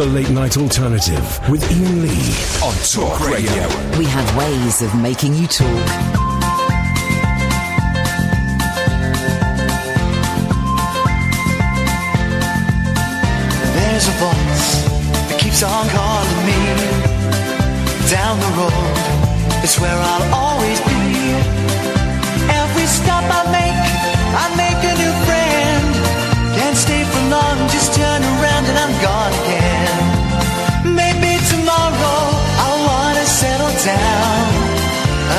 The Late Night Alternative with Iain Lee on Talk Radio. We have ways of making you talk. There's a voice that keeps on calling me. Down the road, it's where I'll always be. Every stop I make a new friend. Can't stay for long, just turn around and I'm gone again. Maybe tomorrow I'll wanna settle down.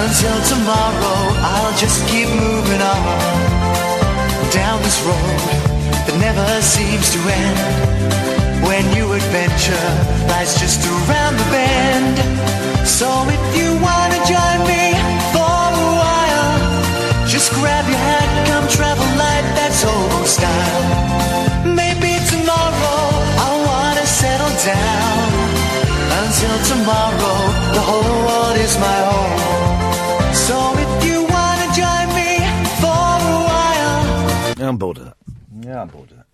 Until tomorrow I'll just keep moving on. Down this road that never seems to end. When new adventure lies just around the bend. So if you wanna join me for a while, just grab your hat, come travel light, that's old style. Maybe tomorrow I'll wanna settle down. Until tomorrow, the whole world is my home. So if you wanna join me for a while. I'm bored of that. Yeah, I'm bored of that.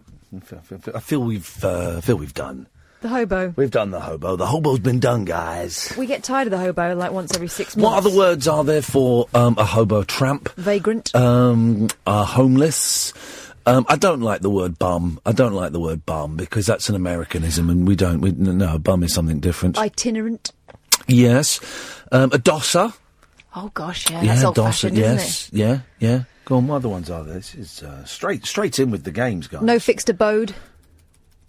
I feel we've done. The hobo. We've done the hobo. The hobo's been done, guys. We get tired of the hobo like once every 6 months. What other words are there for a hobo? Tramp? Vagrant? Homeless? I don't like the word bum. I don't like the word bum because that's an Americanism and no, bum is something different. Itinerant? Yes. A dosser? Oh gosh, yeah, that's old-fashioned, yes, isn't it? Yeah. Go on, what other ones are there? This is straight in with the games, guys. No fixed abode?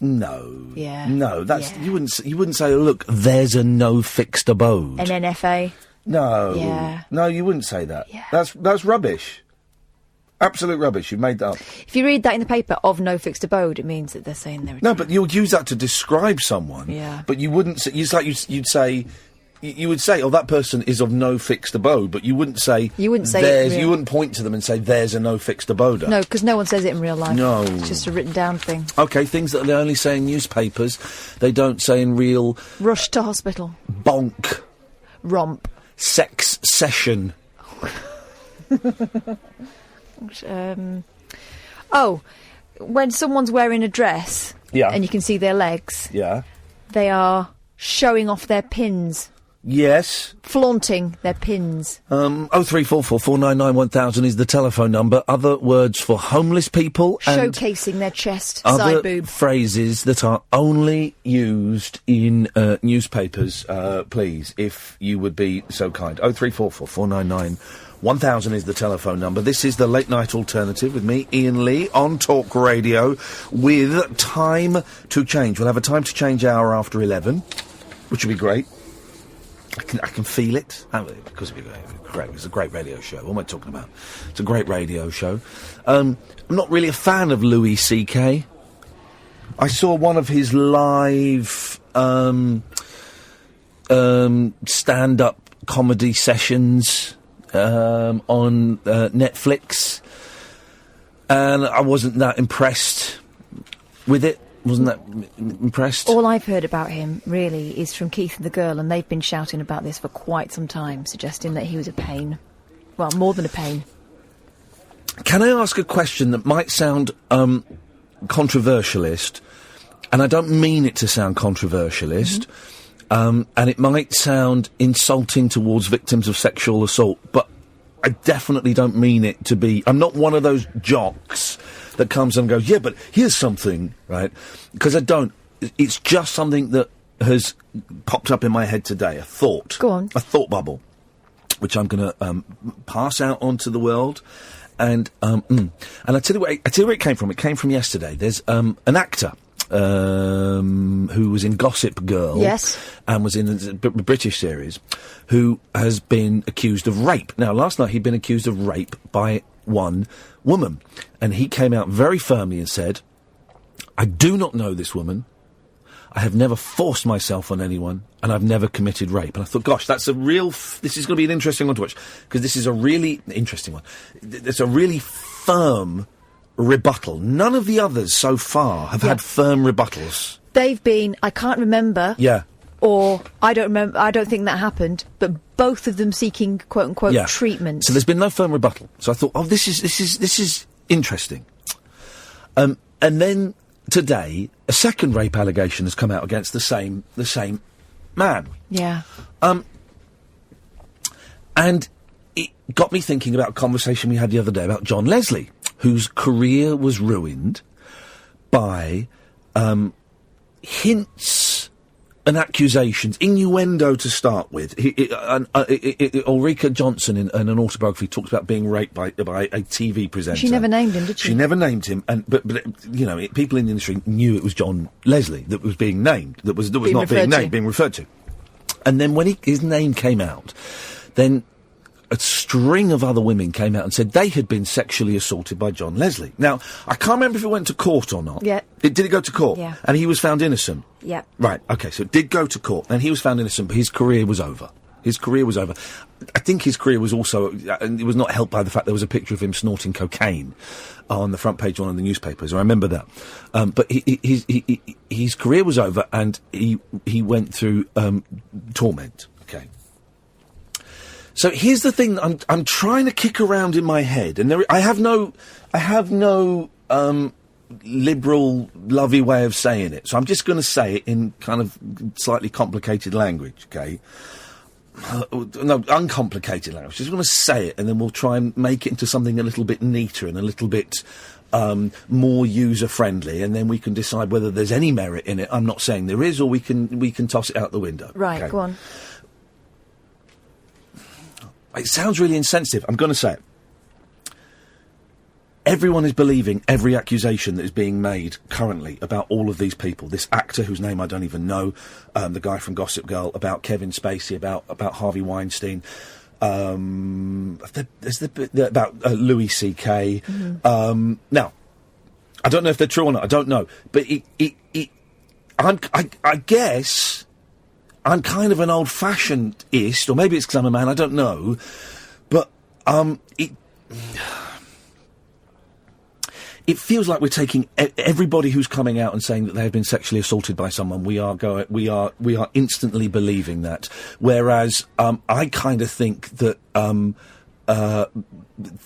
No. Yeah. No, that's you wouldn't say, look, there's a no fixed abode. An NFA? No. Yeah. No, you wouldn't say that. Yeah. That's rubbish. Absolute rubbish. You've made that up. If you read that in the paper of no fixed abode, it means that they're saying they're... No, but you'll use that to describe someone. Yeah. But you wouldn't say... You'd say... You would say, oh, that person is of no fixed abode, but you wouldn't say... You wouldn't say there's... You wouldn't point to them and say, there's a no fixed abode. No, because no one says it in real life. No. It's just a written down thing. OK, things that they only say in newspapers, they don't say in real... Rush to hospital. Bonk. Romp. Sex session. When someone's wearing a dress... Yeah. And you can see their legs... Yeah. They are showing off their pins. Yes. Flaunting their pins. 0344 499 1000 is the telephone number. Other words for homeless people and showcasing their chest, side boob. Other phrases that are only used in newspapers, please, if you would be so kind. 0344 499 1000 is the telephone number. This is the Late Night Alternative with me, Iain Lee, on Talk Radio, with Time to Change. We'll have a Time to Change hour after 11, which will be great. I can feel it. Because it'll be great. It's a great radio show. What am I talking about? It's a great radio show. I'm not really a fan of Louis C.K. I saw one of his live stand-up comedy sessions on Netflix, and I wasn't that impressed with it. Wasn't that impressed? All I've heard about him, really, is from Keith and the Girl, and they've been shouting about this for quite some time, suggesting that he was a pain. Well, more than a pain. Can I ask a question that might sound controversialist, and I don't mean it to sound controversialist, and it might sound insulting towards victims of sexual assault, but I definitely don't mean it to be... I'm not one of those jocks that comes and goes, yeah, but here's something, right? Because I don't. It's just something that has popped up in my head today, a thought. Go on. A thought bubble, which I'm going to pass out onto the world. And I tell you where it came from. It came from yesterday. There's an actor who was in Gossip Girl. Yes. And was in a British series, who has been accused of rape. Now, last night he'd been accused of rape by one woman. And he came out very firmly and said, I do not know this woman. I have never forced myself on anyone, and I've never committed rape. And I thought, gosh, that's a real... this is going to be an interesting one to watch, because this is a really interesting one. It's a really firm rebuttal. None of the others so far have had firm rebuttals. They've been, I can't remember. Yeah. Or, I don't remember, I don't think that happened, but both of them seeking quote-unquote treatment. So there's been no firm rebuttal. So I thought, oh, this is interesting. And then today, a second rape allegation has come out against the same man. Yeah. And it got me thinking about a conversation we had the other day about John Leslie, whose career was ruined by hints and accusations, innuendo to start with. Ulrika Johnson in an autobiography talks about being raped by a TV presenter. She never named him, did she? She never named him, but you know, people in the industry knew it was John Leslie that was being named, that was not being named, being referred to. And then when his name came out, then a string of other women came out and said they had been sexually assaulted by John Leslie. Now, I can't remember if it went to court or not. Yeah. Did it go to court? Yeah. And he was found innocent? Yeah. Right, OK, so it did go to court, and he was found innocent, but his career was over. His career was over. I think his career was also, and it was not helped by the fact there was a picture of him snorting cocaine on the front page of one of the newspapers. I remember that. But his career was over, and he went through torment. OK. So here's the thing that I'm trying to kick around in my head, and I have no liberal, lovey way of saying it. So I'm just going to say it in kind of slightly complicated language, okay? No, uncomplicated language. Just going to say it, and then we'll try and make it into something a little bit neater and a little bit more user-friendly, and then we can decide whether there's any merit in it. I'm not saying there is, or we can toss it out the window. Right, okay? Go on. It sounds really insensitive. I'm going to say it. Everyone is believing every accusation that is being made currently about all of these people. This actor whose name I don't even know, the guy from Gossip Girl, about Kevin Spacey, about Harvey Weinstein, about Louis C.K. Mm-hmm. Now, I don't know if they're true or not. I don't know, but I guess I'm kind of an old-fashionedist, or maybe it's because I'm a man, I don't know, but it feels like we're taking everybody who's coming out and saying that they have been sexually assaulted by someone. We are instantly believing that, whereas I kind of think that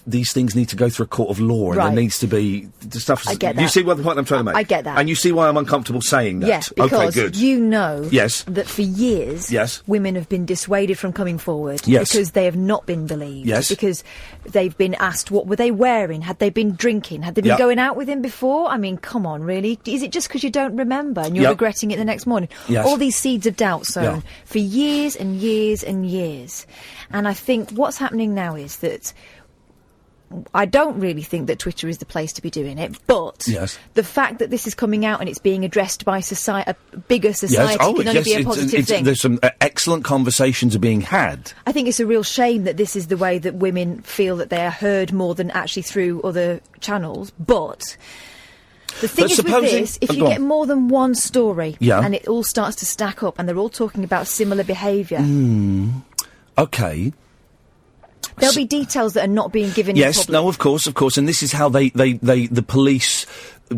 these things need to go through a court of law, and right. there needs to be stuff. I get that. You see what the point I'm trying to make? I get that. And you see why I'm uncomfortable saying that? Yes, because okay, good. you know yes. that for years yes. women have been dissuaded from coming forward yes. because they have not been believed. Yes. Because they've been asked what were they wearing, had they been drinking, had they been yep. going out with him before? I mean, come on, really? Is it just because you don't remember and you're yep. regretting it the next morning? Yes. All these seeds of doubt sown yeah. for years and years and years. And I think what's happening now is that I don't really think that Twitter is the place to be doing it, but yes. the fact that this is coming out and it's being addressed by a bigger society yes. can only be a positive thing. There's some excellent conversations are being had. I think it's a real shame that this is the way that women feel that they are heard more than actually through other channels, but the thing is with this, if you get more than one story yeah. and it all starts to stack up and they're all talking about similar behaviour... OK. There'll be details that are not being given in public. Yes, no, of course, and this is how the police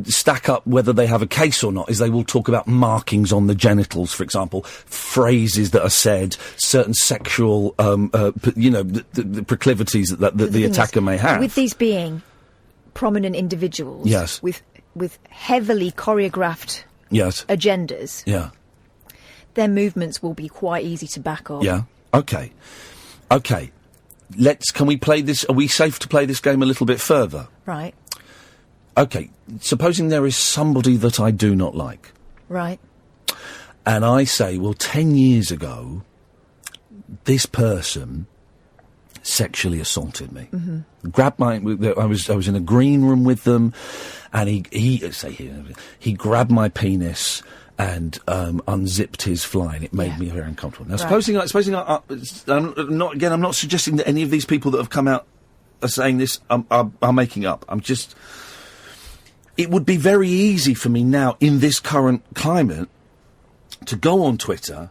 stack up whether they have a case or not, is they will talk about markings on the genitals, for example, phrases that are said, certain sexual, the proclivities that the attacker may have. With these being prominent individuals yes. with heavily choreographed yes. agendas, yeah. their movements will be quite easy to back up. Yeah, OK. Can we play this? Are we safe to play this game a little bit further? Right. OK, supposing there is somebody that I do not like. Right. And I say, well, 10 years ago, this person sexually assaulted me. Mm-hmm. Grabbed I was in a green room with them, and he grabbed my penis and unzipped his fly, and it made me very uncomfortable. Now, right. supposing I'm not suggesting that any of these people that have come out are saying this are making up. It would be very easy for me now, in this current climate, to go on Twitter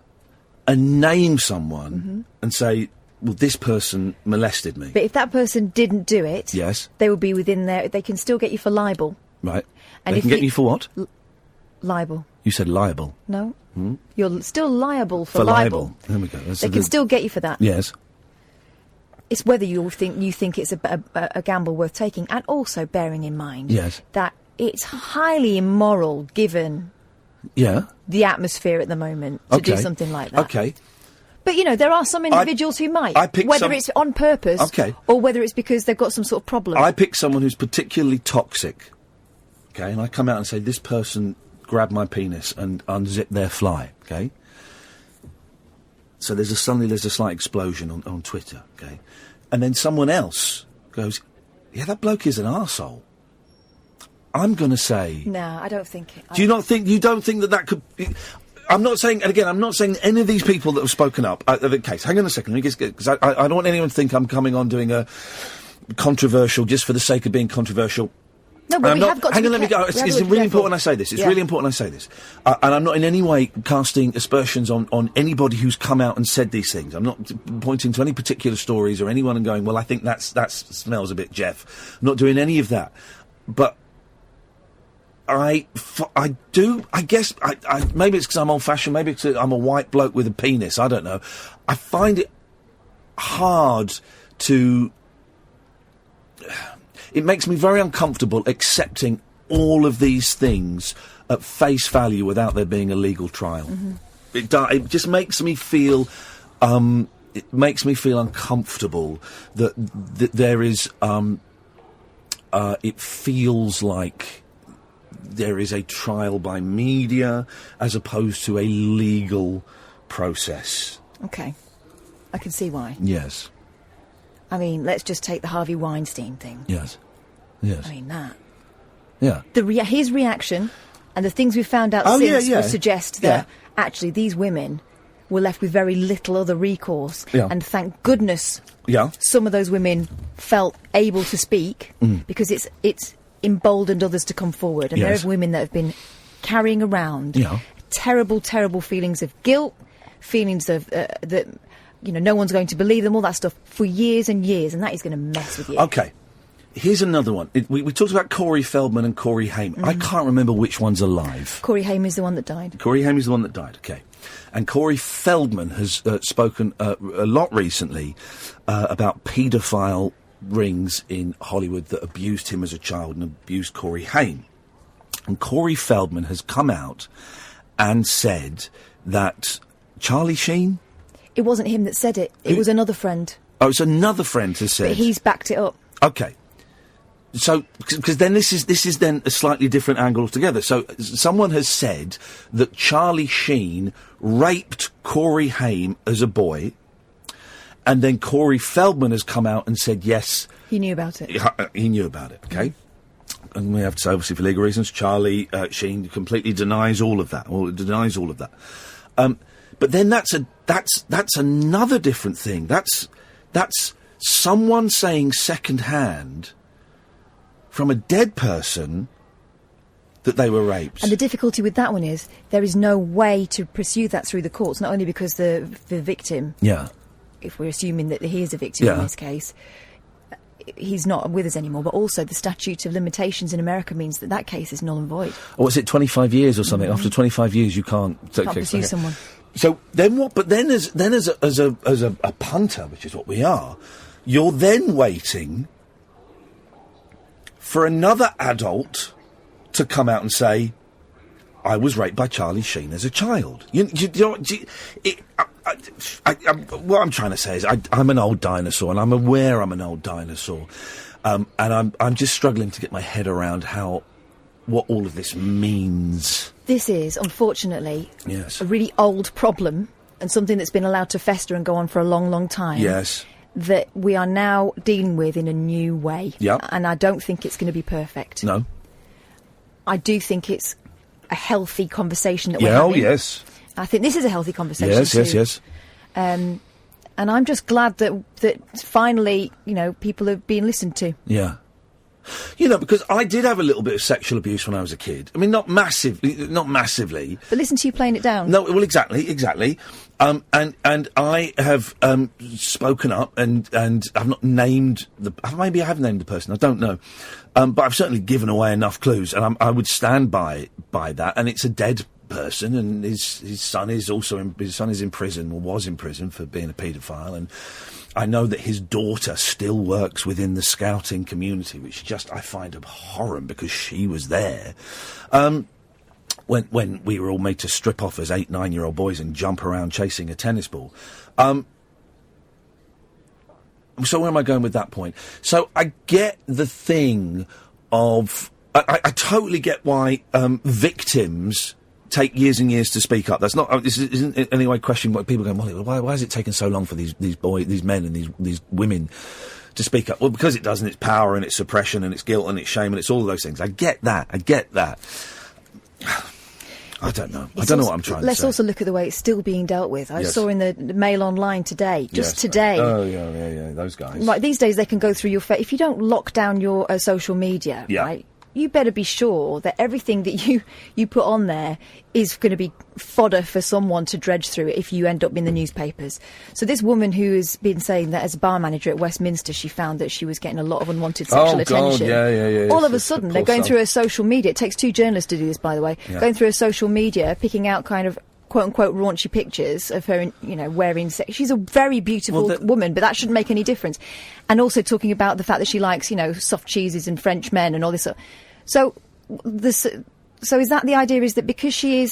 and name someone and say, well, this person molested me. But if that person didn't do it, yes, they would be within there. They can still get you for libel. Right. And they can get you for what? Libel. You said liable. No. You're still liable for libel. There we go. They can still get you for that. Yes. It's whether you think it's a gamble worth taking, and also bearing in mind yes. that it's highly immoral, given the atmosphere at the moment, to do something like that. Okay. But, there are some individuals who might, whether it's on purpose or whether it's because they've got some sort of problem. I pick someone who's particularly toxic, okay, and I come out and say, this person grabbed my penis and unzipped their fly, okay? So suddenly there's a slight explosion on Twitter, okay? And then someone else goes, yeah, that bloke is an arsehole. I'm going to say... No, I don't think... You don't think that could... I'm not saying, and again, I'm not saying any of these people that have spoken up are the case. Hang on a second, because I don't want anyone to think I'm coming on doing a controversial just for the sake of being controversial. No, but we have got to hang on, let me go. It's really important I say this. It's really important I say this. And I'm not in any way casting aspersions on anybody who's come out and said these things. I'm not pointing to any particular stories or anyone and going, well, I think that smells a bit Jeff. I'm not doing any of that. But I guess, maybe it's because I'm old-fashioned, maybe it's I'm a white bloke with a penis, I don't know. I find it hard to... It makes me very uncomfortable accepting all of these things at face value without there being a legal trial. Mm-hmm. It just makes me feel... it makes me feel uncomfortable that there is... it feels like there is a trial by media as opposed to a legal process. Okay. I can see why. Yes. I mean, let's just take the Harvey Weinstein thing. Yes. I mean, that. Yeah. His reaction and the things we've found out since would suggest that actually these women were left with very little other recourse. Yeah. And thank goodness some of those women felt able to speak because it's emboldened others to come forward. And there are women that have been carrying around terrible, terrible feelings of guilt, feelings of that, no one's going to believe them, all that stuff, for years and years, and that is going to mess with you. Okay. Here's another one. We talked about Corey Feldman and Corey Haim. I can't remember which one's alive. Corey Haim is the one that died. Corey Haim is the one that died, okay. And Corey Feldman has spoken a lot recently about paedophile rings in Hollywood that abused him as a child and abused Corey Haim. And Corey Feldman has come out and said that Charlie Sheen... It wasn't him that said it. It was another friend. Oh, it's another friend who said... But he's backed it up. Okay. So, because then this is then a slightly different angle altogether. So, someone has said that Charlie Sheen raped Corey Haim as a boy, and then Corey Feldman has come out and said, yes... He knew about it. He knew about it, okay? And we have to say, obviously, for legal reasons, Charlie Sheen completely denies all of that. But then that's another different thing. That's someone saying second-hand from a dead person that they were raped. And the difficulty with that one is there is no way to pursue that through the courts, not only because the victim, if we're assuming that he is a victim in this case, he's not with us anymore, but also the statute of limitations in America means that case is null and void. Or is it 25 years or something? After 25 years you can't pursue someone. So then what? But then as a punter, which is what we are, you're then waiting for another adult to come out and say, I was raped by Charlie Sheen as a child. What I'm trying to say is I'm an old dinosaur, and I'm aware I'm an old dinosaur. And I'm just struggling to get my head around what all of this means. This is, unfortunately, a really old problem, and something that's been allowed to fester and go on for a long, long time. Yes. That we are now dealing with in a new way. Yeah. And I don't think it's going to be perfect. No. I do think it's a healthy conversation that we're having. Oh, yes. I think this is a healthy conversation Yes. And I'm just glad that finally, people are being listened to. Yeah. Because I did have a little bit of sexual abuse when I was a kid. I mean, not massively. But listen to you playing it down. No, well, exactly. And I have spoken up and I've not named maybe I have named the person, I don't know. But I've certainly given away enough clues, and I would stand by that, and it's a dead person, and his son is in prison, or was in prison, for being a paedophile, and I know that his daughter still works within the scouting community, which just I find abhorrent because she was there. When we were all made to strip off as 8-9-year-old boys and jump around chasing a tennis ball. So where am I going with that point? So I get the thing of... I totally get why victims take years and years to speak up. That's not... This isn't in any way questioning what people go, well, why is it taking so long for these men and these women to speak up? Well, because it does, and it's power and it's suppression and it's guilt and it's shame and it's all of those things. I get that. I don't know. I don't know what I'm trying to say. Let's also look at the way it's still being dealt with. I saw in the Mail Online today, today. Oh, yeah, those guys. Right, these days they can go through your... if you don't lock down your social media, right, you better be sure that everything that you put on there is going to be fodder for someone to dredge through if you end up in the newspapers. So this woman who has been saying that as a bar manager at Westminster, she found that she was getting a lot of unwanted sexual attention. Yeah. All of a sudden, they're going through her social media. It takes 2 journalists to do this, by the way. Yeah. Going through her social media, picking out kind of quote-unquote raunchy pictures of her, wearing she's a very beautiful woman, but that shouldn't make any difference. And also talking about the fact that she likes, soft cheeses and French men and all this. So is that the idea, is that because she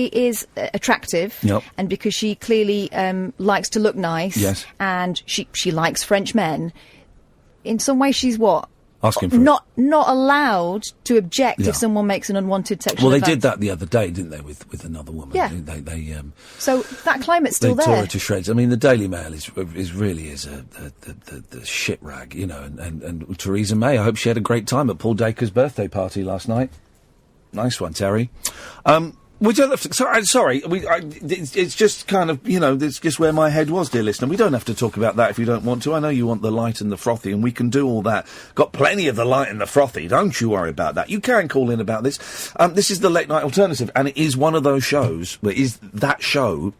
is attractive, and because she clearly likes to look nice, and she likes French men, in some way she's what? Asking for not allowed to object if someone makes an unwanted sexual advance. They did that the other day, didn't they, with another woman? Yeah. They so that climate's still there. They tore her to shreds. I mean, the Daily Mail is really the shit rag, and Theresa May, I hope she had a great time at Paul Dacre's birthday party last night. Nice one, Terry. We don't have to... Sorry. It's just kind of, it's just where my head was, dear listener. We don't have to talk about that if you don't want to. I know you want the light and the frothy, and we can do all that. Got plenty of the light and the frothy. Don't you worry about that. You can call in about this. This is the Late Night Alternative, and it is one of those shows, that show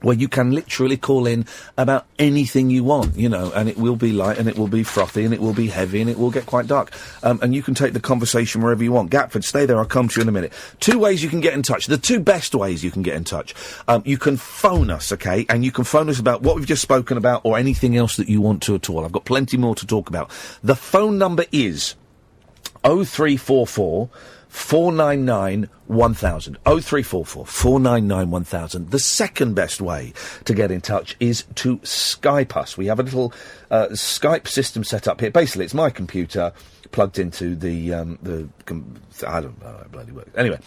where you can literally call in about anything you want, and it will be light, and it will be frothy, and it will be heavy, and it will get quite dark. And you can take the conversation wherever you want. Gatford, stay there, I'll come to you in a minute. 2 ways you can get in touch. The 2 best ways you can get in touch. You can phone us, okay? And you can phone us about what we've just spoken about or anything else that you want to at all. I've got plenty more to talk about. The phone number is 0344 499 1000. 0344 499 1000. The second best way to get in touch is to Skype us. We have a little Skype system set up here. Basically, it's my computer plugged into the I don't know how it bloody works. Anyway,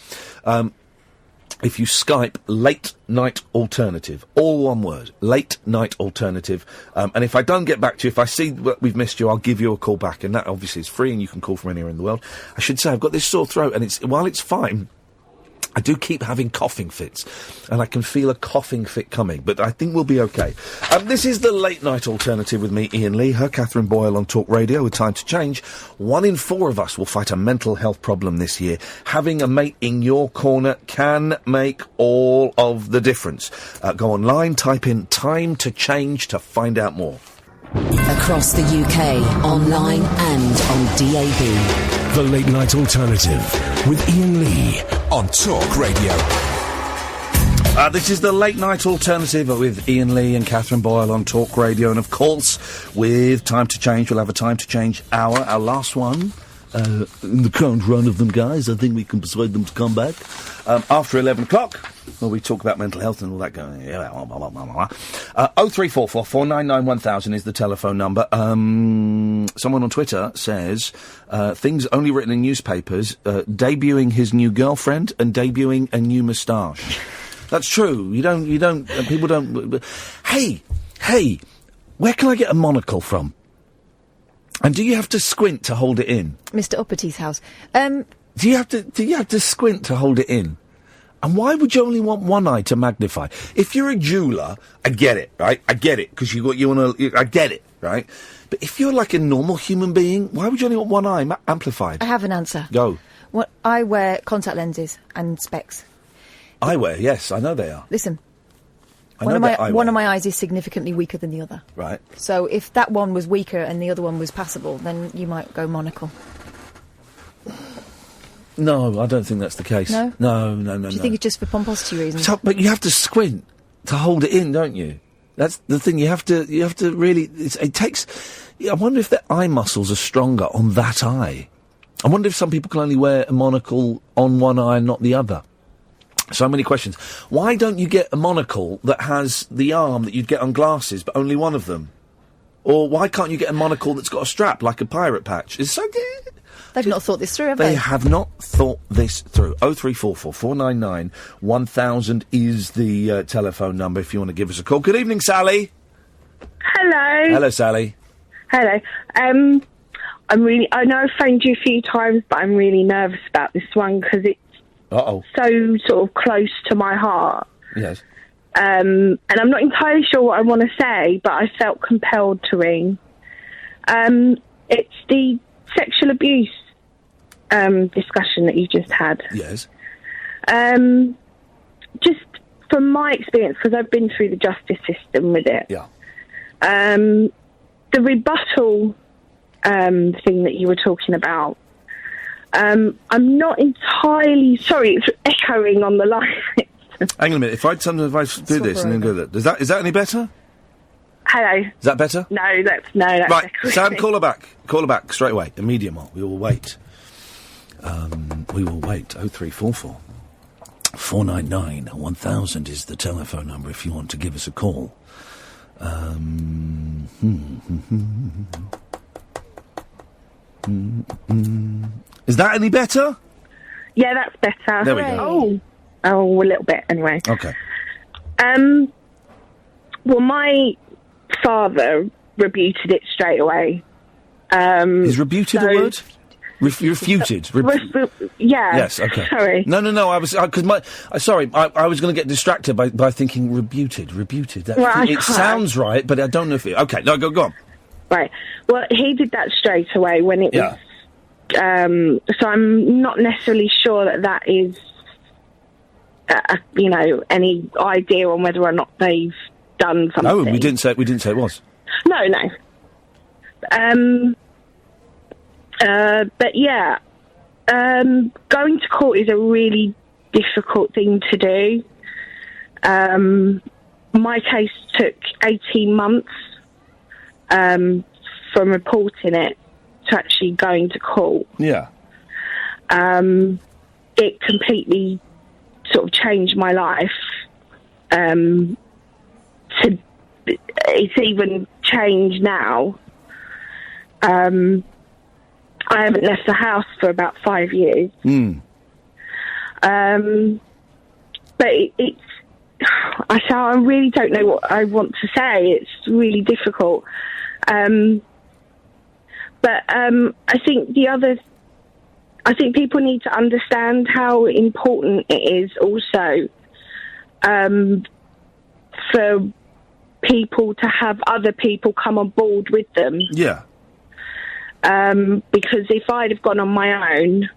if you Skype Late Night Alternative, all one word, Late Night Alternative, and if I don't get back to you, if I see that we've missed you, I'll give you a call back, and that obviously is free, and you can call from anywhere in the world. I should say I've got this sore throat, and while it's fine, I do keep having coughing fits, and I can feel a coughing fit coming, but I think we'll be okay. This is the Late Night Alternative with me, Iain Lee, her Katherine Boyle on Talk Radio with Time to Change. 1 in 4 of us will fight a mental health problem this year. Having a mate in your corner can make all of the difference. Go online, type in Time to Change to find out more. Across the UK, online and on DAB. The Late Night Alternative with Iain Lee on Talk Radio. This is the Late Night Alternative with Iain Lee and Katherine Boyle on Talk Radio. And, of course, with Time to Change, we'll have a Time to Change hour, our last one. In the current run of them, guys, I think we can persuade them to come back. After 11 o'clock, where we talk about mental health and all that going. 0344 499 1000 is the telephone number. Someone on Twitter says, things only written in newspapers, debuting his new girlfriend and debuting a new moustache. That's true. People don't... Hey, where can I get a monocle from? And do you have to squint to hold it in? Mr. Uppity house. Do you have to squint to hold it in? And why would you only want one eye to magnify? If you're a jeweller, I get it, right? I get it, because I get it, right? But if you're like a normal human being, why would you only want one eye amplified? I have an answer. Go. I wear contact lenses and specs. Eyewear, yes, I know they are. Listen. One of my eyes is significantly weaker than the other. Right. So if that one was weaker and the other one was passable, then you might go monocle. No, I don't think that's the case. No? No. Do you think it's just for pomposity reasons? But you have to squint to hold it in, don't you? That's the thing. You have to really. It takes. I wonder if their eye muscles are stronger on that eye. I wonder if some people can only wear a monocle on one eye and not the other. So many questions. Why don't you get a monocle that has the arm that you'd get on glasses, but only one of them? Or why can't you get a monocle that's got a strap, like a pirate patch? It's so good. They've not thought this through, have they? They have not thought this through. 0344 499 1000 is the telephone number if you want to give us a call. Good evening, Sally. Hello. Hello, Sally. Hello. I know I've phoned you a few times, but I'm really nervous about this one because it's so sort of close to my heart. Yes. And I'm not entirely sure what I want to say, but I felt compelled to ring. It's the sexual abuse discussion that you just had. Yes. Just from my experience, because I've been through the justice system with it. Yeah. The rebuttal thing that you were talking about, I'm not entirely... Sorry, it's echoing on the line. Hang on a minute. If I do this and then go there, is that any better? Hello. Is that better? No, that's right. Sam, call her back. Call her back straight away. Immediately. We will wait. 0344 499 1000 is the telephone number if you want to give us a call. Is that any better? Yeah, that's better. There we go. Oh, a little bit anyway. Okay. Well, my father rebuted it straight away. Is rebuted a word? Refuted. Yeah. Yes. Okay. Sorry. No. I was because I was going to get distracted by thinking rebuted. It sounds right, but I don't know if it. Okay. No. Go on. Right. Well, he did that straight away when it was. So I'm not necessarily sure that is, any idea on whether or not they've done something. No, we didn't say it was. No. But yeah, going to court is a really difficult thing to do. My case took 18 months from reporting it to actually going to court. Yeah. It completely sort of changed my life. It's even changed now. I haven't left the house for about 5 years. But it's... I really don't know what I want to say. It's really difficult. But I think I think people need to understand how important it is also for people to have other people come on board with them. Yeah. Because if I'd have gone on my own,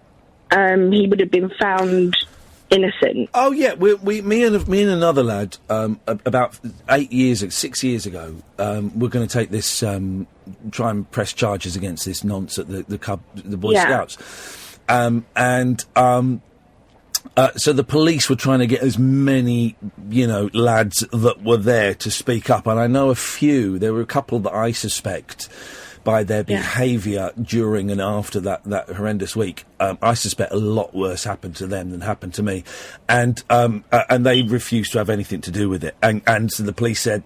he would have been found innocent. Oh yeah, me and another lad about 6 years ago, we're going to take this, try and press charges against this nonce at the Boy Scouts, so the police were trying to get as many, lads that were there to speak up, and I know a few. There were a couple that I suspect, by their behaviour during and after that horrendous week, I suspect a lot worse happened to them than happened to me, and they refused to have anything to do with it, and so the police said,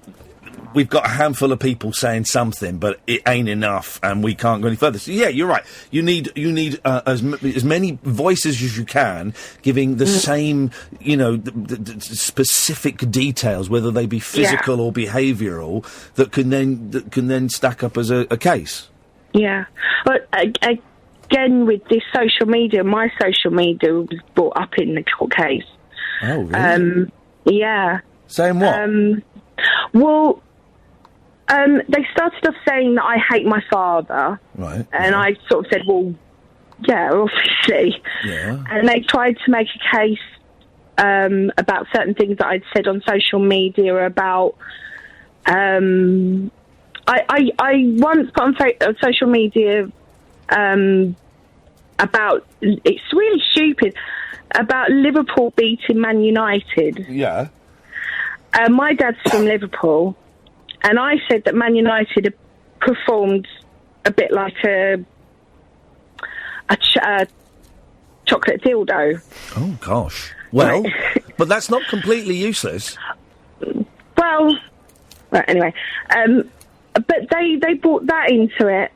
we've got a handful of people saying something, but it ain't enough, and we can't go any further. So yeah, you're right. You need as many voices as you can, giving the same, the specific details, whether they be physical or behavioural, that can then stack up as a case. Yeah, but again, with this social media, my social media was brought up in the court case. Oh, really? Yeah. Saying what? Well. They started off saying that I hate my father. Right. And I sort of said, well, yeah, obviously. Yeah. And they tried to make a case about certain things that I'd said on social media about... I once put on social media a about, it's really stupid, about Liverpool beating Man United. Yeah. My dad's from Liverpool, and I said that Man United had performed a bit like a chocolate dildo. Oh, gosh. Well, but that's not completely useless. Well, anyway. But they brought that into it,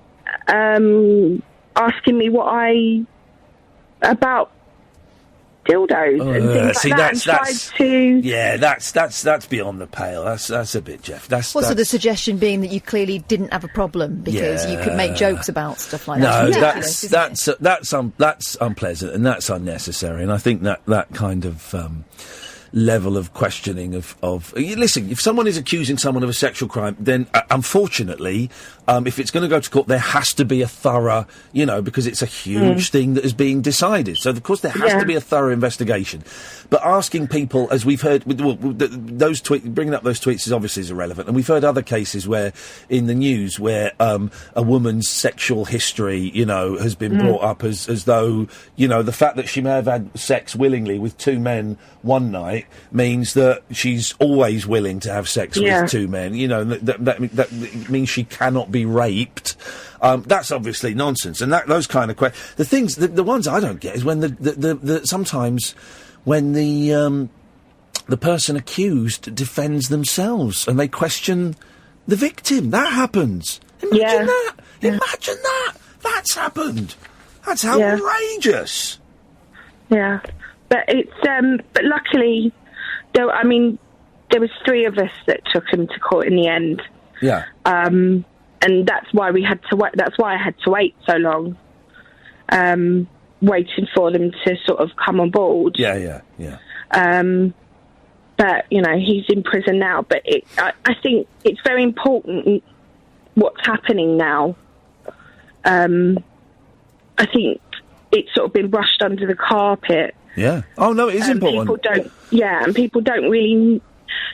asking me about dildos and things like that, and tried to... Yeah, that's beyond the pale. That's a bit, Jeff. So the suggestion being that you clearly didn't have a problem because you could make jokes about stuff like that. No, that's unpleasant and that's unnecessary. And I think that kind of level of questioning of listen, if someone is accusing someone of a sexual crime, then unfortunately, if it's going to go to court, there has to be a thorough, because it's a huge thing that is being decided. So of course there has to be a thorough investigation. But asking people, as we've heard, those bringing up those tweets is irrelevant. And we've heard other cases where in the news where a woman's sexual history, has been brought up as though, the fact that she may have had sex willingly with two men one night means that she's always willing to have sex with two men. That means she cannot be raped. That's obviously nonsense. And those kind of questions, the ones I don't get is when sometimes when the person accused defends themselves and they question the victim. That happens. Imagine that. Imagine that. That's happened. That's outrageous. Yeah. But it's but luckily, there was three of us that took him to court in the end. Yeah. And that's why we had to wait. That's why I had to wait so long, waiting for them to sort of come on board. Yeah. But he's in prison now. But I think it's very important what's happening now. I think it's sort of been brushed under the carpet. Yeah. Oh no, it is important. People don't really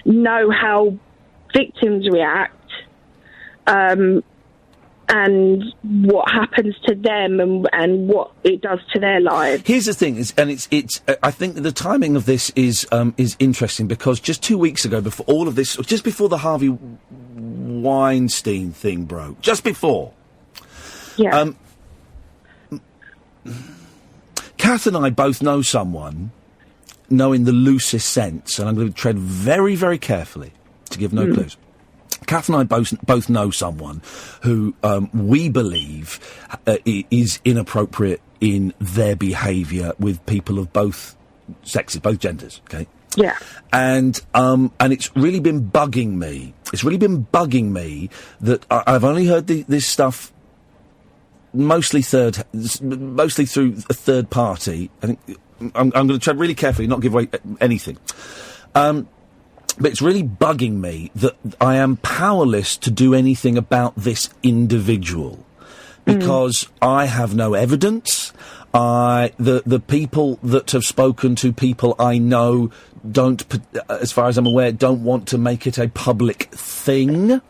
know how victims react, and what happens to them, and what it does to their lives. Here's the thing, I think that the timing of this is interesting because just 2 weeks ago, before all of this, just before the Harvey Weinstein thing broke, just before. Yeah. Kath and I both know someone, in the loosest sense, and I'm going to tread very, very carefully to give no clues. Kath and I both know someone who we believe is inappropriate in their behaviour with people of both sexes, both genders. Okay. Yeah. And it's really been bugging me. It's really been bugging me that I've only heard this stuff mostly through a third party. I think I'm going to tread really carefully, not give away anything. But it's really bugging me that I am powerless to do anything about this individual because I have no evidence. The people that have spoken to people I know don't, as far as I'm aware, don't want to make it a public thing.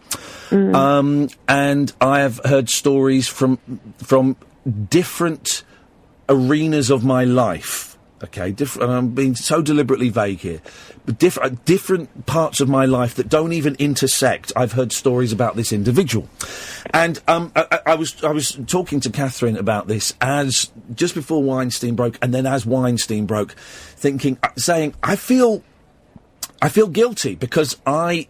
And I have heard stories from different arenas of my life. Okay, and I'm being so deliberately vague here, but different parts of my life that don't even intersect. I've heard stories about this individual, and I was talking to Catherine about this as just before Weinstein broke, and then as Weinstein broke, saying I feel guilty because I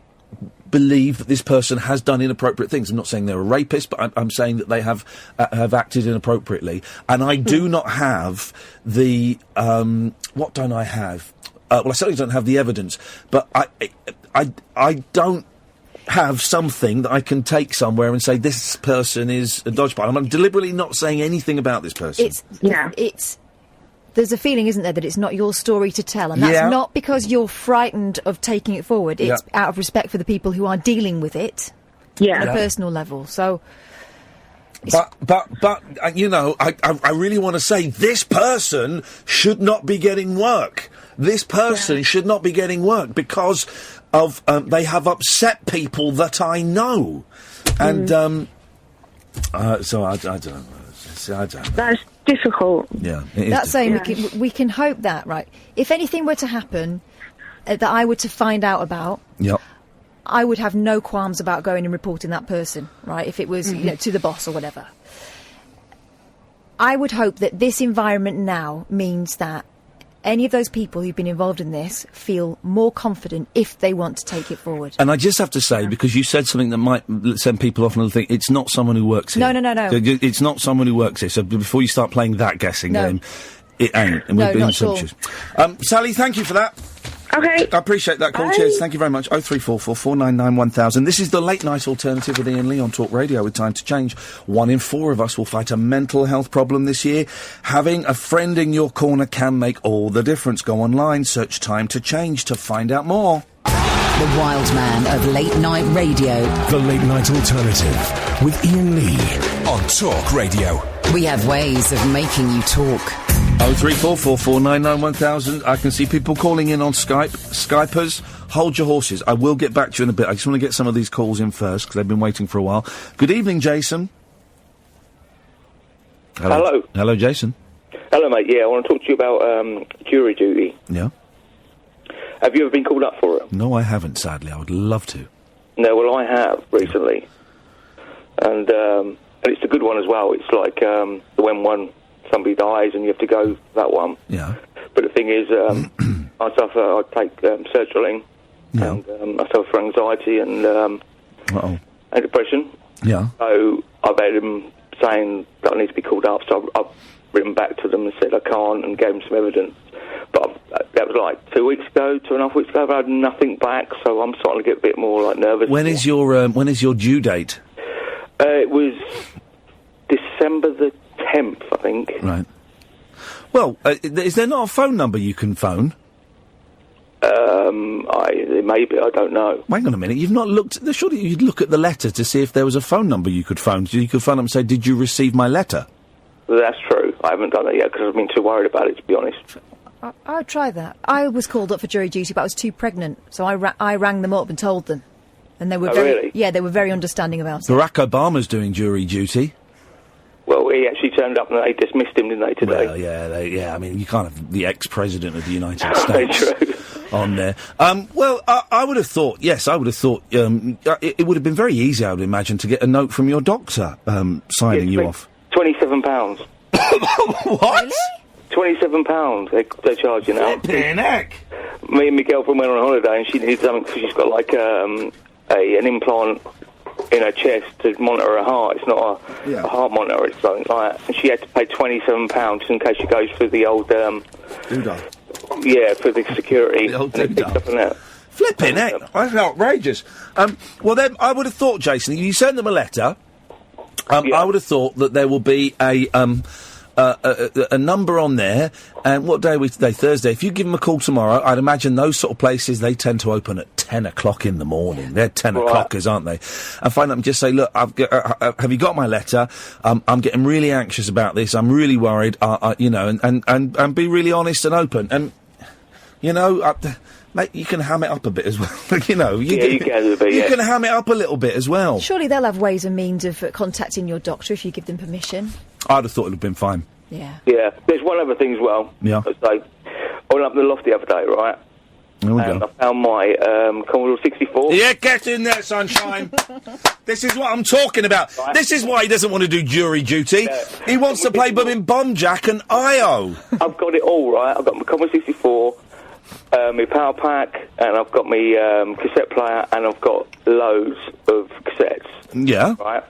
believe that this person has done inappropriate things. I'm not saying they're a rapist, but I'm saying that they have acted inappropriately. And I do not have the... what don't I have? Well, I certainly don't have the evidence, but I don't have something that I can take somewhere and say, this person is a dodgeball. I'm deliberately not saying anything about this person. There's a feeling, isn't there, that it's not your story to tell, and that's not because you're frightened of taking it forward. It's out of respect for the people who are dealing with it at a personal level. So, but you know, I really want to say this person should not be getting work. This person should not be getting work because of they have upset people that I know, and so I don't know. I don't know. difficult. Yeah, that's saying we can hope that, right? If anything were to happen that I were to find out about, I would have no qualms about going and reporting that person, right? If it was to the boss or whatever. I would hope that this environment now means that any of those people who've been involved in this feel more confident if they want to take it forward. And I just have to say, because you said something that might send people off and think it's not someone who works here. No. It's not someone who works here. So before you start playing that guessing game, it ain't. And not at all. Sally, thank you for that. Okay. I appreciate that call. Bye. Cheers. Thank you very much. 0344 499 1000. This is the late night alternative with Iain Lee on Talk Radio with Time to Change. 1 in 4 of us will fight a mental health problem this year. Having a friend in your corner can make all the difference. Go online, search Time to Change to find out more. The wild man of late night radio. The late night alternative with Iain Lee on Talk Radio. We have ways of making you talk. 0344 499 1000. I can see people calling in on Skype. Skypers, hold your horses. I will get back to you in a bit. I just want to get some of these calls in first because they've been waiting for a while. Good evening, Jason. Hello. Hello, Jason. Hello, mate. Yeah, I want to talk to you about jury duty. Yeah. Have you ever been called up for it? No, I haven't, sadly. I would love to. No, well, I have recently. And it's a good one as well. It's like when somebody dies and you have to go that one. Yeah. But the thing is, I take sertraline, and I suffer from anxiety and depression. Yeah. So I've had them saying that I need to be called up, so I've written back to them and said I can't and gave them some evidence. But that was like 2.5 weeks ago, but I had nothing back, so I'm starting to get a bit more like nervous. When is your due date? It was December the 10th, I think. Right. Well, is there not a phone number you can phone? Maybe, I don't know. Hang on a minute, you've not looked... Surely you'd look at the letter to see if there was a phone number you could phone. You could phone up and say, did you receive my letter? That's true. I haven't done that yet because I've been too worried about it, to be honest. I'll try that. I was called up for jury duty, but I was too pregnant, so I rang them up and told them. And they were really? Yeah, they were very understanding about it. Barack Obama's doing jury duty. Well, he actually turned up and they dismissed him, didn't they, today? Well, yeah, I mean, you can't have the ex-president of the United States True. on there. Well, I would have thought, it would have been very easy, I would imagine, to get a note from your doctor signing you off. £27. What? Really? £27 they're charging now. Flippin' heck. Me and my girlfriend went on holiday and she needed something because she's got like an implant in her chest to monitor her heart. It's not a heart monitor, it's something like that. And she had to pay £27 just in case she goes through the old... Doodah. Yeah, for the security. The old doodah. Flippin' heck. That's outrageous. Well, then, I would have thought, Jason, you send them a letter. I would have thought that there will be a number on there, and what day are we today? Thursday. If you give them a call tomorrow, I'd imagine those sort of places, they tend to open at 10 o'clock in the morning. They're 10 o'clockers, aren't they? And find out and just say, look, have you got my letter? I'm getting really anxious about this. I'm really worried, and be really honest and open. And, mate, you can ham it up a bit as well. You can ham it up a little bit as well. Surely they'll have ways and means of contacting your doctor if you give them permission. I'd have thought it would have been fine. Yeah. Yeah. There's one other thing as well. Yeah. So, I went up the loft the other day, right? There we and go. I found my Commodore 64. Yeah, get in there, sunshine. This is what I'm talking about. Right. This is why he doesn't want to do jury duty. He wants to play Bomb Jack and I.O. I've got it all, right? I've got my Commodore 64, my power pack, and I've got my cassette player, and I've got loads of cassettes. Yeah. Right?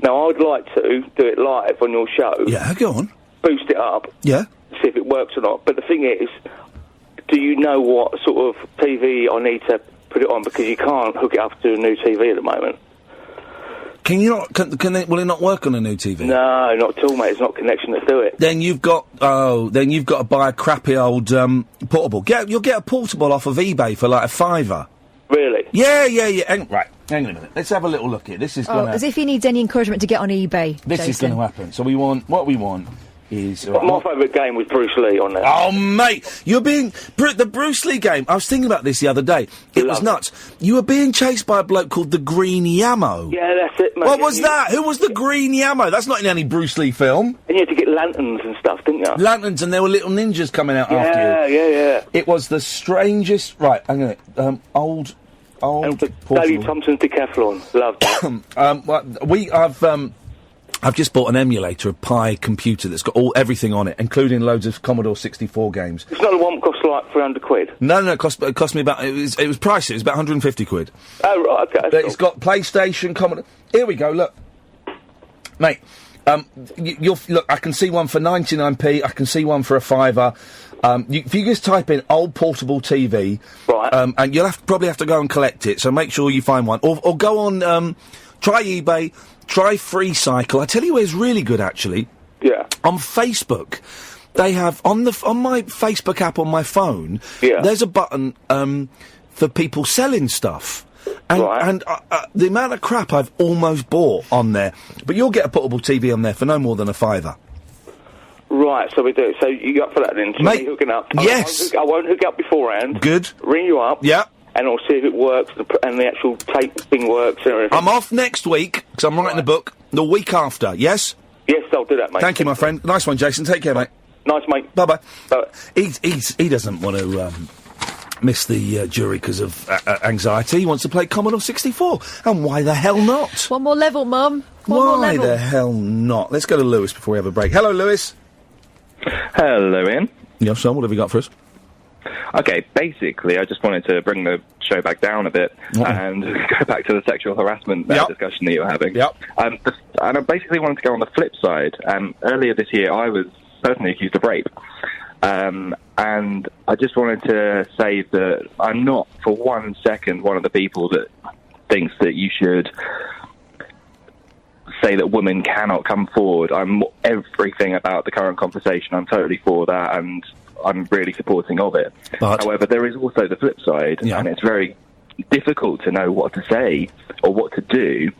Now, I'd like to do it live on your show. Yeah, go on. Boost it up. Yeah. See if it works or not. But the thing is, do you know what sort of TV I need to put it on? Because you can't hook it up to a new TV at the moment. Can you not? Will it not work on a new TV? No, not at all, mate. It's not connection to do it. Then you've got to buy a crappy old portable. You'll get a portable off of eBay for like £5. Really? Yeah. Right, hang on a minute. Let's have a little look here. This is going to... as if he needs any encouragement to get on eBay, This Jason. is going to happen. So we want... What we want is... My favourite game was Bruce Lee on there. Oh, mate! You're being... the Bruce Lee game, I was thinking about this the other day. It was nuts. You were being chased by a bloke called the Green Yammo. Yeah, that's it, mate. What was that? Who was the Green Yammo? That's not in any Bruce Lee film. And you had to get lanterns and stuff, didn't you? Lanterns, and there were little ninjas coming out after you. Yeah. It was the strangest... Right, I'm going to... old... Daily Thompson's Decathlon. Love that. I've just bought an emulator, a Pi computer that's got everything on it, including loads of Commodore 64 games. It's not the one that costs like £300. No, it cost me about... It was pricey, it was about 150 quid. Oh, right, okay. But it's got PlayStation, Commodore... Here we go, look. Mate, look, I can see one for 99p, I can see one for a £5. If you just type in old portable TV... Right. And you'll probably have to go and collect it, so make sure you find one. Or go on... try eBay... Try Free Cycle. I tell you where it's really good, actually. Yeah. On Facebook, they have on my Facebook app on my phone. Yeah. There's a button for people selling stuff, and the amount of crap I've almost bought on there. But you'll get a portable TV on there for no more than a £5. Right, so we do. So you up for that then? Mate, hooking up. Yes. I won't hook up beforehand. Good. Ring you up. Yeah. And I'll see if it works, and the actual tape thing works and everything. I'm off next week, because I'm writing a book. The week after, yes? Yes, I'll do that, mate. Thank you, my friend. Nice one, Jason. Take care, mate. Nice, mate. Bye-bye. Bye. He doesn't want to miss the jury because of anxiety. He wants to play Commodore 64. And why the hell not? One more level, Mum. One more level. Why the hell not? Let's go to Lewis before we have a break. Hello, Lewis. Hello, Ian. Yeah, son, what have you got for us? Okay, basically, I just wanted to bring the show back down a bit and go back to the sexual harassment discussion that you were having. Yep. And I basically wanted to go on the flip side. Earlier this year, I was personally accused of rape. And I just wanted to say that I'm not, for 1 second, one of the people that thinks that you should say that women cannot come forward. I'm everything about the current conversation. I'm totally for that, and I'm really supporting of it. However, there is also the flip side, and it's very difficult to know what to say or what to do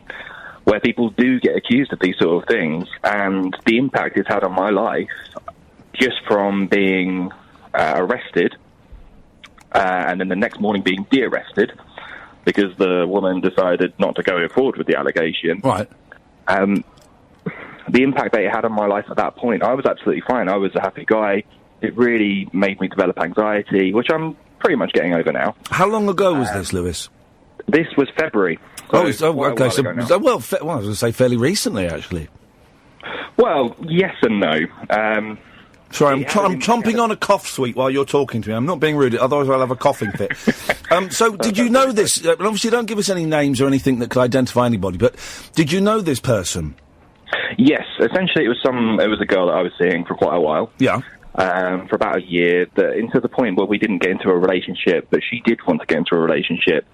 where people do get accused of these sort of things, and the impact it's had on my life just from being arrested and then the next morning being de-arrested because the woman decided not to go forward with the allegation. Right. The impact that it had on my life at that point, I was absolutely fine. I was a happy guy. It really made me develop anxiety, which I'm pretty much getting over now. How long ago was this, Lewis? This was February. Okay. I was going to say fairly recently, actually. Well, yes and no. Sorry, I'm chomping on a cough sweet while you're talking to me. I'm not being rude, otherwise I'll have a coughing fit. So, did you know this? Obviously, don't give us any names or anything that could identify anybody, but did you know this person? Yes, essentially it was a girl that I was seeing for quite a while. Yeah. For about a year, into the point where we didn't get into a relationship, but she did want to get into a relationship.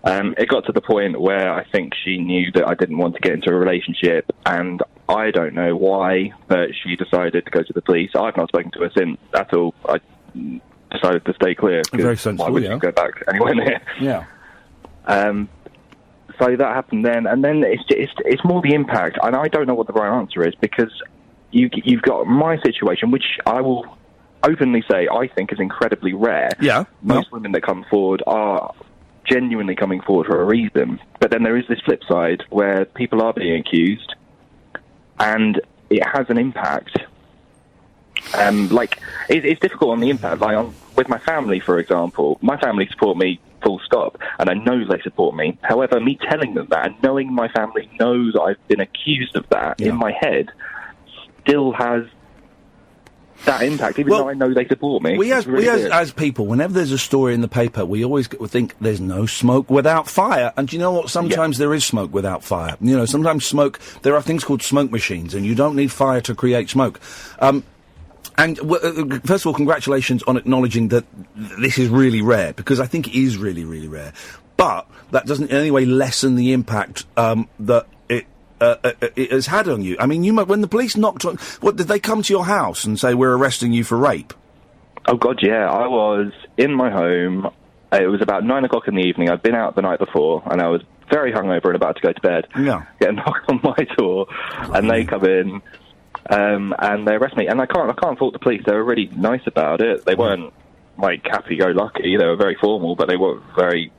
It got to the point where I think she knew that I didn't want to get into a relationship, and I don't know why, but she decided to go to the police. I've not spoken to her since at all. I decided to stay clear. Very sensible, why would you go back anywhere near? Yeah. So that happened then, and then it's more the impact, and I don't know what the right answer is, because you've got my situation, which I will openly say I think is incredibly rare. Yeah. Most women that come forward are genuinely coming forward for a reason, but then there is this flip side where people are being accused, and it has an impact. It's difficult on the impact. With my family, for example, my family support me full stop, and I know they support me. However, me telling them that and knowing my family knows I've been accused of that in my head still has that impact, even though I know they support me. We as people, whenever there's a story in the paper, we always think there's no smoke without fire. And do you know what? Sometimes there is smoke without fire. You know, sometimes there are things called smoke machines, and you don't need fire to create smoke. And first of all, congratulations on acknowledging that this is really rare, because I think it is really, really rare. But that doesn't in any way lessen the impact that it has had on you. I mean, when the police knocked on... What, did they come to your house and say, we're arresting you for rape? Oh, God, yeah. I was in my home. It was about 9 o'clock in the evening. I'd been out the night before, and I was very hungover and about to go to bed. Yeah. Get a knock on my door, and they come in, and they arrested me. And I can't fault the police. They were really nice about it. They weren't like happy-go-lucky. They were very formal, but they were very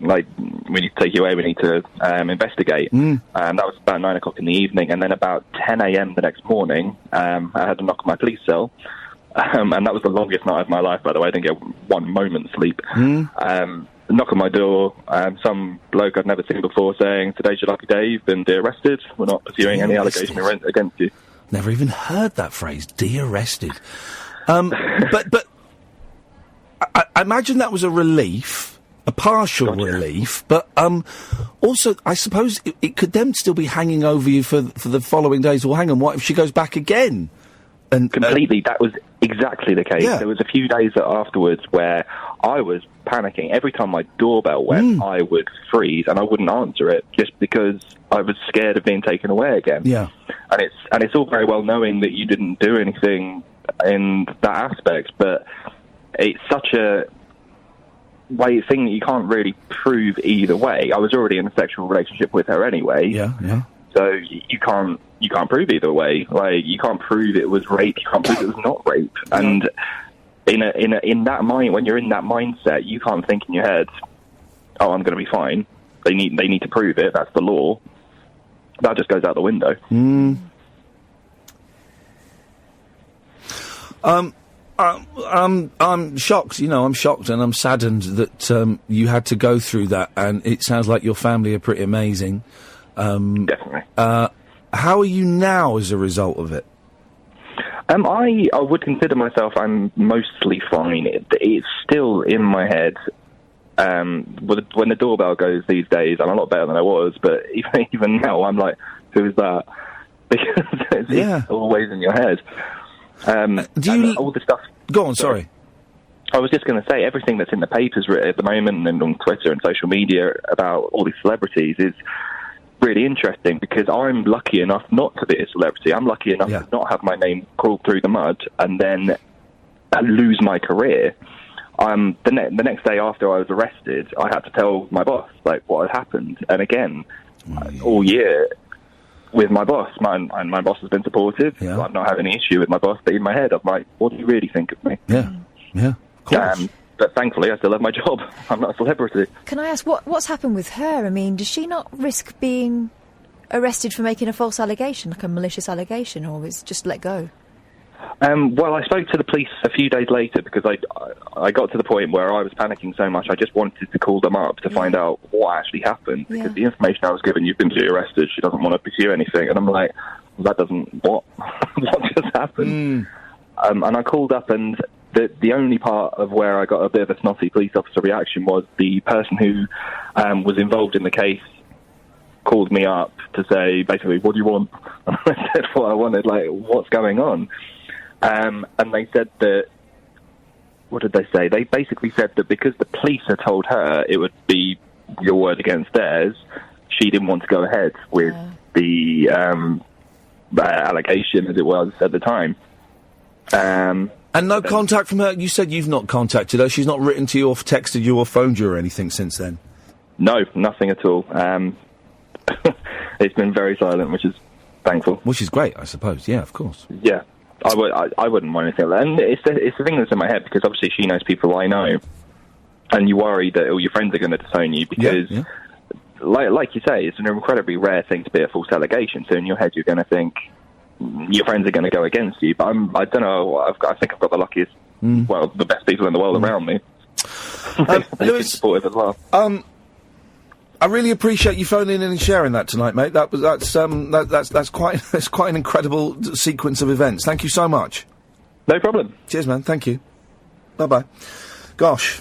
like, we need to take you away. We need to investigate. And that was about 9 o'clock in the evening, and then about 10 a.m. the next morning, I had a knock on my police cell. And that was the longest night of my life, by the way. I didn't get one moment's sleep. Knock on my door, some bloke I'd never seen before saying, "Today's your lucky day, you've been de-arrested. We're not pursuing any allegation against you." Never even heard that phrase, de-arrested. But I imagine that was a relief, a partial relief, but also, I suppose it could then still be hanging over you for the following days. Well, hang on, what if she goes back again? And completely, that was exactly the case. There was a few days afterwards where I was panicking. Every time my doorbell went, I would freeze and I wouldn't answer it just because I was scared of being taken away again. Yeah, and it's all very well knowing that you didn't do anything in that aspect, but it's such a thing that you can't really prove either way. I was already in a sexual relationship with her anyway. Yeah. So you can't prove either way. Like, you can't prove it was rape. You can't prove it was not rape. And in that mind, when you're in that mindset, you can't think in your head, "Oh, I'm going to be fine." They need to prove it. That's the law. That just goes out the window. I'm shocked. I'm shocked and I'm saddened that you had to go through that. And it sounds like your family are pretty amazing. Definitely. How are you now as a result of it? I would consider myself, I'm mostly fine. It's still in my head. When the doorbell goes these days, I'm a lot better than I was, but even now, I'm like, who's that? Because it's always in your head. All the stuff... Go on, sorry. I was just going to say, everything that's in the papers at the moment and on Twitter and social media about all these celebrities is really interesting, because I'm lucky enough not to be a celebrity. I'm lucky enough to not have my name crawled through the mud and then lose my career. The next day after I was arrested, I had to tell my boss what had happened. And again, all year with my boss, my boss has been supportive. So I've not had any issue with my boss, but in my head, I'm like, what do you really think of me? Yeah, of course. But thankfully, I still have my job. I'm not a celebrity. Can I ask, what's happened with her? I mean, does she not risk being arrested for making a false allegation, like a malicious allegation, or is just let go? Well, I spoke to the police a few days later, because I got to the point where I was panicking so much, I just wanted to call them up to find out what actually happened, because the information I was given, you've been arrested, she doesn't want to pursue anything, and I'm like, that doesn't... What just happened? And I called up, and the only part of where I got a bit of a snotty police officer reaction was the person who was involved in the case called me up to say, basically, what do you want? And I said what I wanted, what's going on? And they said that, what did they say? They basically said that because the police had told her it would be your word against theirs, she didn't want to go ahead with the allegation, as it was at the time. And no contact from her? You said you've not contacted her. She's not written to you or texted you or phoned you or anything since then? No, nothing at all. It's been very silent, which is thankful. Which is great, I suppose. Yeah, of course. Yeah, I wouldn't mind anything like that. And it's the thing that's in my head, because obviously she knows people I know, and you worry that all your friends are going to disown you, because, like you say, it's an incredibly rare thing to be a false allegation. So in your head, you're going to think your friends are going to go against you. But I don't know. I think I've got the luckiest, the best people in the world around me. Lewis, supportive as well. I really appreciate you phoning in and sharing that tonight, mate. That's quite an incredible sequence of events. Thank you so much. No problem. Cheers, man. Thank you. Bye-bye. Gosh,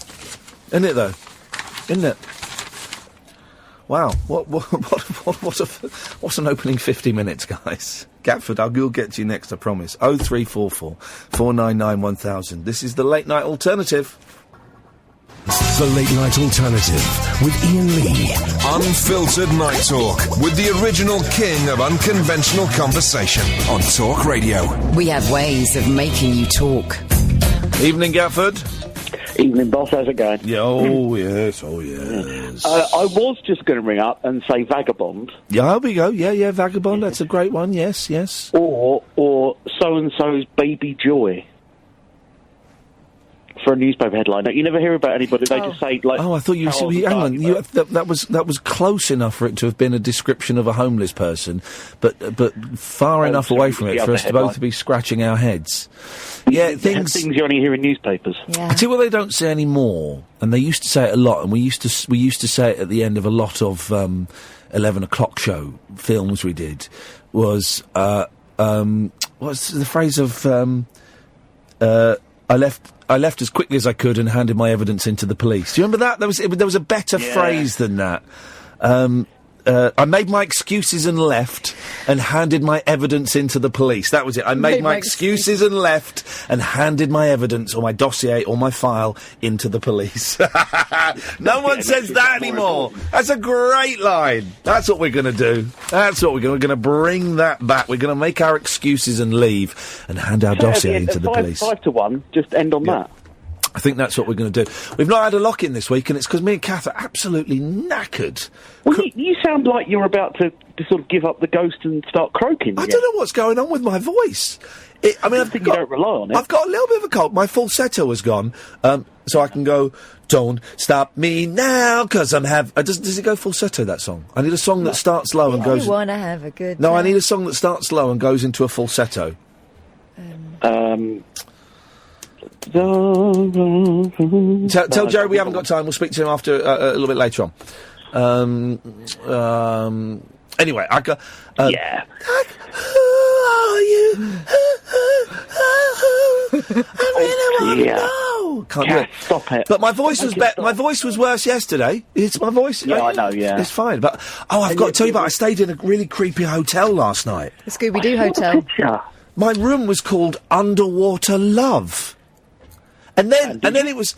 isn't it though? Isn't it? Wow. What's an opening 50 minutes, guys? Gatford, I'll get to you next, I promise. 0344 499 1000. This is the Late Night Alternative. The Late Night Alternative with Iain Lee. Unfiltered night talk with the original king of unconventional conversation on Talk Radio. We have ways of making you talk. Evening, Gatford. Evening, boss. How's it going? Yeah, oh, yes, oh, yes. I was just going to ring up and say vagabond. Yeah, there we go. Yeah, vagabond. That's a great one. Yes. Or so-and-so's baby joy. For a newspaper headline. You never hear about anybody. They just say, like... Oh, I thought you... hang on. That was close enough for it to have been a description of a homeless person, but far enough away from it for us to both be scratching our heads. Yeah, things you only hear in newspapers. Yeah. I tell you what they don't say anymore, and they used to say it a lot, and we used to say it at the end of a lot of 11 o'clock show films we did, was what's the phrase of I left as quickly as I could and handed my evidence into the police. Do you remember that? There was a better phrase than that. I made my excuses and left and handed my evidence into the police. That was it. I made my excuses and left and handed my evidence or my dossier or my file into the police. No one says that anymore. That's a great line. That's what we're going to do. We're going to bring that back. We're going to make our excuses and leave and hand our dossier into the police. 5 to 1, just end on that. I think that's what we're going to do. We've not had a lock-in this week, and it's because me and Kath are absolutely knackered. Well, you sound like you're about to sort of give up the ghost and start croaking again. I don't know what's going on with my voice. I think you don't rely on it. I've got a little bit of a cold. My falsetto has gone, so I can go, don't stop me now, because I'm does it go falsetto, that song? I need a song that starts low and goes... You want to have a good time. No, I need a song that starts low and goes into a falsetto. Tell Jerry we haven't got time. We'll speak to him after a little bit later on. Anyway, I got. Yeah. Who are you? I really want to know. Can't do it. Stop it. But my voice was my voice was worse yesterday. It's my voice. Yeah, I know. Yeah, it's fine. But I've got to tell you about. I stayed in a really creepy hotel last night. The Scooby-Doo hotel. My room was called Underwater Love. And then it was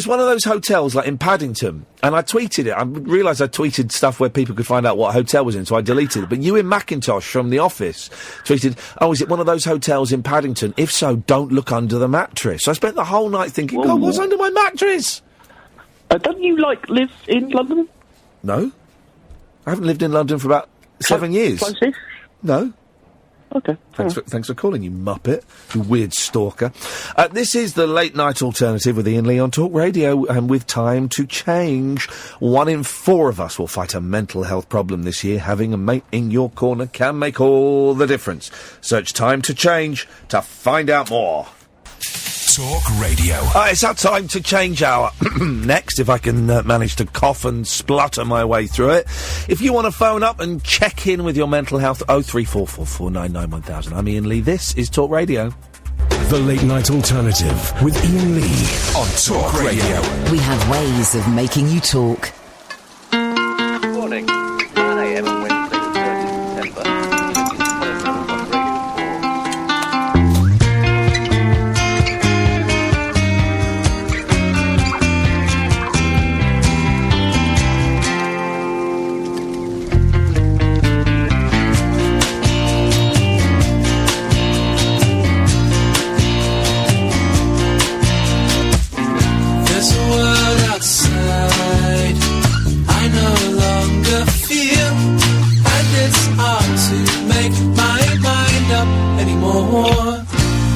one of those hotels like in Paddington, and I tweeted it. I realised I tweeted stuff where people could find out what hotel was in, so I deleted it. But Ewan McIntosh from The Office tweeted, "Oh, is it one of those hotels in Paddington? If so, don't look under the mattress." So I spent the whole night thinking, God, what's under my mattress? Don't you live in London? No, I haven't lived in London for about 7 years. Close-ish? No. Okay. Thanks for calling, you muppet, you weird stalker. This is the Late Night Alternative with Iain Lee on Talk Radio, and with time to change, 1 in 4 of us will fight a mental health problem this year. Having a mate in your corner can make all the difference. Search Time to Change to find out more. Talk Radio. It's our Time to Change hour. Next, if I can manage to cough and splutter my way through it. If you want to phone up and check in with your mental health, 0344 499 1000. I'm Iain Lee. This is Talk Radio. The Late Night Alternative with Iain Lee on Talk Radio. We have ways of making you talk. Good morning. 9 a.m. on Wednesday, the 30th of September.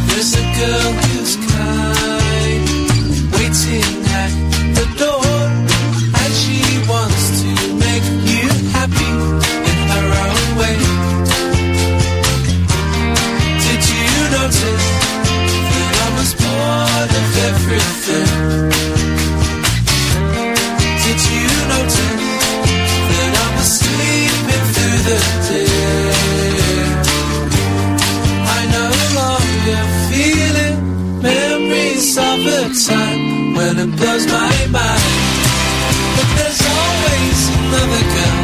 There's a girl who's kind, waiting at the door, and she wants to make you happy in her own way. Did you notice that I was bored of everything? Did you notice that I was sleeping through the day? Feeling memories of a time when it blows my mind, but there's always another girl.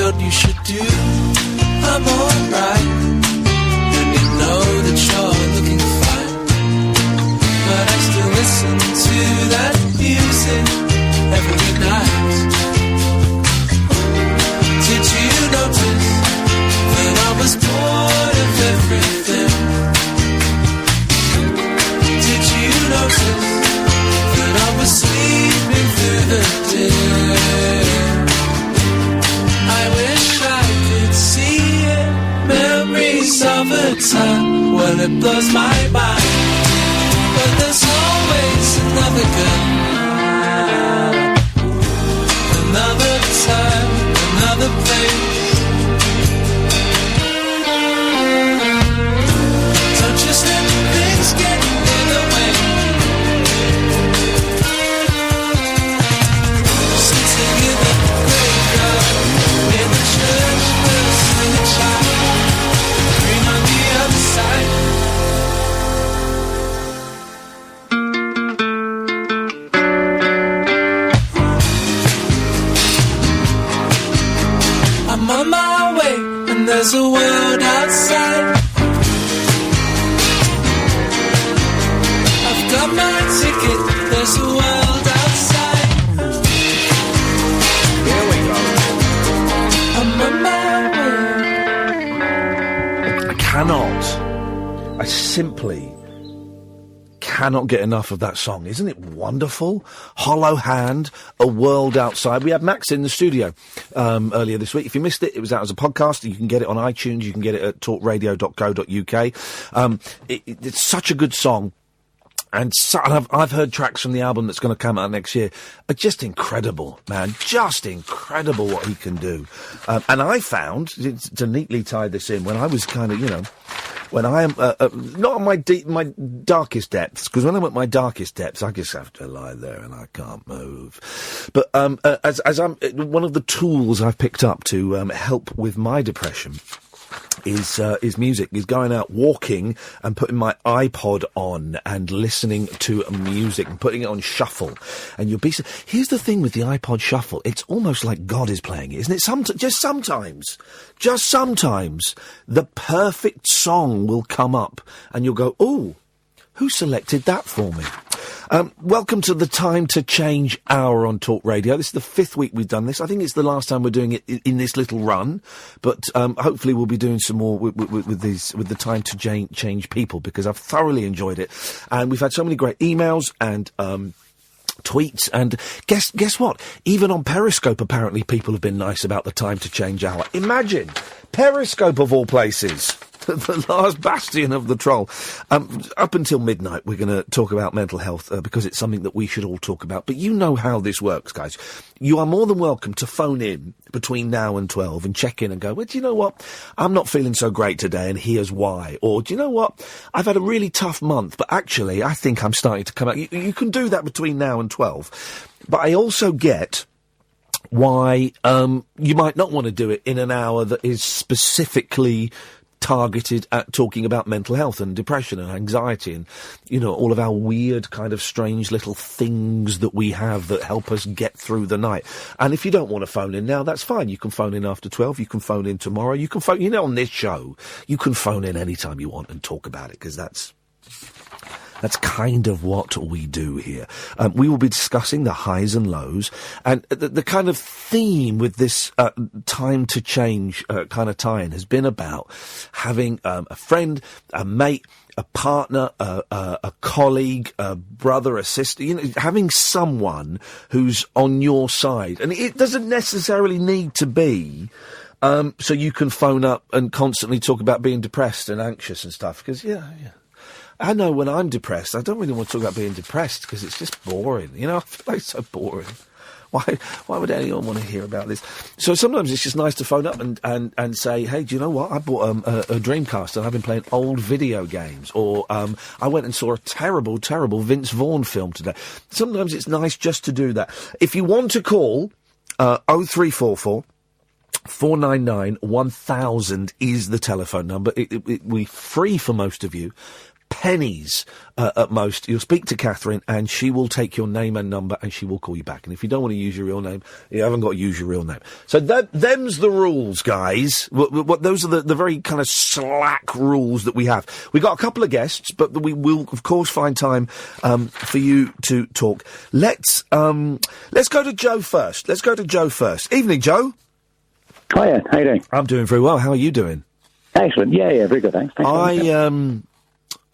what you should do. I'm alright, and you know that you're looking fine, but I still listen to that music every night. Did you notice that I was bored of everything? Did you notice that I was sleeping through the day? I wish I could see it. Memories of a time when it blows my mind, but there's always another girl, another time, another place. Don't just let things get in the way. Sitting in the graveyard, in the church, nursing a child, green on the other side. I'm on my way, and there's a world outside. I've got my ticket, there's a world outside. Here we go. I'm on my way. I simply cannot get enough of that song. Isn't it wonderful? Hollow Hand, A World Outside. We had Max in the studio earlier this week. If you missed it, it was out as a podcast. You can get it on iTunes. You can get it at talkradio.co.uk. It's such a good song. And I've heard tracks from the album that's going to come out next year. Just incredible, man. Just incredible what he can do. And I found, to neatly tie this in, when I was kind of, when I am not on my darkest depths, because when I'm at my darkest depths, I just have to lie there and I can't move. But as I'm one of the tools I've picked up to help with my depression is music, is going out walking and putting my iPod on and listening to music and putting it on shuffle. And you'll be... Here's the thing with the iPod shuffle. It's almost like God is playing it, isn't it? Just sometimes, the perfect song will come up and you'll go, ooh, who selected that for me? Welcome to the Time to Change Hour on Talk Radio. This is the 5th week we've done this. I think it's the last time we're doing it in this little run, but hopefully we'll be doing some more with the Time to Change people, because I've thoroughly enjoyed it, and we've had so many great emails and tweets, and guess what? Even on Periscope, apparently people have been nice about the Time to Change Hour. Imagine Periscope of all places. The last bastion of the troll. Up until midnight, we're going to talk about mental health because it's something that we should all talk about. But you know how this works, guys. You are more than welcome to phone in between now and 12 and check in and go, well, do you know what? I'm not feeling so great today and here's why. Or, do you know what? I've had a really tough month, but actually I think I'm starting to come out. You can do that between now and 12. But I also get why you might not want to do it in an hour that is specifically targeted at talking about mental health and depression and anxiety and, all of our weird kind of strange little things that we have that help us get through the night. And if you don't want to phone in now, that's fine. You can phone in after 12. You can phone in tomorrow. You can phone, on this show, you can phone in anytime you want and talk about it, because that's kind of what we do here. We will be discussing the highs and lows, and the kind of theme with this Time to Change kind of tie-in has been about having a friend, a mate, a partner, a colleague, a brother, a sister, having someone who's on your side. And it doesn't necessarily need to be so you can phone up and constantly talk about being depressed and anxious and stuff, because, I know when I'm depressed, I don't really want to talk about being depressed because it's just boring. I feel like it's so boring. Why would anyone want to hear about this? So sometimes it's just nice to phone up and say, hey, do you know what? I bought a Dreamcast and I've been playing old video games. Or I went and saw a terrible, terrible Vince Vaughn film today. Sometimes it's nice just to do that. If you want to call, 0344 499 1000 is the telephone number. We're free for most of you. pennies at most. You'll speak to Katherine, and she will take your name and number, and she will call you back. And if you don't want to use your real name, you haven't got to use your real name. So them's the rules, guys. Those are the very kind of slack rules that we have. We got a couple of guests, but we will, of course, find time for you to talk. Let's go to Joe first. Evening, Joe. Hiya, how you doing? I'm doing very well. How are you doing? Excellent. Yeah, very good, thanks.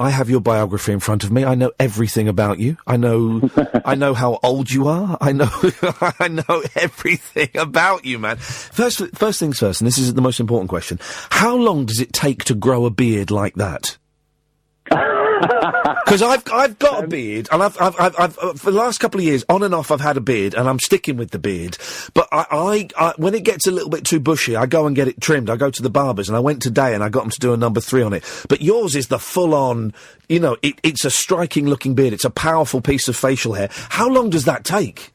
I have your biography in front of me. I know everything about you. I know how old you are. I know everything about you, man. First things first, and this is the most important question. How long does it take to grow a beard like that? Because I've got a beard, and I've for the last couple of years, on and off, I've had a beard, and I'm sticking with the beard. But I when it gets a little bit too bushy, I go and get it trimmed. I go to the barbers, and I went today, and I got them to do a number 3 on it. But yours is the full-on, it's a striking-looking beard. It's a powerful piece of facial hair. How long does that take?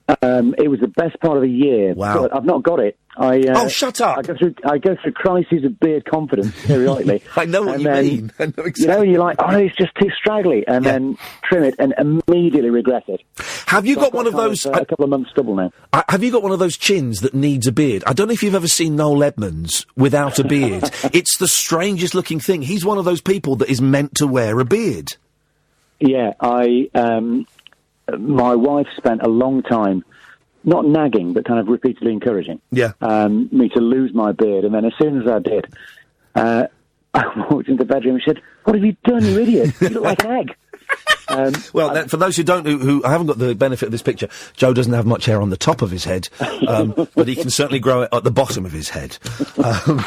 It was the best part of a year. Wow. I've not got it. Oh, shut up! I go through crises of beard confidence periodically. I know what you mean. I know exactly. You're like, it's just too straggly, and then trim it and immediately regret it. Have you got one of those? A couple of months stubble now. Have you got one of those chins that needs a beard? I don't know if you've ever seen Noel Edmonds without a beard. It's the strangest looking thing. He's one of those people that is meant to wear a beard. Yeah, my wife spent a long time, not nagging, but kind of repeatedly encouraging me to lose my beard. And then as soon as I did, I walked into the bedroom and she said, "What have you done, you idiot? You look like an egg." For those who don't know, who haven't got the benefit of this picture, Joe doesn't have much hair on the top of his head, but he can certainly grow it at the bottom of his head,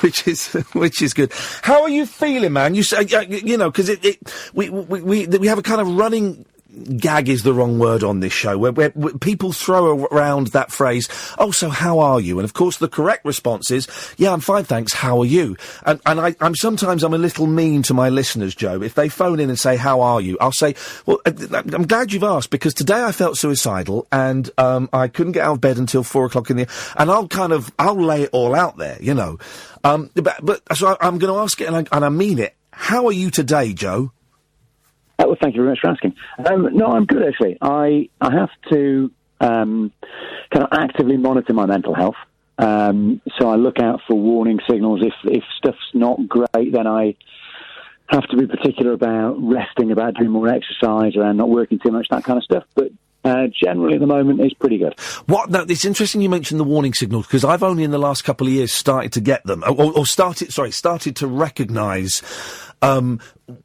which is good. How are you feeling, man? You say, because we have a kind of running gag is the wrong word on this show, where people throw around that phrase, "Oh, so how are you?" And of course the correct response is, "Yeah, I'm fine, thanks, how are you?" And I'm sometimes a little mean to my listeners, Joe. If they phone in and say, "How are you?" I'll say, "Well, I'm glad you've asked, because today I felt suicidal, and I couldn't get out of bed until 4 o'clock in the..." And I'll lay it all out there, But so I'm going to ask it, and I mean it. How are you today, Joe? Well, thank you very much for asking. No, I'm good, actually. I have to kind of actively monitor my mental health. So I look out for warning signals. If stuff's not great, then I have to be particular about resting, about doing more exercise, around not working too much, that kind of stuff. But generally, at the moment, it's pretty good. No, it's interesting you mentioned the warning signals, because I've only in the last couple of years started to get them, started to recognise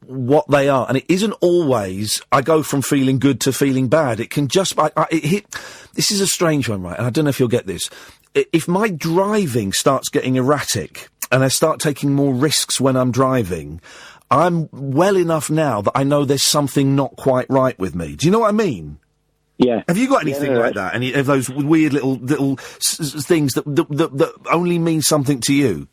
what they are. And it isn't always I go from feeling good to feeling bad. It can just... this is a strange one, right? And I don't know if you'll get this. If my driving starts getting erratic, and I start taking more risks when I'm driving, I'm well enough now that I know there's something not quite right with me. Do you know what I mean? Yeah. Have you got anything like that? Any of those weird little things that only mean something to you?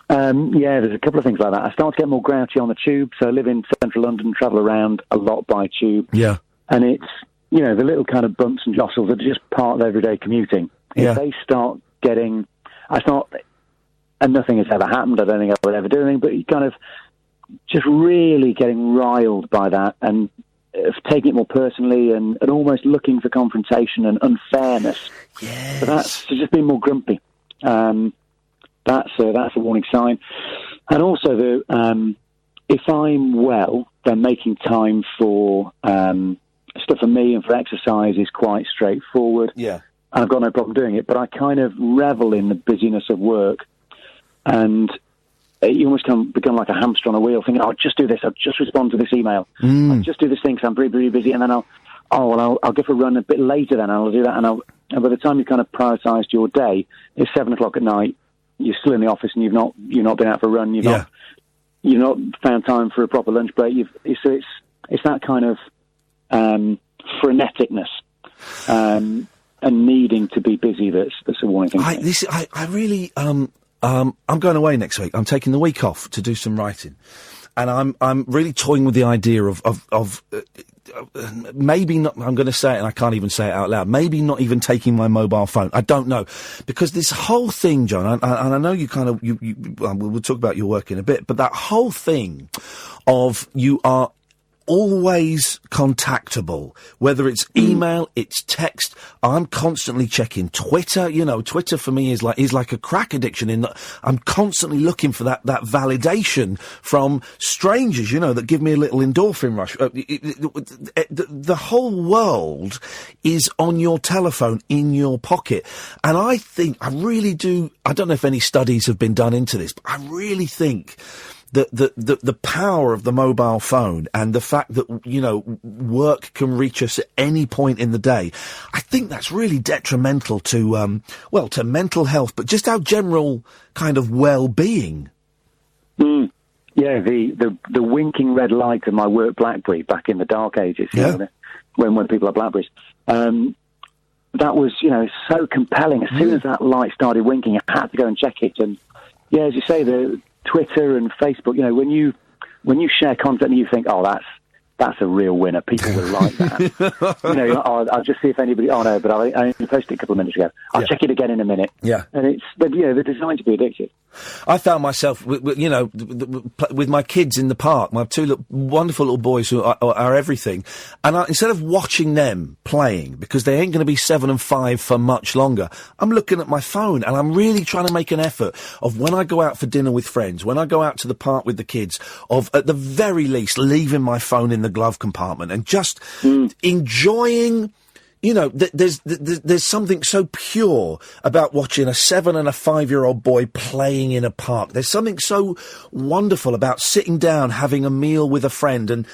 Yeah, there's a couple of things like that. I start to get more grouchy on the tube, so I live in central London, travel around a lot by tube. Yeah. And it's, the little kind of bumps and jostles that are just part of everyday commuting. Yeah. If they start getting... and nothing has ever happened, I don't think I would ever do anything, but you kind of just really getting riled by that and taking it more personally and almost looking for confrontation and unfairness. Yes. So that's just being more grumpy. That's a warning sign. And also, if I'm well, then making time for stuff for me and for exercise is quite straightforward. Yeah. And I've got no problem doing it, but I kind of revel in the busyness of work, and you almost become like a hamster on a wheel, thinking, "I'll just do this, I'll just respond to this email, I'll just do this thing because I'm really, really busy, and then I'll go for a run a bit later, then I'll do that, and by the time you've kind of prioritised your day, it's 7 o'clock at night, you're still in the office and you've not been out for a run, you've not found time for a proper lunch break. It's that kind of freneticness and needing to be busy that's a warning thing. I really I'm going away next week. I'm taking the week off to do some writing, and I'm really toying with the idea of maybe not. I'm going to say it, and I can't even say it out loud. Maybe not even taking my mobile phone. I don't know, because this whole thing, John, and I know you kind of we'll talk about your work in a bit, but that whole thing of you are always contactable, whether it's email, it's text. I'm constantly checking Twitter. You know, Twitter for me is like a crack addiction in that I'm constantly looking for that validation from strangers, you know, that give me a little endorphin rush. The whole world is on your telephone, in your pocket. And I really do, I don't know if any studies have been done into this, but I really think the power of the mobile phone and the fact that, you know, work can reach us at any point in the day, I think that's really detrimental to, to mental health, but just our general kind of well-being. Yeah, the winking red light of my work BlackBerry back in the dark ages, you know, when people had BlackBerries. That was, you know, so compelling. As soon as that light started winking, I had to go and check it. And, yeah, as you say, the Twitter and Facebook, you know, when you share content and you think, oh, that's a real winner, people will like that. You know, I'll just see if anybody, oh no, but I only posted it a couple of minutes ago. I'll check it again in a minute. Yeah. And they're designed to be addictive. I found myself, you know, with my kids in the park, my two wonderful little boys who are everything, and instead of watching them playing, because they ain't going to be 7 and 5 for much longer, I'm looking at my phone, and I'm really trying to make an effort of when I go out for dinner with friends, when I go out to the park with the kids, of at the very least leaving my phone in the glove compartment and just enjoying. You know, there's something so pure about watching a 7 and a 5-year-old boy playing in a park. There's something so wonderful about sitting down, having a meal with a friend, and,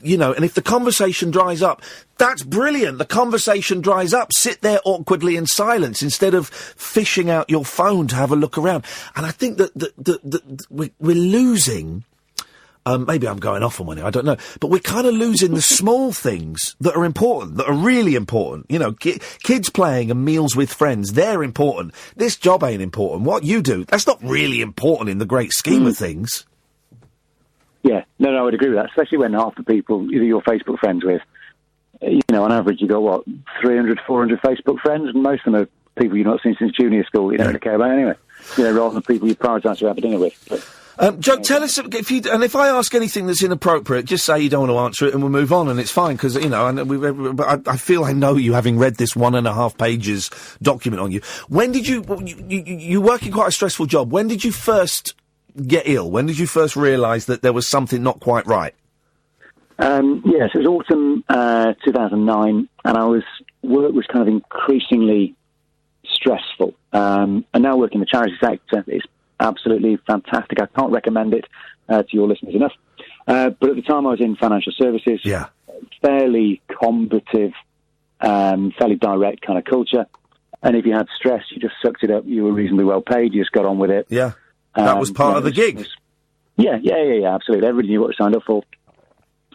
you know, and if the conversation dries up, that's brilliant. The conversation dries up. Sit there awkwardly in silence instead of fishing out your phone to have a look around. And I think that we're losing. Maybe I'm going off on one here, I don't know. But we're kind of losing the small things that are important, that are really important. You know, kids playing and meals with friends, they're important. This job ain't important. What you do, that's not really important in the great scheme of things. Yeah, no, I would agree with that, especially when half the people you're Facebook friends with, you know, on average you got, 300, 400 Facebook friends, and most of them are people you've not seen since junior school, you don't really care about anyway. You know, rather than people you prioritise to have a dinner with. But, Joe, tell us if I ask anything that's inappropriate, just say you don't want to answer it, and we'll move on, and it's fine because you know. And I feel I know you, having read this 1.5 pages document on you. When did you work in quite a stressful job? When did you first get ill? When did you first realise that there was something not quite right? Yes, it was autumn 2009, and work was kind of increasingly stressful. And now working in the charity sector, it's absolutely fantastic. I can't recommend it to your listeners enough. But at the time I was in financial services, fairly combative, fairly direct kind of culture. And if you had stress, you just sucked it up. You were reasonably well paid. You just got on with it. Yeah, that was part of the gig. Yeah, absolutely. Everybody knew what they signed up for.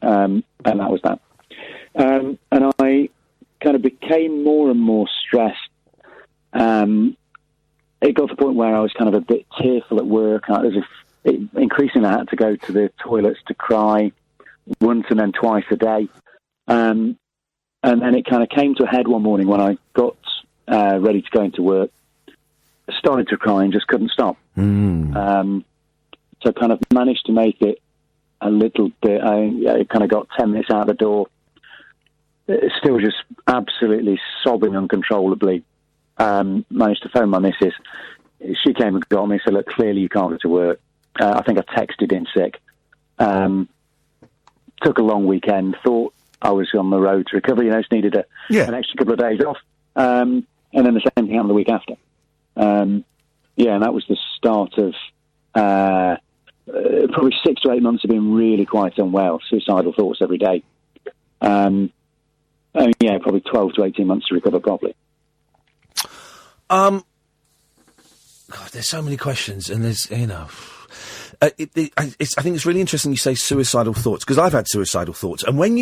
And that was that. And I kind of became more and more stressed. It got to the point where I was kind of a bit tearful at work. Increasingly, I had to go to the toilets to cry once and then twice a day. And then it kind of came to a head one morning when I got ready to go into work. I started to cry and just couldn't stop. So I kind of managed to make it a little bit. I kind of got 10 minutes out the door, still just absolutely sobbing uncontrollably. Managed to phone my missus. She came and got me and said, look, clearly you can't go to work. I think I texted in sick. Took a long weekend, thought I was on the road to recovery, you know, just needed an extra couple of days off. And then the same thing happened the week after. And that was the start of probably 6 to 8 months of being really quite unwell, suicidal thoughts every day. Probably 12 to 18 months to recover properly. God, there's so many questions, and there's, you know, I think it's really interesting you say suicidal thoughts, because I've had suicidal thoughts, and when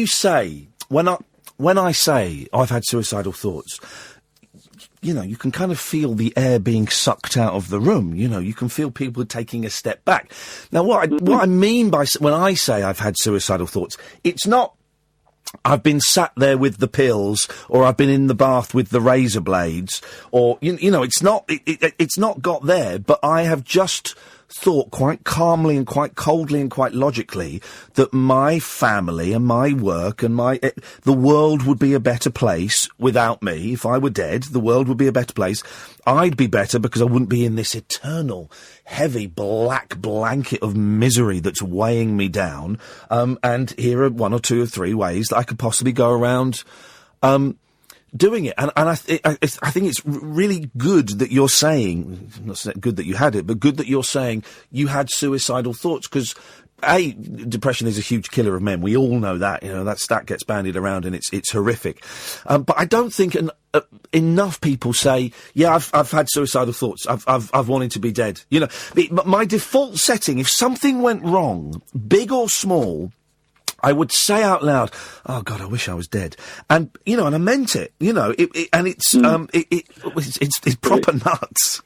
I say I've had suicidal thoughts, you know, you can kind of feel the air being sucked out of the room. You know, you can feel people taking a step back. Now, what I mean by when I say I've had suicidal thoughts, it's not I've been sat there with the pills, or I've been in the bath with the razor blades, or you know, it's not got there. But I have just thought quite calmly and quite coldly and quite logically that my family and my work and the world would be a better place without me. If I were dead, the world would be a better place. I'd be better because I wouldn't be in this eternal, heavy, black blanket of misery that's weighing me down. And here are 1 or 2 or 3 ways that I could possibly go around doing it. And I think it's really good that you're saying, not good that you had it, but good that you're saying you had suicidal thoughts, because depression is a huge killer of men. We all know that. That stat gets bandied around, and it's horrific. But I don't think enough people say, yeah, I've had suicidal thoughts. I've wanted to be dead. But my default setting, if something went wrong, big or small, I would say out loud, "Oh God, I wish I was dead," and and I meant it. It's proper nuts.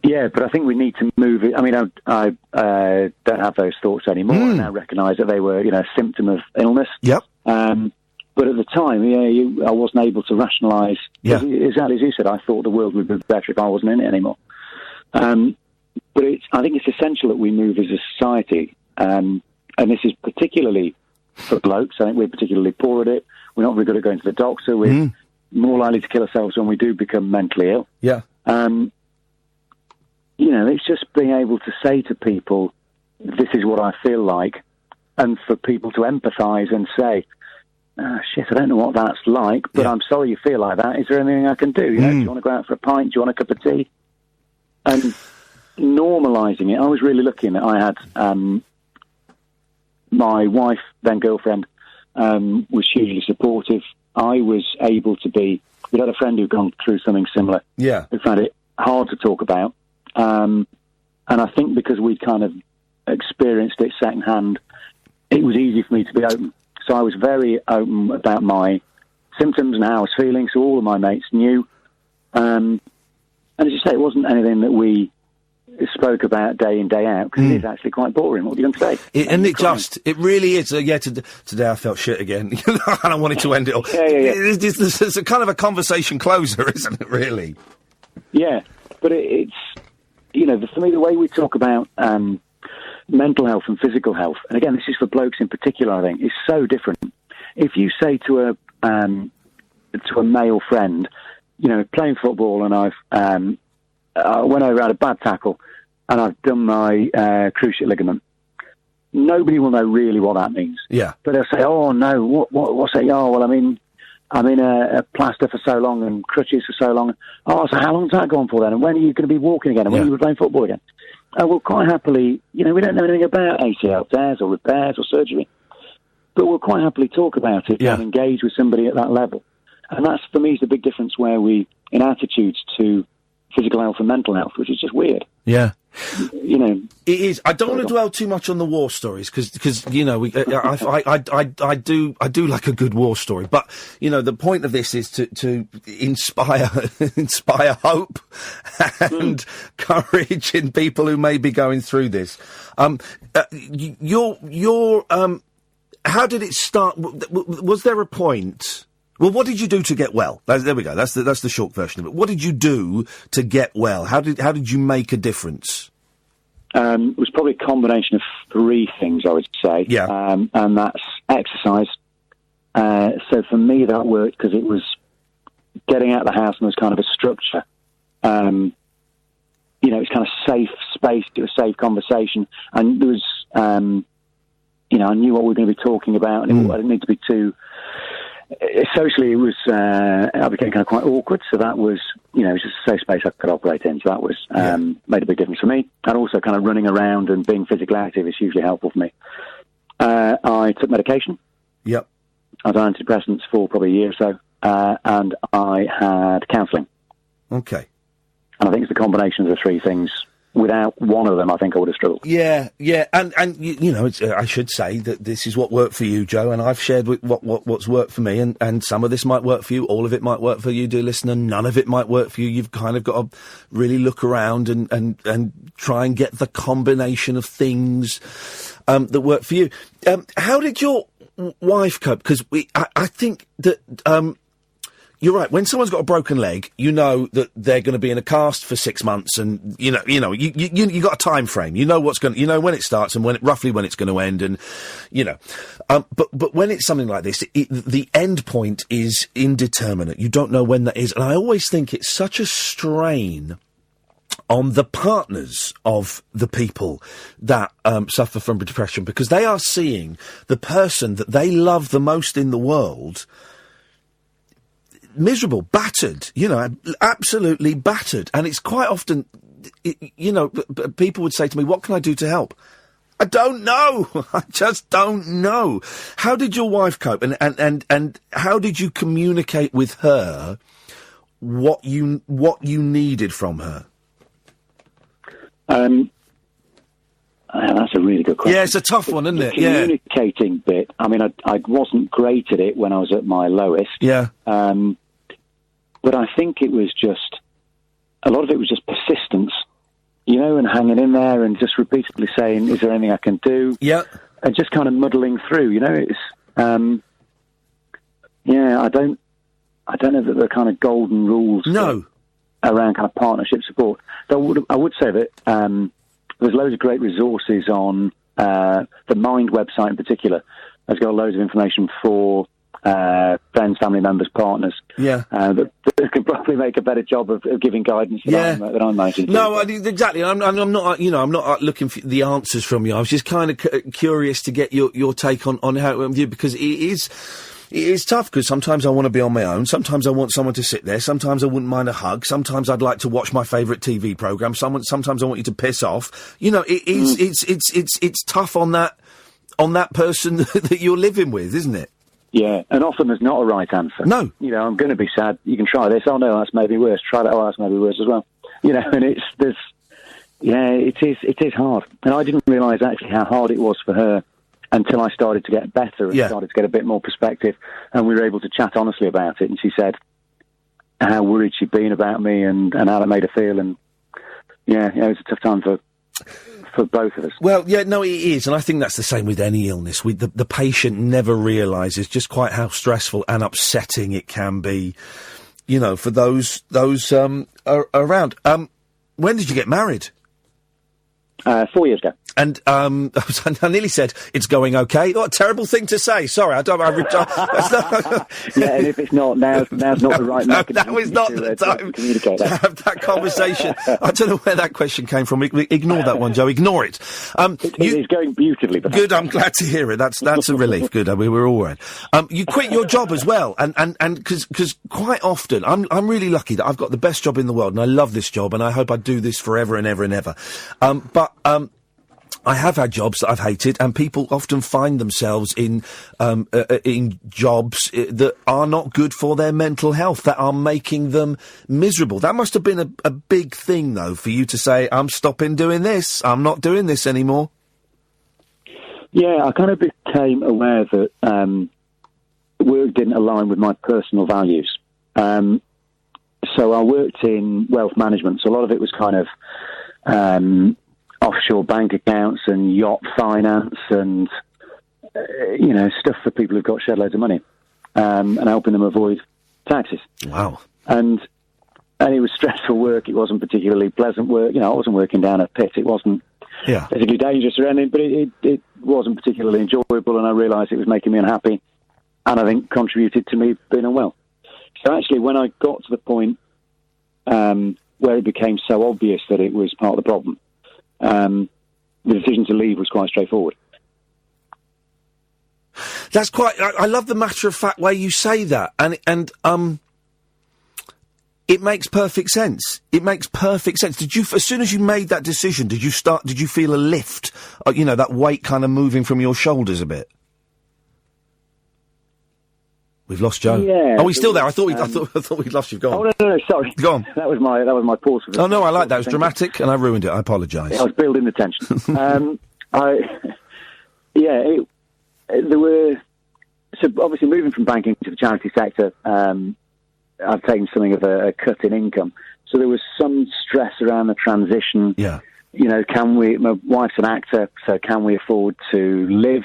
Yeah, but I think we need to move it. I mean, I don't have those thoughts anymore. I now recognise that they were, a symptom of illness. Yep. But at the time, I wasn't able to rationalise. Yeah. Exactly as you said, I thought the world would be better if I wasn't in it anymore. But I think it's essential that we move as a society, and this is particularly for blokes. I think we're particularly poor at it. We're not very good at going to the doctor. We're more likely to kill ourselves when we do become mentally ill. Yeah. It's just being able to say to people, this is what I feel like, and for people to empathise and say, shit, I don't know what that's like, but I'm sorry you feel like that. Is there anything I can do? Do you want to go out for a pint? Do you want a cup of tea? And normalising it. I was really lucky in that I had my wife, then girlfriend, was hugely supportive. I was able to be... We had a friend who'd gone through something similar. Yeah. Who found it hard to talk about. And I think because we kind of experienced it secondhand, it was easy for me to be open. So I was very open about my symptoms and how I was feeling, so all of my mates knew. And as you say, it wasn't anything that we spoke about day in, day out, because it is actually quite boring. What are you going to say? It really is. Today I felt shit again, and I wanted to end it all. Yeah. It's a kind of a conversation closer, isn't it, really? Yeah, but it's, for me, the way we talk about mental health and physical health, and again, this is for blokes in particular, I think, is so different. If you say to a male friend, playing football, and I went over, had a bad tackle, and I've done my cruciate ligament, nobody will know really what that means. Yeah. But they'll say, oh, no, what's that? Oh, well, I'm in a plaster for so long and crutches for so long. Oh, so how long does that go on for then? And when are you going to be walking again? And when are you playing football again? We'll quite happily, we don't know anything about ACL tears or repairs or surgery, but we'll quite happily talk about it and engage with somebody at that level. And that's, for me, is the big difference where in attitudes to physical health and mental health, which is just weird. Yeah. It is. I don't want to dwell too much on the war stories because I do like a good war story. But the point of this is to inspire hope and courage in people who may be going through this. How did it start? Was there a point? Well, what did you do to get well? There we go. That's the short version of it. What did you do to get well? How did you make a difference? It was probably a combination of 3 things, I would say. Yeah. And that's exercise. So for me, that worked because it was getting out of the house and there was kind of a structure. It's kind of safe space, it was safe conversation. And there was, I knew what we were going to be talking about, and I didn't need to be too... Socially, it was, I became kind of quite awkward, so that was, it was just a safe space I could operate in, so that was, made a big difference for me. And also kind of running around and being physically active is hugely helpful for me. I took medication. Yep. I was on antidepressants for probably a year or so, and I had counselling. Okay. And I think it's the combination of the 3 things. Without one of them, I think I would have struggled. Yeah, and I should say that this is what worked for you, Joe, and I've shared what's worked for me, and some of this might work for you, all of it might work for you, dear listener, none of it might work for you. You've kind of got to really look around and try and get the combination of things that work for you. How did your wife cope? Because I think that... you're right. When someone's got a broken leg, you know that they're going to be in a cast for 6 months, and you got a time frame. You know when it starts and roughly when it's going to end, and But when it's something like this, the end point is indeterminate. You don't know when that is, and I always think it's such a strain on the partners of the people that suffer from depression, because they are seeing the person that they love the most in the world miserable, battered, absolutely battered. And it's quite often, people would say to me, what can I do to help? I don't know. I just don't know. How did your wife cope? And how did you communicate with her what you needed from her? That's a really good question. Yeah, it's a tough one, isn't it? The communicating bit, I mean, I wasn't great at it when I was at my lowest. Yeah. But I think it was just, a lot of it was just persistence, and hanging in there and just repeatedly saying, is there anything I can do? Yeah. And just kind of muddling through, it's, I don't know that the kind of golden rules. No. Around kind of partnership support. Though I would say that there's loads of great resources on the Mind website in particular. Has got loads of information for friends, family members, partners. Yeah. That can probably make a better job of giving guidance than I'm managing to. No, exactly. I'm not, I'm not looking for the answers from you. I was just kind of curious to get your take on how it went with you, because it is tough, because sometimes I want to be on my own, sometimes I want someone to sit there, sometimes I wouldn't mind a hug, sometimes I'd like to watch my favourite TV programme, sometimes I want you to piss off. It's tough on that person that you're living with, isn't it? Yeah, and often there's not a right answer. No. I'm going to be sad, you can try this, oh no, that's maybe worse, try that, oh that's maybe worse as well. And it is hard. And I didn't realise actually how hard it was for her until I started to get better and started to get a bit more perspective, and we were able to chat honestly about it. And she said how worried she'd been about me and how that made her feel. And it was a tough time for both of us. Well, it is, and I think that's the same with any illness. The patient never realises just quite how stressful and upsetting it can be, for those around. When did you get married? 4 years ago. And I nearly said it's going okay. What a terrible thing to say. Sorry, I don't. Yeah, and if it's not now's not the right. Now is not the time to have that conversation. I don't know where that question came from. Ignore that one, Joe. Ignore it. It's going beautifully. Good. I'm glad to hear it. That's a relief. Good. We were all right. You quit your job as well, and because quite often I'm really lucky that I've got the best job in the world, and I love this job, and I hope I do this forever and ever and ever. But I have had jobs that I've hated, and people often find themselves in jobs that are not good for their mental health, that are making them miserable. That must have been a big thing, though, for you to say, I'm stopping doing this, I'm not doing this anymore. Yeah, I kind of became aware that work didn't align with my personal values. So I worked in wealth management, so a lot of it was kind of offshore bank accounts and yacht finance and, stuff for people who've got shed loads of money, and helping them avoid taxes. Wow. And it was stressful work. It wasn't particularly pleasant work. I wasn't working down a pit. It wasn't particularly dangerous or anything, but it wasn't particularly enjoyable, and I realised it was making me unhappy, and I think contributed to me being unwell. So actually, when I got to the point where it became so obvious that it was part of the problem, the decision to leave was quite straightforward. That's quite. I love the matter-of-fact way you say that, and it makes perfect sense. It makes perfect sense. Did you, as soon as you made that decision, did you feel a lift? That weight kind of moving from your shoulders a bit. We've lost Joe. Yeah. Oh, he's still there. I thought we'd lost you. Go on. Oh no, sorry. Go on. That was my pause. Oh no, I like that. It was dramatic, and I ruined it. I apologise. I was building the tension. There were, so obviously moving from banking to the charity sector, I've taken something of a cut in income. So there was some stress around the transition. Yeah. My wife's an actor, so can we afford to live?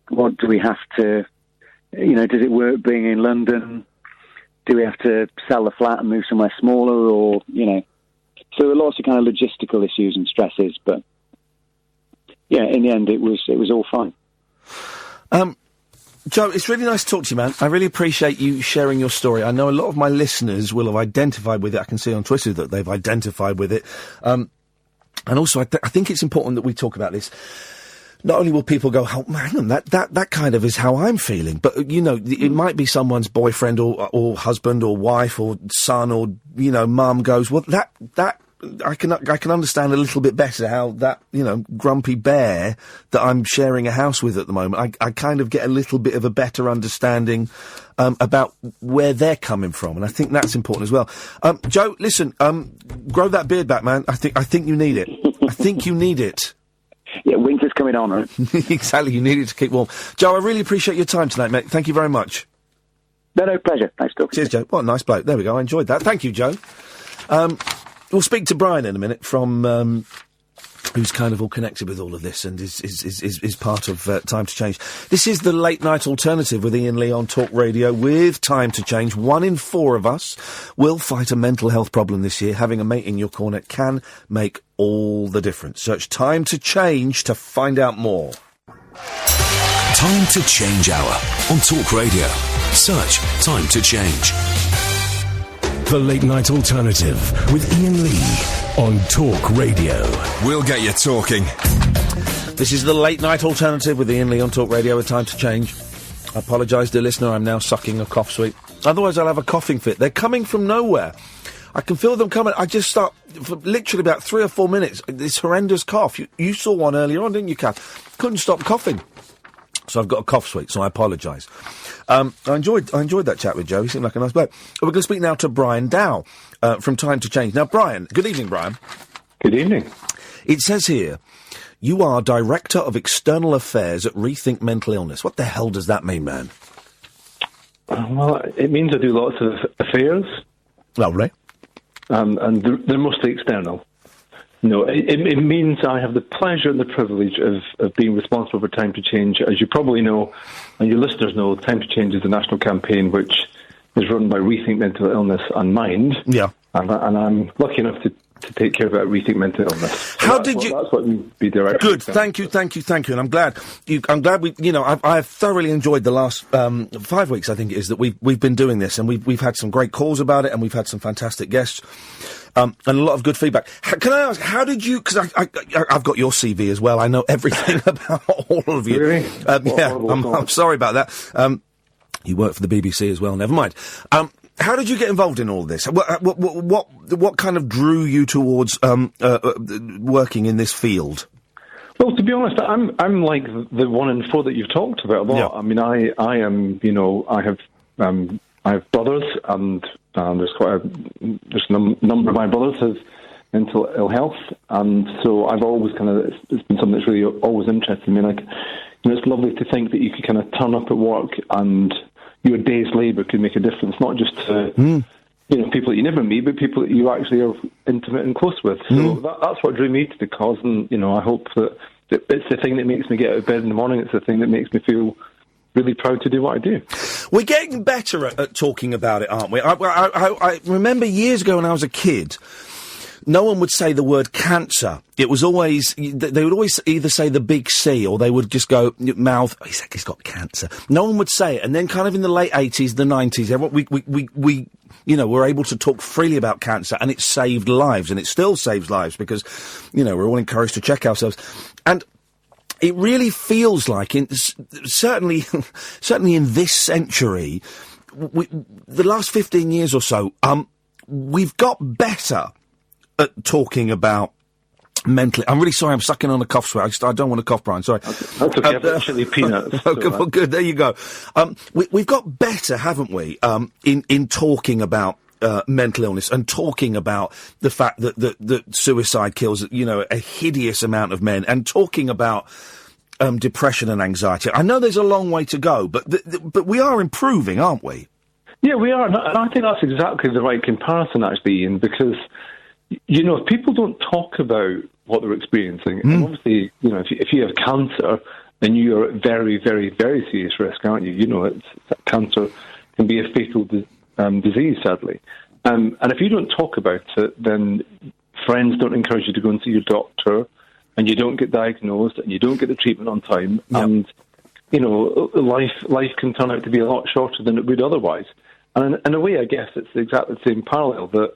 What do we have to, does it work being in London? do we have to sell the flat and move somewhere smaller, or, you know. So there were lots of kind of logistical issues and stresses, but yeah, in the end it was all fine. Joe, it's really nice to talk to you, man. I really appreciate you sharing your story. I know a lot of my listeners will have identified with it. I can see on Twitter that they've identified with it. And also, I think it's important that we talk about this. Not only will people go, oh, man, that kind of is how I'm feeling, but, you know, it might be someone's boyfriend or husband or wife or son or, you know, mum goes, well, that I can understand a little bit better how that, you know, grumpy bear that I'm sharing a house with at the moment, I kind of get a little bit of a better understanding about where they're coming from, and I think that's important as well. Joe, listen, grow that beard back, man. I think you need it. I think you need it. Yeah, winter's coming on, right? Exactly, you need it to keep warm. Joe, I really appreciate your time tonight, mate. Thank you very much. No, pleasure. Thanks, talking. Cheers, Joe. What a nice bloke. There we go. I enjoyed that. Thank you, Joe. We'll speak to Brian in a minute from who's kind of all connected with all of this and is part of Time to Change. This is the Late Night Alternative with Iain Lee on Talk Radio with Time to Change. 1 in 4 of us will fight a mental health problem this year. Having a mate in your corner can make all the difference. Search Time to Change to find out more. Time to Change Hour on Talk Radio. Search Time to Change. The Late Night Alternative with Iain Lee on Talk Radio. We'll get you talking. This is the Late Night Alternative with Iain Lee on Talk Radio with Time to Change. I apologise, dear listener, I'm now sucking a cough sweet. Otherwise I'll have a coughing fit. They're coming from nowhere. I can feel them coming. I just start for literally about 3 or 4 minutes. This horrendous cough. You saw one earlier on, didn't you, Kath? Couldn't stop coughing. So I've got a cough sweet, so I apologise. I enjoyed that chat with Joe. He seemed like a nice bloke. We're going to speak now to Brian Dow from Time to Change. Now, Brian, good evening, Brian. Good evening. It says here, you are Director of External Affairs at Rethink Mental Illness. What the hell does that mean, man? Well, it means I do lots of affairs. Lovely. And they're mostly external. No, it means I have the pleasure and the privilege of being responsible for Time to Change. As you probably know, and your listeners know, Time to Change is a national campaign which is run by Rethink Mental Illness and Mind. Yeah. And I'm lucky enough to take care of that Rethink Mental Illness. So that's what we be directed. Good, thank you, and I'm glad we, you know, I've thoroughly enjoyed the last 5 weeks, I think it is, that we've been doing this, and we've had some great calls about it, and we've had some fantastic guests. And a lot of good feedback. Can I ask, how did you... Because I've got your CV as well. I know everything about all of you. Really? Yeah, I'm sorry about that. You work for the BBC as well. Never mind. How did you get involved in all this? What kind of drew you towards working in this field? Well, to be honest, I'm like the 1 in 4 that you've talked about a lot. Yeah. I mean, I am, you know, I have brothers, and there's a number of my brothers have mental ill health, and so I've always it's been something that's really always interested me. Like, you know, it's lovely to think that you could kind of turn up at work and your day's labour could make a difference, not just to you know, people that you never meet, but people that you actually are intimate and close with. So that's what drew me to the cause, and you know, I hope that it's the thing that makes me get out of bed in the morning. It's the thing that makes me feel really proud to do what I do. We're getting better at talking about it, aren't we? I remember years ago when I was a kid, no one would say the word cancer. It was always, they would always either say the big C, or they would just go, mouth, oh, he's got cancer. No one would say it. And then kind of in the late 80s, the 90s, we you know, were able to talk freely about cancer, and it saved lives, and it still saves lives, because, you know, we're all encouraged to check ourselves. And it really feels like, certainly in this century, the last 15 years or so, we've got better at talking about mentally. I'm really sorry, I'm sucking on a cough sweat. I don't want to cough, Brian. Sorry. That's okay. I've got chili peanuts. Okay, well, good. There you go. We've got better, haven't we, in talking about mental illness and talking about the fact that suicide kills, you know, a hideous amount of men, and talking about depression and anxiety. I know there's a long way to go, but we are improving, aren't we? Yeah, we are, and I think that's exactly the right comparison, actually, Ian, because, you know, if people don't talk about what they're experiencing, and obviously, you know, if you have cancer, then you're at very, very, very serious risk, aren't you? You know, cancer can be a fatal disease, sadly. And if you don't talk about it, then friends don't encourage you to go and see your doctor, and you don't get diagnosed, and you don't get the treatment on time, and life can turn out to be a lot shorter than it would otherwise. And in a way, I guess it's exactly the same parallel, that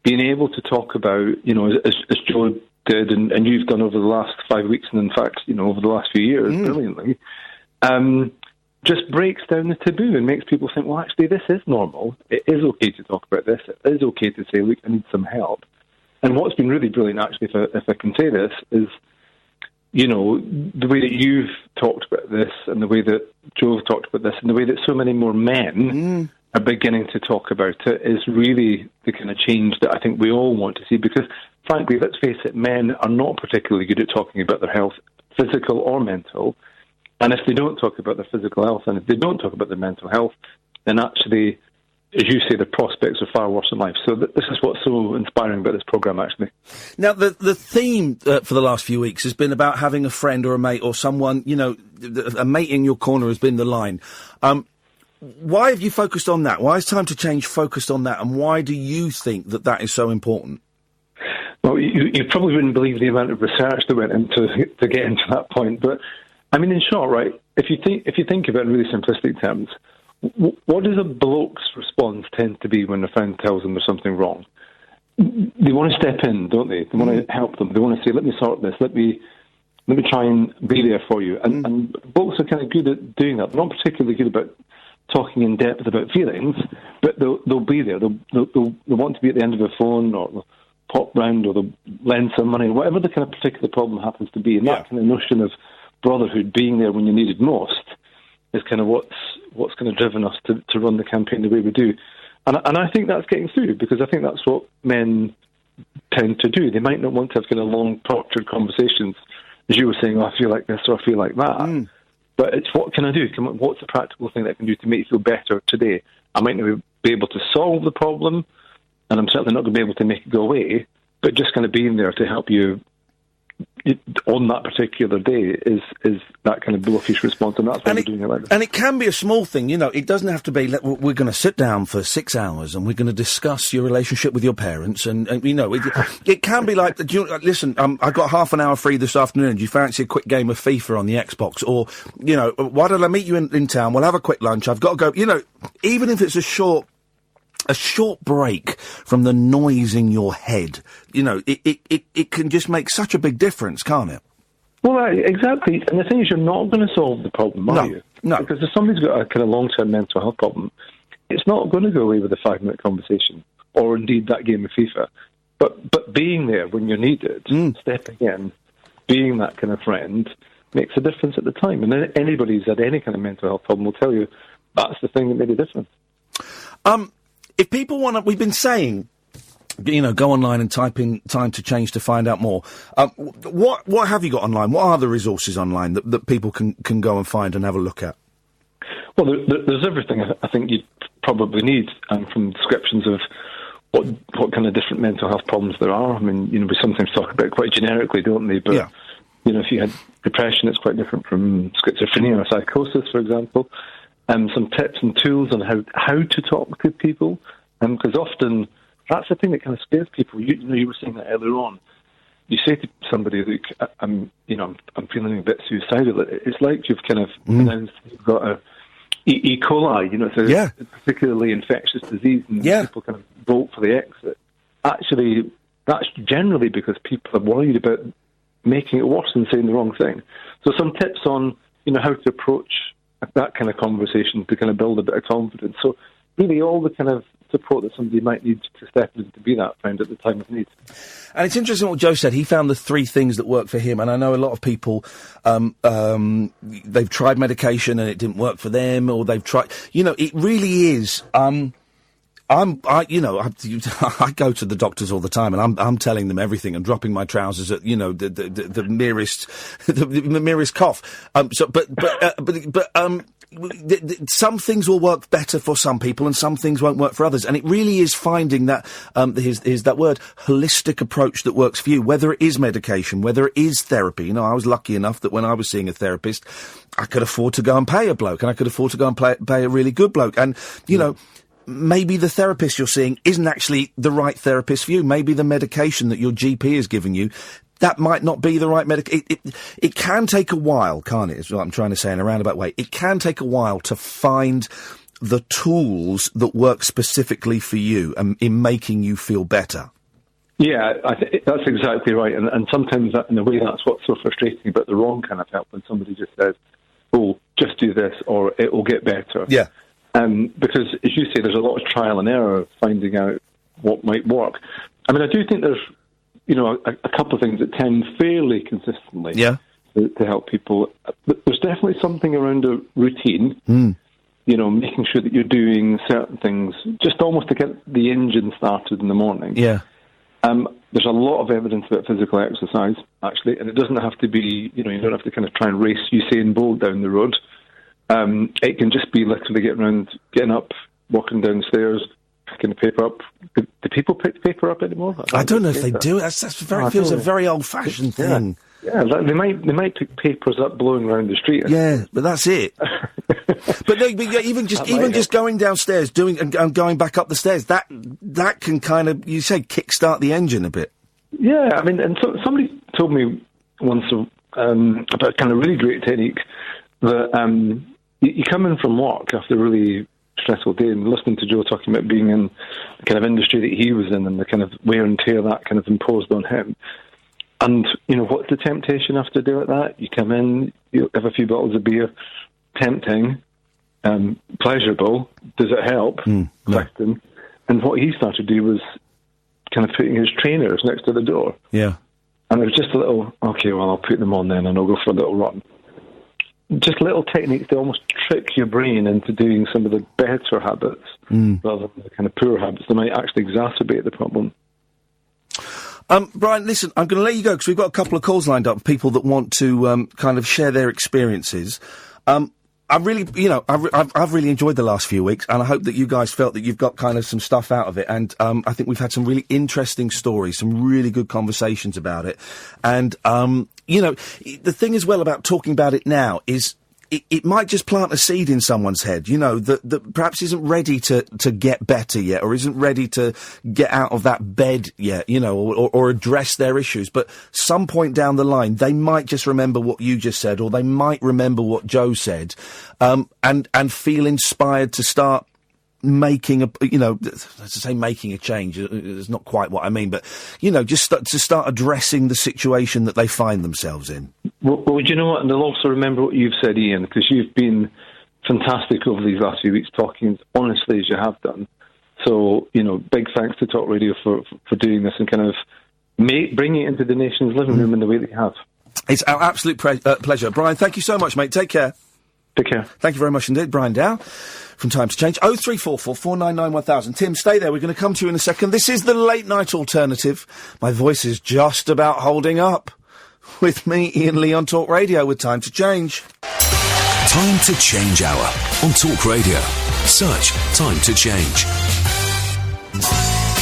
being able to talk about, as Joe did, and you've done over the last 5 weeks, and in fact, over the last few years, brilliantly, just breaks down the taboo and makes people think, well, actually, this is normal. It is okay to talk about this. It is okay to say, look, I need some help. And what's been really brilliant, actually, if I can say this, is, the way that you've talked about this, and the way that Joe talked about this, and the way that so many more men are beginning to talk about it, is really the kind of change that I think we all want to see. Because, frankly, let's face it, men are not particularly good at talking about their health, physical or mental. And if they don't talk about their physical health, and if they don't talk about their mental health, then actually, as you say, the prospects are far worse in life. So this is what's so inspiring about this programme, actually. Now, the theme for the last few weeks has been about having a friend or a mate or someone, a mate in your corner has been the line. Why have you focused on that? Why is Time to Change focused on that? And why do you think that is so important? Well, you probably wouldn't believe the amount of research that went into to get into that point. But, I mean, in short, right, if you think about it in really simplistic terms, what does a bloke's response tend to be when a friend tells them there's something wrong? They want to step in, don't they? They want to help them. They want to say, let me sort this, let me try and be there for you. And blokes are kind of good at doing that. They're not particularly good about talking in depth about feelings, but they'll be there. They'll want to be at the end of a phone, or they'll pop round, or they'll lend some money, whatever the kind of particular problem happens to be. And that kind of notion of brotherhood, being there when you need it most, is kind of what's kind of driven us to run the campaign the way we do. And I think that's getting through, because I think that's what men tend to do. They might not want to have kind of long, tortured conversations, as you were saying, I feel like this or I feel like that. But it's, what can I do? What's the practical thing that I can do to make you feel better today? I might not be able to solve the problem, and I'm certainly not going to be able to make it go away, but just kind of being there to help you on that particular day is that kind of bullish response, and that's what we're doing about it. And it can be a small thing, it doesn't have to be, we're going to sit down for 6 hours and we're going to discuss your relationship with your parents, and it can be like, listen, I've got half an hour free this afternoon, do you fancy a quick game of FIFA on the Xbox? Or, why don't I meet you in town, we'll have a quick lunch, I've got to go, even if it's a short break from the noise in your head, it can just make such a big difference, can't it? Well, exactly. And the thing is, you're not going to solve the problem, are you? No. Because if somebody's got a kind of long-term mental health problem, it's not going to go away with a 5-minute conversation, or indeed that game of FIFA. But being there when you're needed, stepping in, being that kind of friend, makes a difference at the time. And anybody who's had any kind of mental health problem will tell you that's the thing that made a difference. If people want to, we've been saying, go online and type in Time to Change to find out more. What have you got online? What are the resources online that people can go and find and have a look at? Well, there's everything I think you'd probably need, from descriptions of what kind of different mental health problems there are. I mean, we sometimes talk about it quite generically, don't they? But, if you had depression, it's quite different from schizophrenia or psychosis, for example. Some tips and tools on how to talk to people, because often that's the thing that kind of scares people. You were saying that earlier on. You say to somebody, "Look, I'm feeling a bit suicidal." It's like you've kind of announced you've got a E. coli. It's a particularly infectious disease, and people kind of bolt for the exit. Actually, that's generally because people are worried about making it worse and saying the wrong thing. So some tips on how to approach that kind of conversation to kind of build a bit of confidence. So really all the kind of support that somebody might need to step in to be that friend at the time of need. And it's interesting what Joe said. He found the 3 things that work for him. And I know a lot of people, they've tried medication and it didn't work for them, or they've tried, it really is, I go to the doctors all the time, and I'm telling them everything and dropping my trousers at the merest cough. Some things will work better for some people, and some things won't work for others. And it really is finding that here's that word, holistic approach that works for you. Whether it is medication, whether it is therapy. I was lucky enough that when I was seeing a therapist, I could afford to go and pay a bloke, and I could afford to go and pay a really good bloke. And maybe the therapist you're seeing isn't actually the right therapist for you. Maybe the medication that your GP is giving you, that might not be the right it can take a while, can't it? Is what I'm trying to say in a roundabout way. It can take a while to find the tools that work specifically for you in making you feel better. Yeah, that's exactly right. And sometimes, in a way, that's what's so frustrating about the wrong kind of help, when somebody just says, oh, just do this or it will get better. Yeah. Because, as you say, there's a lot of trial and error of finding out what might work. I mean, I do think there's, a couple of things that tend fairly consistently to help people. But there's definitely something around a routine, making sure that you're doing certain things, just almost to get the engine started in the morning. Yeah. There's a lot of evidence about physical exercise, actually, and it doesn't have to be, you don't have to kind of try and race Usain Bolt down the road. It can just be literally getting up, walking downstairs, picking the paper up. Do people pick the paper up anymore? I don't know if they do. That feels a very old-fashioned thing. Yeah, they might pick papers up blowing around the street. Yeah, but that's it. But even just going downstairs, and going back up the stairs, that can kind of, you say, kickstart the engine a bit. Yeah, I mean, and somebody told me once about a kind of really great technique that you come in from work after a really stressful day, and listening to Joe talking about being in the kind of industry that he was in and the kind of wear and tear that kind of imposed on him. And, what's the temptation after a day like that? You come in, you have a few bottles of beer, tempting, pleasurable. Does it help? Question. And what he started to do was kind of putting his trainers next to the door. Yeah. And it was just a little, okay, well, I'll put them on then and I'll go for a little run. Just little techniques to almost trick your brain into doing some of the better habits rather than the kind of poor habits that might actually exacerbate the problem. Brian, listen, I'm going to let you go because we've got a couple of calls lined up, people that want to kind of share their experiences. I've really enjoyed the last few weeks, and I hope that you guys felt that you've got kind of some stuff out of it. And I think we've had some really interesting stories, some really good conversations about it. And the thing as well about talking about it now is it might just plant a seed in someone's head, that perhaps isn't ready to get better yet, or isn't ready to get out of that bed yet, or address their issues. But some point down the line, they might just remember what you just said, or they might remember what Joe said, and feel inspired to start making making a change is not quite what I mean, but just to start addressing the situation that they find themselves in. Well, do you know what? And they'll also remember what you've said, Ian, because you've been fantastic over these last few weeks, talking as honestly as you have done. So, big thanks to Talk Radio for doing this and kind of bringing it into the nation's living room in the way that you have. It's our absolute pleasure. Brian, thank you so much, mate. Take care. Take care. Thank you very much indeed. Brian Dow from Time to Change. 0344 499 1000. Tim, stay there. We're going to come to you in a second. This is the late night alternative. My voice is just about holding up. With me, Iain Lee, on Talk Radio with Time to Change. Time to Change Hour on Talk Radio. Search Time to Change.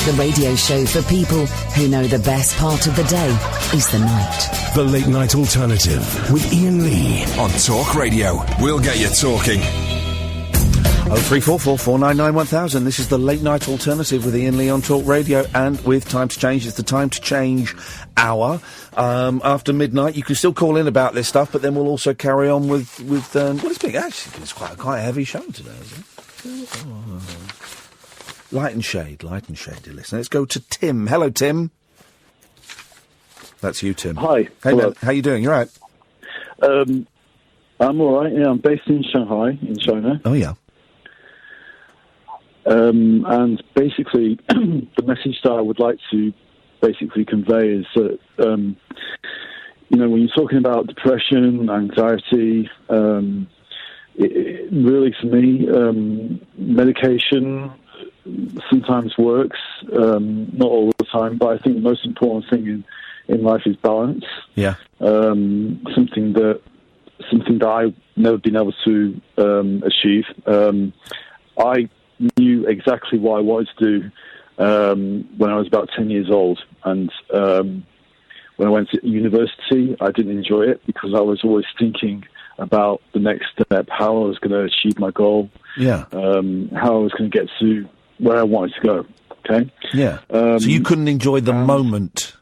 The radio show for people who know the best part of the day is the night. The Late Night Alternative with Iain Lee on Talk Radio. We'll get you talking. 0344 499 1000. This is the Late Night Alternative with Iain Lee on Talk Radio and with Time to Change. It's the Time to Change hour. After midnight, you can still call in about this stuff, but then we'll also carry on with what is big. Actually, it's quite a heavy show today, isn't it? Light and shade, dear listener. Let's go to Tim. Hello, Tim. That's you, Tim. Hi. Hey, hello. man. How you doing? You all right? I'm all right. Yeah, I'm based in Shanghai, in China. Oh, yeah. And basically, the message that I would like to basically convey is that, when you're talking about depression, anxiety, really, for me, medication sometimes works, not all the time, but I think the most important thing in life is balance. Yeah. Something that I've never been able to achieve. I knew exactly what I wanted to do when I was about 10 years old, and when I went to university, I didn't enjoy it because I was always thinking about the next step, how I was going to achieve my goal, yeah, how I was going to get to where I wanted to go. Okay. Yeah. So you couldn't enjoy the moment.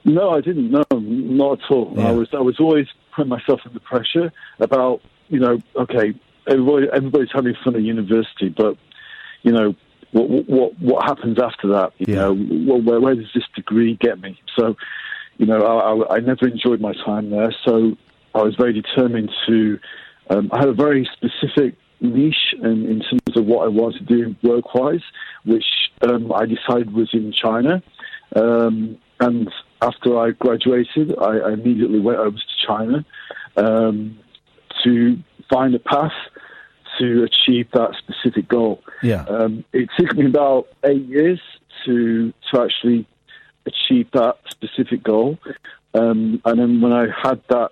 No, I didn't. No, not at all. Yeah. I was always putting myself under pressure about, okay, everybody's having fun at university, but what happens after that? Where does this degree get me? So, I never enjoyed my time there. So I was very determined to. I had a very specific niche in terms of what I wanted to do work-wise, which I decided was in China. And after I graduated, I immediately went over to China to find a path to achieve that specific goal. Yeah. It took me about 8 years to actually achieve that specific goal. And then when I had that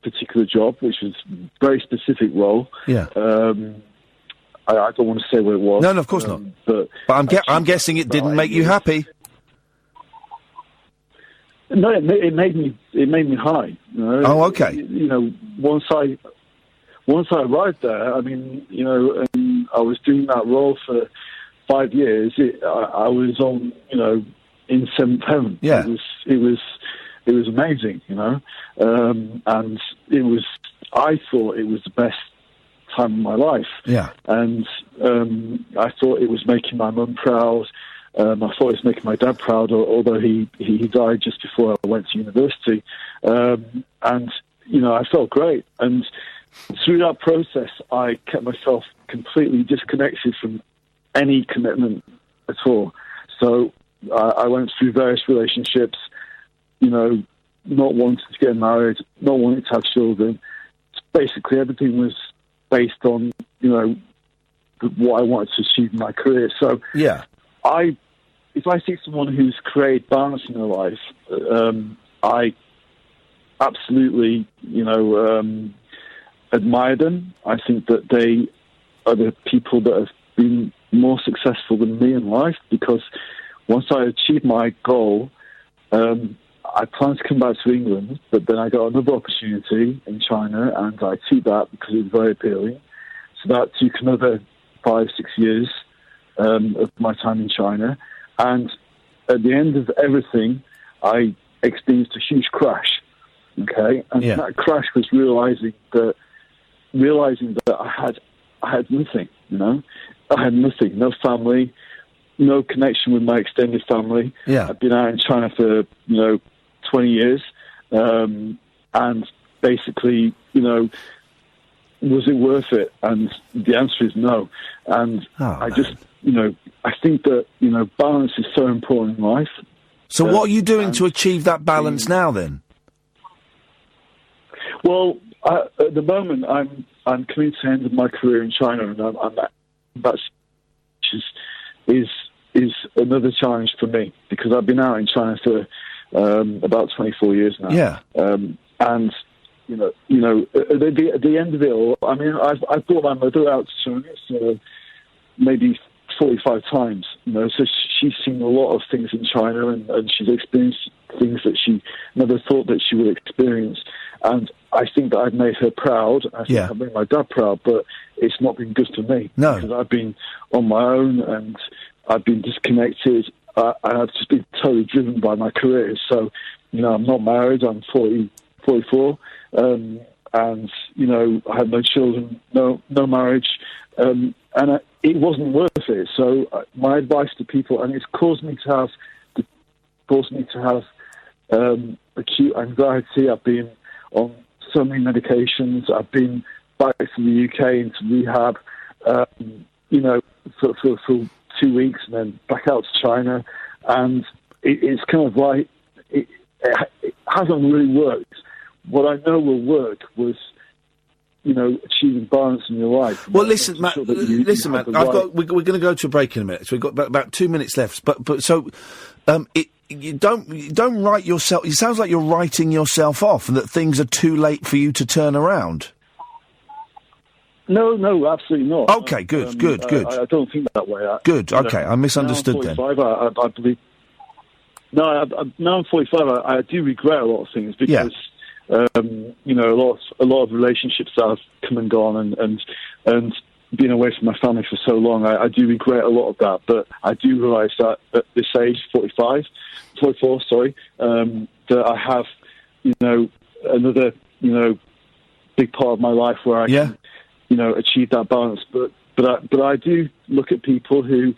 particular job, which was a very specific role, yeah. I don't want to say what it was. No, of course not. But I'm guessing it didn't make you happy. No, it made me high. Oh, okay. Once I arrived there, and I was doing that role for 5 years. I was on, in seventh heaven. Yeah. It was amazing, and it was. I thought it was the best time of my life. Yeah. And I thought it was making my mum proud. I thought it was making my dad proud, although he died just before I went to university. And, I felt great. And through that process, I kept myself completely disconnected from any commitment at all. So I went through various relationships, not wanting to get married, not wanting to have children. Basically, everything was based on, what I wanted to achieve in my career. So yeah. If I see someone who's created balance in their life, I absolutely, admire them. I think that they are the people that have been more successful than me in life, because once I achieved my goal, I planned to come back to England, but then I got another opportunity in China, and I took that because it was very appealing. So that took another 5-6 years of my time in China. And at the end of everything, I experienced a huge crash. Okay, and that crash was realizing that I had nothing. I had nothing. No family, no connection with my extended family. Yeah, I've been out in China for 20 years, and basically, was it worth it? And the answer is no. And I think that, balance is so important in life. So what are you doing to achieve that balance now, then? Well, at the moment, I'm coming to the end of my career in China, and that is another challenge for me, because I've been out in China for about 24 years now. Yeah. And at the end of it all, I've brought my mother out to China for maybe 45 times, so she's seen a lot of things in China, and she's experienced things that she never thought that she would experience. And I think that I've made her proud. I think I've made my dad proud, but it's not been good for me. No. Because I've been on my own, and I've been disconnected. I've just been totally driven by my career. So, I'm not married. I'm 44. And, I have no children, no marriage. And it wasn't worth it. So my advice to people, and it's caused me to have acute anxiety. I've been on so many medications. I've been back to the UK into rehab, for 2 weeks, and then back out to China. And it's kind of like, it hasn't really worked. What I know will work was, achieving balance in your life. Well, listen, Matt. We're going to go to a break in a minute. So we've got about 2 minutes left. But so, you don't write yourself. It sounds like you're writing yourself off, and that things are too late for you to turn around. No, absolutely not. Okay, good. I don't think that way. Good. Okay, I misunderstood then. I believe. No, now I'm 45. I do regret a lot of things, because. A lot of relationships that have come and gone, and being away from my family for so long, I do regret a lot of that. But I do realise that at this age, 44, that I have, another, big part of my life where I can, achieve that balance. But I do look at people who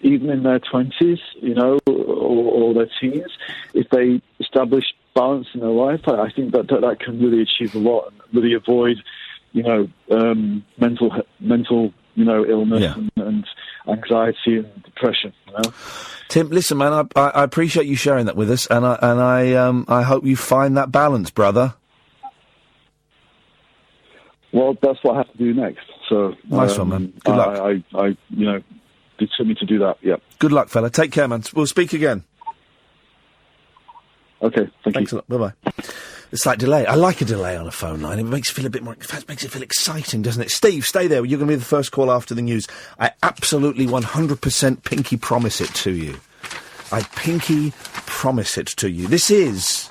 even in their 20s, or their teens, if they establish balance in their life, I think that can really achieve a lot and really avoid, mental illness and anxiety and depression. Tim, listen, man, I appreciate you sharing that with us, and I hope you find that balance, brother. Well, that's what I have to do next. So nice one, man. Good luck. I determined to do that. Yeah. Good luck, fella. Take care, man. We'll speak again. Okay. Thanks a lot. Bye bye. It's like delay. I like a delay on a phone line. It makes it feel a bit more. In fact, it makes it feel exciting, doesn't it? Steve, stay there. You're going to be the first call after the news. I absolutely 100% pinky promise it to you. I pinky promise it to you. This is.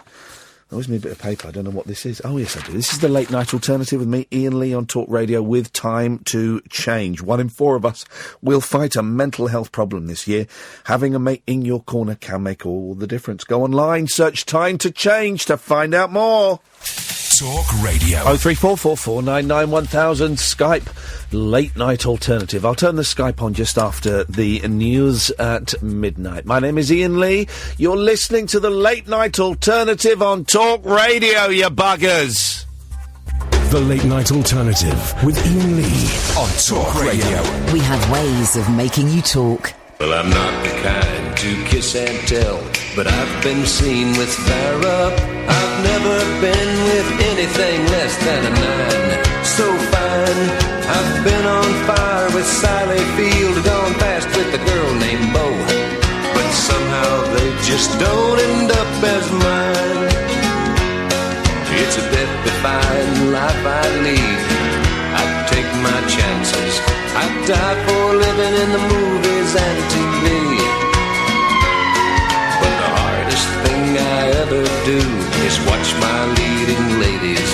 I always need a bit of paper. I don't know what this is. Oh, yes, I do. This is the Late Night Alternative with me, Iain Lee, on Talk Radio with Time to Change. 1 in 4 of us will fight a mental health problem this year. Having a mate in your corner can make all the difference. Go online, search Time to Change to find out more. Talk Radio. 03444991000 Skype Late Night Alternative. I'll turn the Skype on just after the news at midnight. My name is Iain Lee. You're listening to the Late Night Alternative on Talk Radio, you buggers. The Late Night Alternative with Iain Lee on Talk Radio. We have ways of making you talk. Well, I'm not the kind to kiss and tell, but I've been seen with fire up. I've never been with anything less than a 9. So fine, I've been on fire with Sally Field, gone past with a girl named Bo, but somehow they just don't end up as mine. It's a death-defying life I lead. I take my chances. I die for living in the movies and TV. But the hardest thing I ever do is watch my leading ladies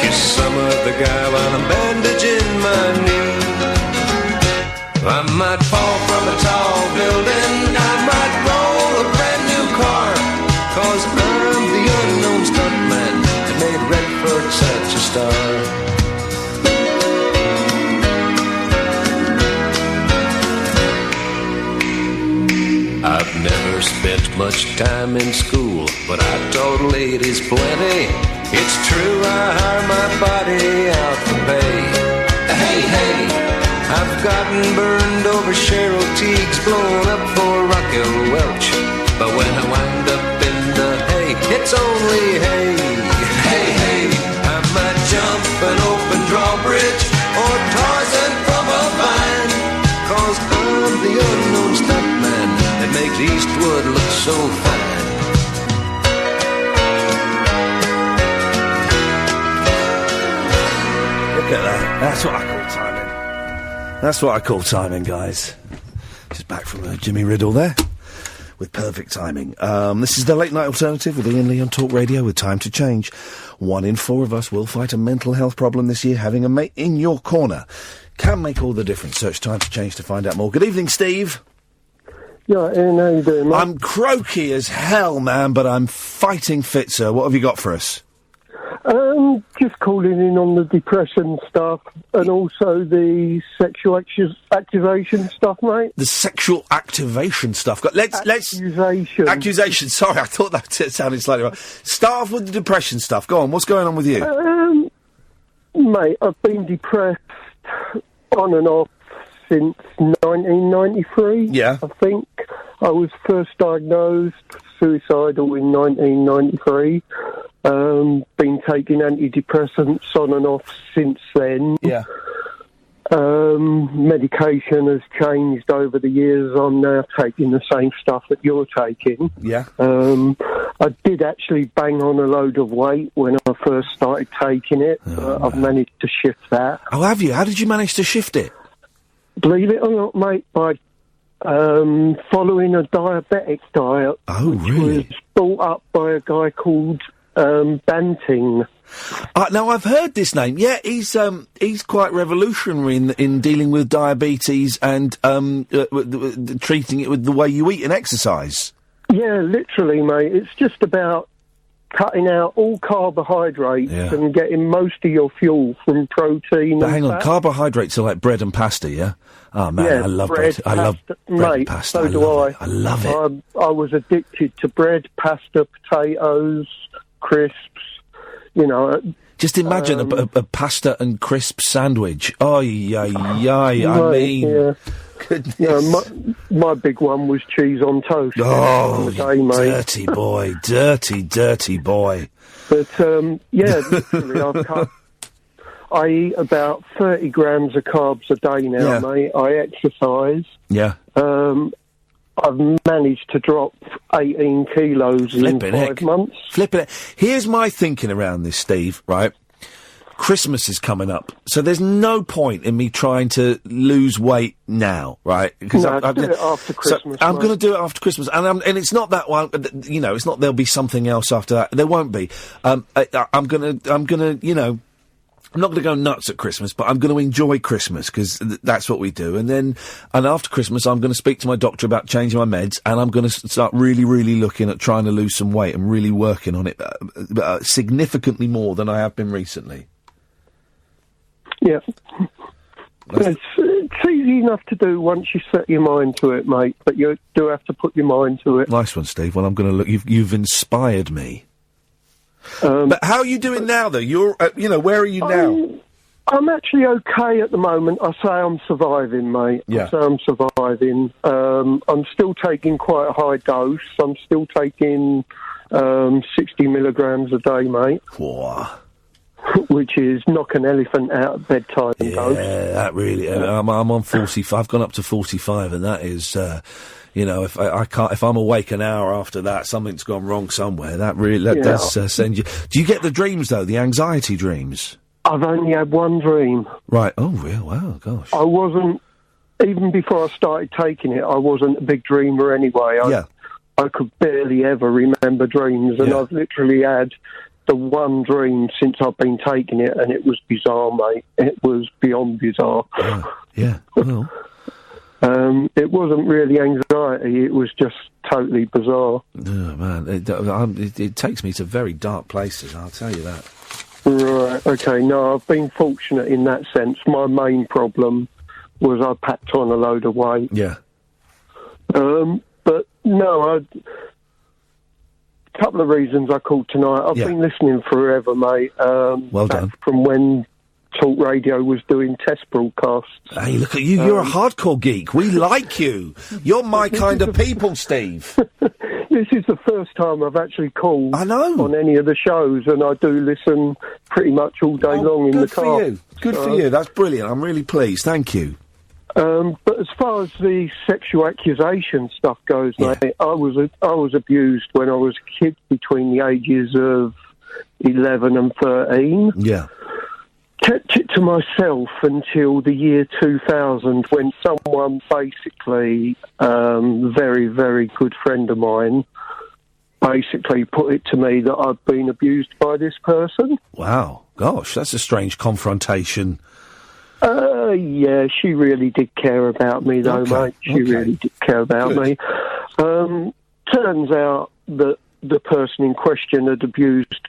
kiss some other guy while I'm bandaging my knee. I might fall from a tall building, I might roll a brand new car, 'cause I'm the unknown stuntman that made Redford such a star. I've never spent much time in school, but I taught ladies plenty. It's true, I hire my body out for pay. Hey, hey, I've gotten burned over Cheryl Teague's, blown up for Raquel Welch. But when I wind up in the hay, it's only hay. Hey, hey, I might jump an open drawbridge or Tarzan from a vine, 'cause I'm the unknown stuntman that makes Eastwood look so fine. Look at that. That's what I call timing. That's what I call timing, guys. Just back from Jimmy Riddle there. With perfect timing. This is the Late Night Alternative with Iain Lee on Talk Radio with Time to Change. 1 in 4 of us will fight a mental health problem this year. Having a mate in your corner can make all the difference. Search Time to Change to find out more. Good evening, Steve. Yeah, Ian, how you doing, mate? I'm croaky as hell, man, but I'm fighting fit, sir. What have you got for us? Just calling in on the depression stuff and also the sexual activation stuff, mate. The sexual activation stuff. Accusation. Sorry, I thought that sounded slightly wrong. Start off with the depression stuff. Go on. What's going on with you? Mate, I've been depressed on and off since 1993. Yeah. I think I was first diagnosed suicidal in 1993. Been taking antidepressants on and off since then. Yeah. Medication has changed over the years. I'm now taking the same stuff that you're taking. Yeah. I did actually bang on a load of weight when I first started taking it. I've managed to shift that. Oh, have you? How did you manage to shift it? Believe it or not, mate, by following a diabetic diet. Oh, which really? was brought up by a guy called Banting. Now, I've heard this name. Yeah, he's quite revolutionary in dealing with diabetes and treating it with the way you eat and exercise. Yeah, literally, mate. It's just about cutting out all carbohydrates and getting most of your fuel from protein. But hang on, carbohydrates are like bread and pasta, yeah? Oh, man, I love bread. I love bread and pasta. So do I. I love it. I was addicted to bread, pasta, potatoes, crisps, you know. Just imagine a pasta and crisp sandwich. Oh, I mean... Yeah. Goodness. Yeah, my big one was cheese on toast. Oh, day, mate. Dirty boy, dirty boy. But, literally, I eat about 30 grams of carbs a day now, mate. I exercise. Yeah. I've managed to drop 18 kilos in 5 months. Flipping it. Here's my thinking around this, Steve, right? Christmas is coming up, so there's no point in me trying to lose weight now, right? Because do it after Christmas. I'm going to do it after Christmas, and it's not that one. You know, it's not. There'll be something else after that. There won't be. I'm gonna. You know, I'm not going to go nuts at Christmas, but I'm going to enjoy Christmas because that's what we do. And after Christmas, I'm going to speak to my doctor about changing my meds, and I'm going to start really, really looking at trying to lose some weight and really working on it significantly more than I have been recently. Yeah. It's easy enough to do once you set your mind to it, mate, but you do have to put your mind to it. Nice one, Steve. Well, I'm going to look. You've inspired me. But how are you doing now, though? You're, where are you now? I'm actually okay at the moment. I say I'm surviving, mate. Yeah. I say I'm surviving. I'm still taking quite a high dose. I'm still taking 60 milligrams a day, mate. Whoa. Which is knock an elephant out at bedtime. Yeah, that really. I'm on 45. I've gone up to 45, and that is, if I'm awake an hour after that, something's gone wrong somewhere. That does send you. Do you get the dreams though? The anxiety dreams? I've only had one dream. Right. Oh, real? Wow. Gosh. I wasn't even before I started taking it. I wasn't a big dreamer anyway. I could barely ever remember dreams, and I've literally had the one dream since I've been taking it, and it was bizarre, mate. It was beyond bizarre. Yeah. Well. It wasn't really anxiety, it was just totally bizarre. Oh, man. It takes me to very dark places, I'll tell you that. Right, okay. No, I've been fortunate in that sense. My main problem was I packed on a load of weight. Yeah. But, no, couple of reasons I called tonight. I've been listening forever, mate. Well done. From when Talk Radio was doing test broadcasts. Hey, look at you. You're a hardcore geek. We like you. You're my kind of people, Steve. This is the first time I've actually called on any of the shows, and I do listen pretty much all day long in the car. Good for you. That's brilliant. I'm really pleased. Thank you. But as far as the sexual accusation stuff goes, mate, I was abused when I was a kid between the ages of 11 and 13. Yeah. Kept it to myself until the year 2000 when someone basically, very, very good friend of mine, basically put it to me that I'd been abused by this person. Wow. Gosh, that's a strange confrontation. Yeah, she really did care about me, though, mate. She really did care about me. Turns out that the person in question had abused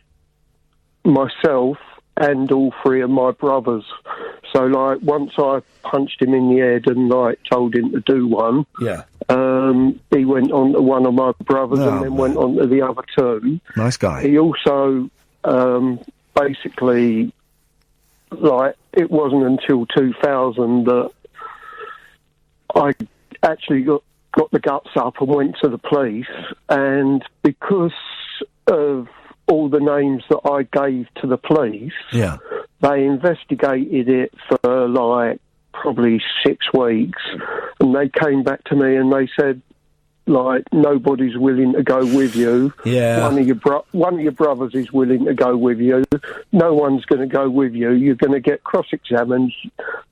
myself and all three of my brothers. So, like, once I punched him in the head and, like, told him to do one, he went on to one of my brothers and then went on to the other two. Nice guy. He also basically... Like, it wasn't until 2000 that I actually got the guts up and went to the police, and because of all the names that I gave to the police, they investigated it for, like, probably 6 weeks, and they came back to me and they said, like, nobody's willing to go with you. Yeah. One of your brothers is willing to go with you. No one's going to go with you. You're going to get cross-examined.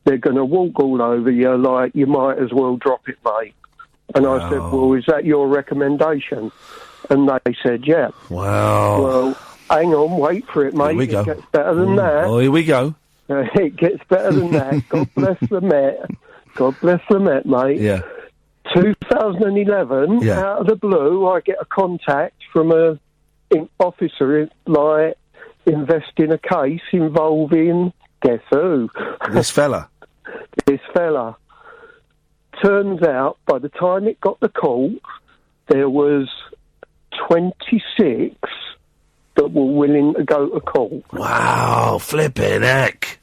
They're going to walk all over you. Like, you might as well drop it, mate. And I said, well, is that your recommendation? And they said, yeah. Wow. Well, hang on, wait for it, mate. Here we go. It gets better than that. Oh, here we go. It gets better than that. God bless the Met. God bless the Met, mate. Yeah. 2011, out of the blue, I get a contact from an officer, like, investing a case involving, guess who? This fella. This fella. Turns out, by the time it got to court, there was 26 that were willing to go to court. Wow, flipping heck.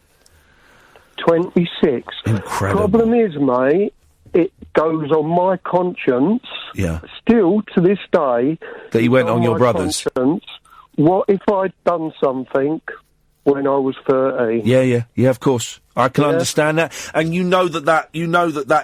26. Incredible. Problem is, mate, it goes on my conscience, still to this day, that he went on your brother's. What if I'd done something when I was 30? Yeah, of course. I can understand that. And you know that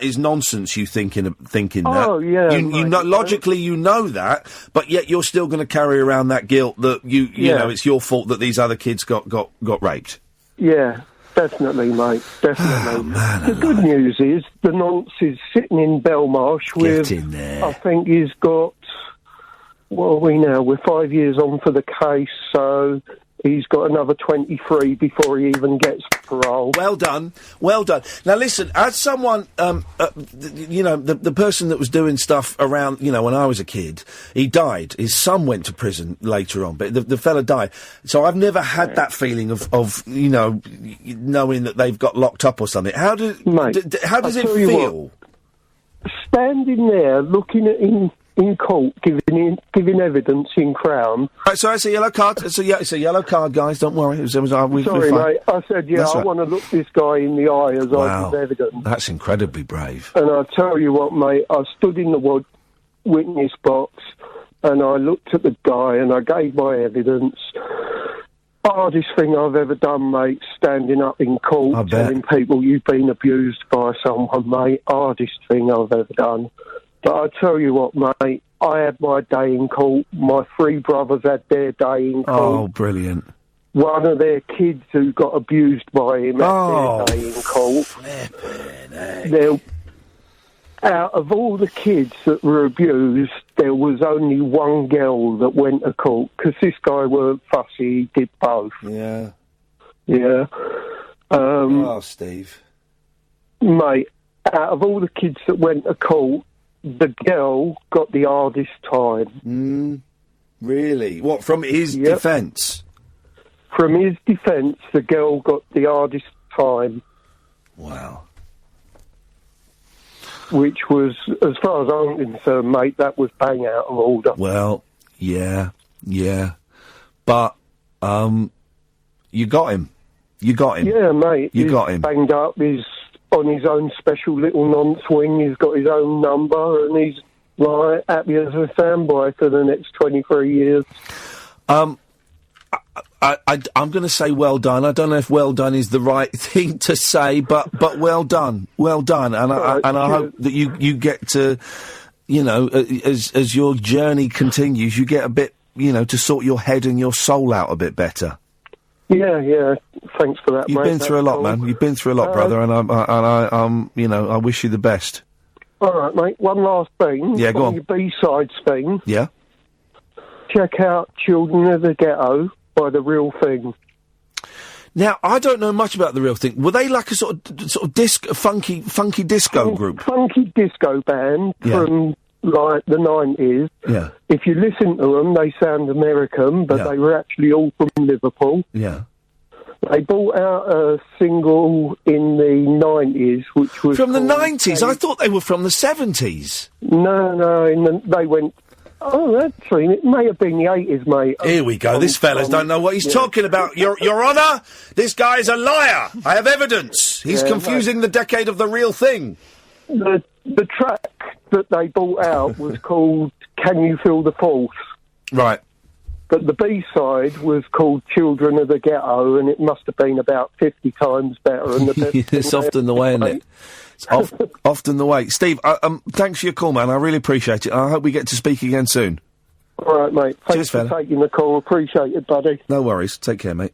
is nonsense, you thinking that. Oh, yeah. You know, logically you know that, but yet you're still going to carry around that guilt that you know, it's your fault that these other kids got raped. Yeah. Definitely, mate. Definitely. Oh, man, the good news is the nonce is sitting in Belmarsh with. Get in there. I think he's got. What are we now? We're 5 years on for the case, so he's got another 23 before he even gets parole. Well done. Now listen, as someone, the person that was doing stuff around, when I was a kid, he died. His son went to prison later on, but the fella died. So I've never had that feeling of knowing that they've got locked up or something. How does it feel? Standing there, looking at him in court, giving evidence in Crown. Right, so it's a yellow card. It's a yellow card, guys. Don't worry. Sorry, mate. I said, I want to look this guy in the eye as I give evidence. That's incredibly brave. And I tell you what, mate, I stood in the witness box and I looked at the guy and I gave my evidence. Hardest thing I've ever done, mate, standing up in court, telling people you've been abused by someone, mate. Hardest thing I've ever done. But I tell you what, mate, I had my day in court. My three brothers had their day in court. Oh, brilliant. One of their kids who got abused by him had their day in court. Out of all the kids that were abused, there was only one girl that went to court, because this guy weren't fussy, he did both. Yeah. Yeah. Steve. Mate, out of all the kids that went to court, the girl got the hardest time. Really? What, from his defence? From his defence, the girl got the hardest time. Wow. Which was, as far as I'm concerned, mate, that was bang out of order. Well, yeah. But, you got him. Yeah, mate. You got him. Banged up, he's on his own special little nonce wing, he's got his own number, and he's, like, happy as a sandboy for the next 23 years. I'm going to say well done. I don't know if well done is the right thing to say, but well done. And I hope that you get to, as your journey continues, you get a bit, to sort your head and your soul out a bit better. Yeah. Thanks for that, You've been through a lot, man. You've been through a lot, brother, and I wish you the best. All right, mate. One last thing. Yeah, go on. Your B-sides thing. Yeah. Check out "Children of the Ghetto" by The Real Thing. Now, I don't know much about The Real Thing. Were they like a sort of disco, funky disco group? Funky disco band from, like, the 90s. Yeah. If you listen to them, they sound American, but they were actually all from Liverpool. Yeah. They brought out a single in the 90s, which was... From the 90s? I thought they were from the 70s. No, they went... Oh, actually, it may have been the 80s, mate. Here we go. This fella's don't know what he's talking about. Your Honour, this guy is a liar. I have evidence. He's confusing the decade of The Real Thing. The track that they brought out was called "Can You Feel the Force?" Right. But the B-side was called "Children of the Ghetto," and it must have been about 50 times better. And the best it's often the way, isn't it? It's often the way. Steve, thanks for your call, man. I really appreciate it. I hope we get to speak again soon. All right, mate. Thanks for taking the call. Appreciate it, buddy. No worries. Take care, mate.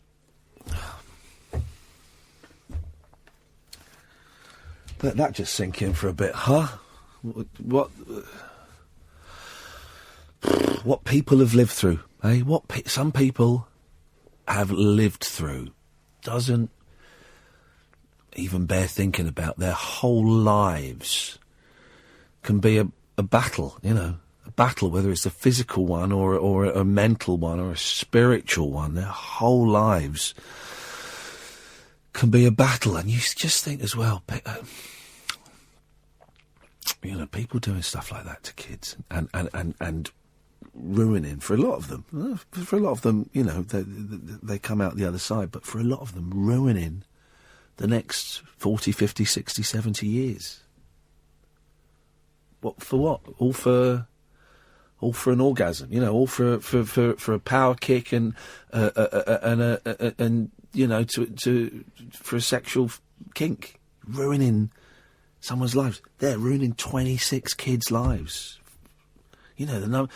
Let that just sink in for a bit, huh? What people have lived through, eh? Some people have lived through doesn't even bear thinking about. Their whole lives can be a battle, a battle, whether it's a physical one or a mental one or a spiritual one. Their whole lives can be a battle, and you just think as well, people doing stuff like that to kids and ruining, for a lot of them, they come out the other side, but for a lot of them, ruining the next 40, 50, 60, 70 years. What? For what? All for an orgasm, all for a power kick and for a sexual kink, ruining someone's lives. They're ruining 26 kids' lives. The number.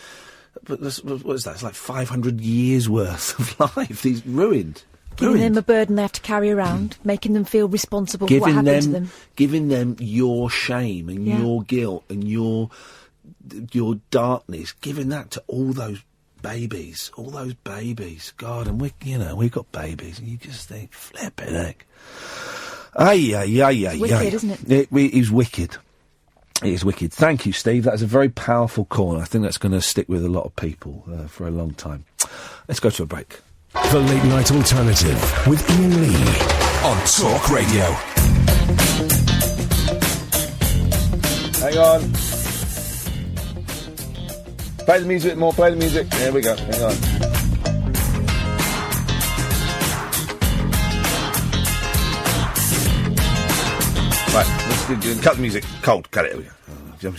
But what is that? It's like 500 years worth of life. These ruined. Giving them a burden they have to carry around, making them feel responsible for what happened to them. Giving them your shame and your guilt and your darkness. Giving that to all those babies. God, and we've got babies, and you just think, flipping heck. It's wicked, isn't it? It is wicked. It is wicked. Thank you, Steve. That's a very powerful call, and I think that's going to stick with a lot of people for a long time. Let's go to a break. The Late Night Alternative with Iain Lee on Talk Radio. Hang on. Play the music more, play the music. There we go. Hang on. Right, let's cut the music. Cold, cut it. Here we go. I'm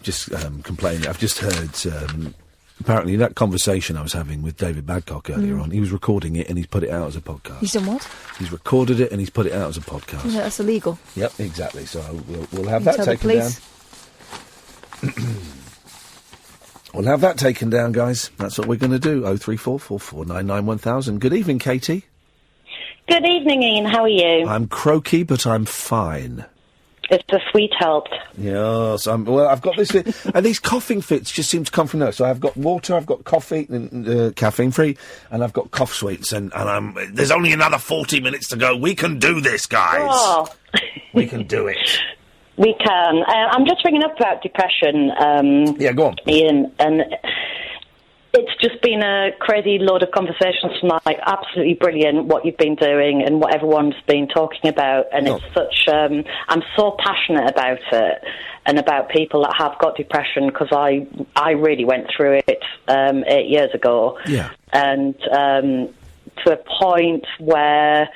just complaining. I've just heard... apparently, that conversation I was having with David Badcock earlier on, he was recording it and he's put it out as a podcast. He's done what? He's recorded it and he's put it out as a podcast. Yeah, that's illegal. Yep, exactly. So we'll have that taken down. We'll have that taken down, guys. That's what we're going to do. 03444991000. Good evening, Katie. Good evening, Ian. How are you? I'm croaky, but I'm fine. It's a sweet help. Yes, I've got this, and these coughing fits just seem to come from nowhere. So I've got water, I've got coffee, caffeine free, and I've got cough sweets, and there's only another 40 minutes to go. We can do this, guys. Oh. We can do it. We can. I'm just ringing up about depression. Yeah, go on, Ian, and it's just been a crazy load of conversations tonight. Absolutely brilliant what you've been doing and what everyone's been talking about. And it's such... I'm so passionate about it and about people that have got depression, because I really went through it 8 years ago. Yeah. And to a point where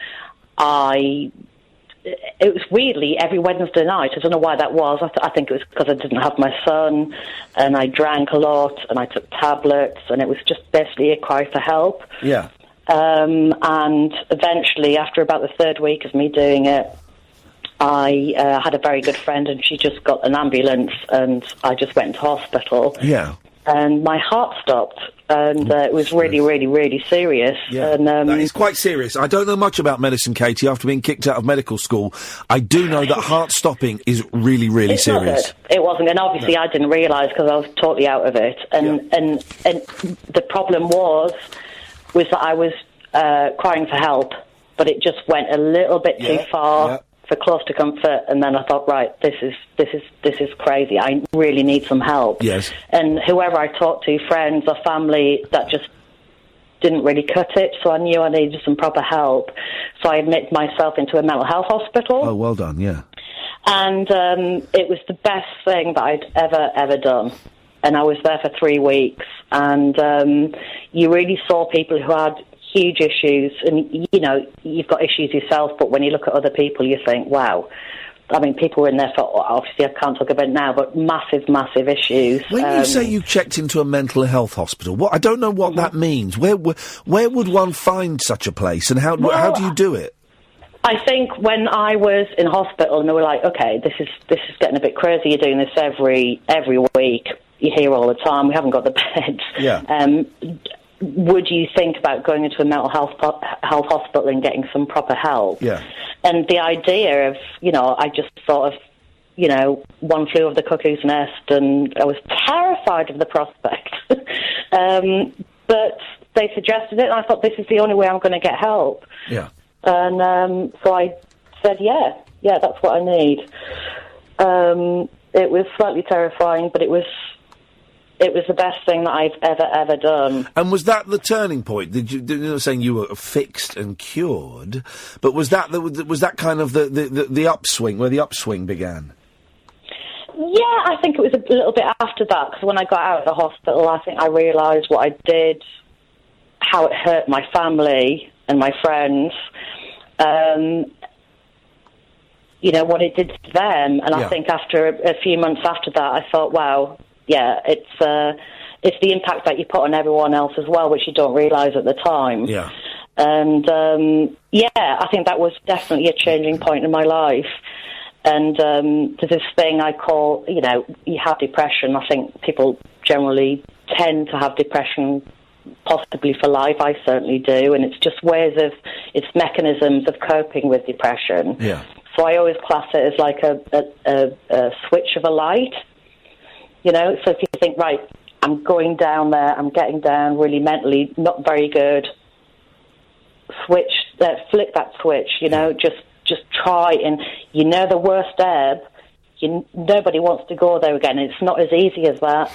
it was weirdly every Wednesday night. I don't know why that was. I think it was because I didn't have my son, and I drank a lot, and I took tablets, and it was just basically a cry for help. Yeah. And eventually, after about the third week of me doing it, I had a very good friend, and she just got an ambulance, and I just went to hospital. Yeah. And my heart stopped, and it was really, really, really serious. Yeah, and, that is quite serious. I don't know much about medicine, Katie, after being kicked out of medical school. I do know that heart stopping is really, really serious. It wasn't, and obviously I didn't realise because I was totally out of it. And the problem was that I was crying for help, but it just went a little bit too far. For close to comfort, and then I thought, right, this is crazy. I really need some help. Yes. And whoever I talked to, friends or family, that just didn't really cut it. So I knew I needed some proper help. So I admitted myself into a mental health hospital. Oh, well done, yeah. And it was the best thing that I'd ever done. And I was there for 3 weeks, and you really saw people who had huge issues, and you've got issues yourself, but when you look at other people you think, wow. I mean, people were in there for, obviously I can't talk about it now, but massive issues. When you say you checked into a mental health hospital, I don't know what that means. Where would one find such a place, and how do you do it? I think when I was in hospital and they were like, okay, this is getting a bit crazy, you're doing this every week, you're here all the time, we haven't got the beds. Yeah. Would you think about going into a mental health hospital and getting some proper help? Yeah. And the idea of, I just sort of, one flew over the cuckoo's nest, and I was terrified of the prospect. But they suggested it, and I thought, this is the only way I'm going to get help. Yeah. And so I said, yeah, that's what I need. It was slightly terrifying, but it was the best thing that I've ever done. And was that the turning point? You're not saying you were fixed and cured, but was that kind of the upswing, where the upswing began? Yeah, I think it was a little bit after that, because when I got out of the hospital, I think I realised what I did, how it hurt my family and my friends, what it did to them. And I think after a few months after that, I thought, wow, yeah, it's the impact that you put on everyone else as well, which you don't realise at the time. Yeah. And, I think that was definitely a changing point in my life. And there's this thing I call, you have depression. I think people generally tend to have depression possibly for life. I certainly do. And it's just it's mechanisms of coping with depression. Yeah. So I always class it as like a switch of a light. So if you think, right, I'm going down there, I'm getting down really mentally, not very good, flick that switch, just try, and the worst ebb, nobody wants to go there again. It's not as easy as that,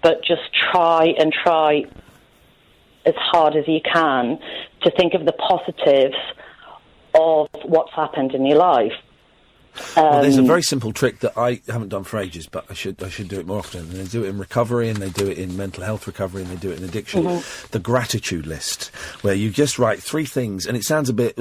but just try as hard as you can to think of the positives of what's happened in your life. Well, there's a very simple trick that I haven't done for ages, but I should do it more often. And they do it in recovery, and they do it in mental health recovery, and they do it in addiction. Mm-hmm. The gratitude list, where you just write 3 things, and it sounds a bit,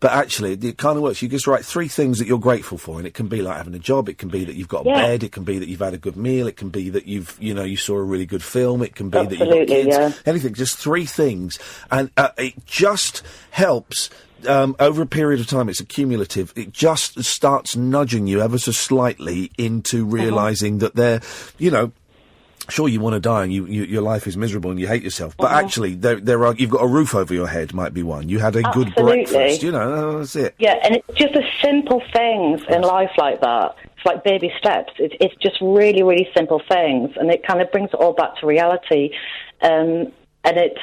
but actually it kind of works. You just write 3 things that you're grateful for, and it can be like having a job, it can be that you've got a bed, it can be that you've had a good meal, it can be that you saw a really good film, it can be that you've got kids, anything. Just 3 things, and it just helps. Over a period of time, it's accumulative. It just starts nudging you ever so slightly into realising that they're, sure, you want to die and your life is miserable and you hate yourself, but actually you've got a roof over your head might be one. You had a good breakfast, that's it. Yeah, and it's just the simple things in life like that. It's like baby steps. It's just really, really simple things, and it kind of brings it all back to reality. And it's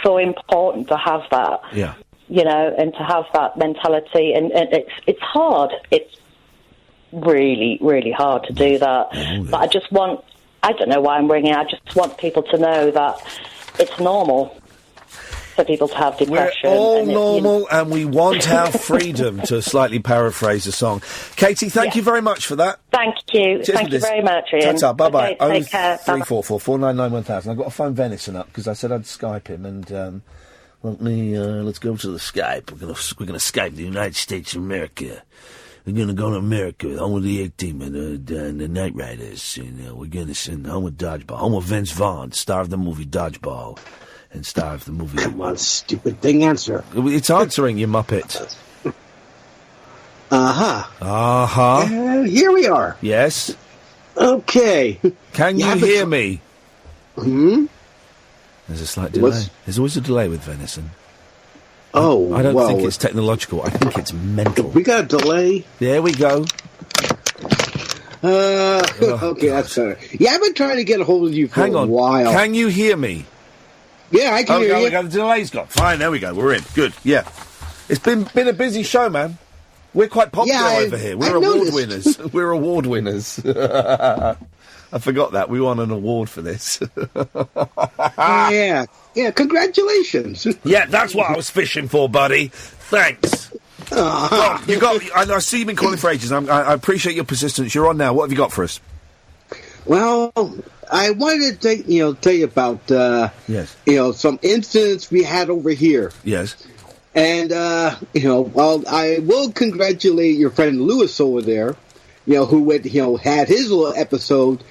so important to have that. Yeah. And to have that mentality, and it's hard. It's really, really hard to do that. But I don't know why I'm ringing, I just want people to know that it's normal for people to have depression. We're all normal, and we want our freedom, to slightly paraphrase the song. Katie, thank you very much for that. Thank you. Thank you very much, Ian. Ta-ta, bye-bye. Okay, take care. 344 499 1000. I've got to phone Venison up, because I said I'd Skype him, and... let's go to the Skype. We're gonna Skype the United States of America. We're gonna go to America, home with the A-Team and the Night Riders. We're gonna send home with Dodgeball, home with Vince Vaughn, star of the movie Dodgeball, and star of the movie. Come on, stupid thing, answer. It's answering, you muppet. Here we are. Yes. Okay. Can you hear me? Hmm. There's a slight delay. There's always a delay with Venison. Oh, I don't think it's technological. I think it's mental. We got a delay. There we go. Okay, that's better. Yeah, I've been trying to get a hold of you for a while. Can you hear me? Yeah, I can hear you. The delay's gone. Fine, there we go. We're in. Good. Yeah. It's been a busy show, man. We're quite popular over here. We're award winners. We're award winners. I forgot that. We won an award for this. Yeah, congratulations. Yeah, that's what I was fishing for, buddy. Thanks. I see you've been calling for ages. I appreciate your persistence. You're on now. What have you got for us? Well, I wanted to tell you about some incidents we had over here. Yes. And I will congratulate your friend Lewis over there. Who had his little episode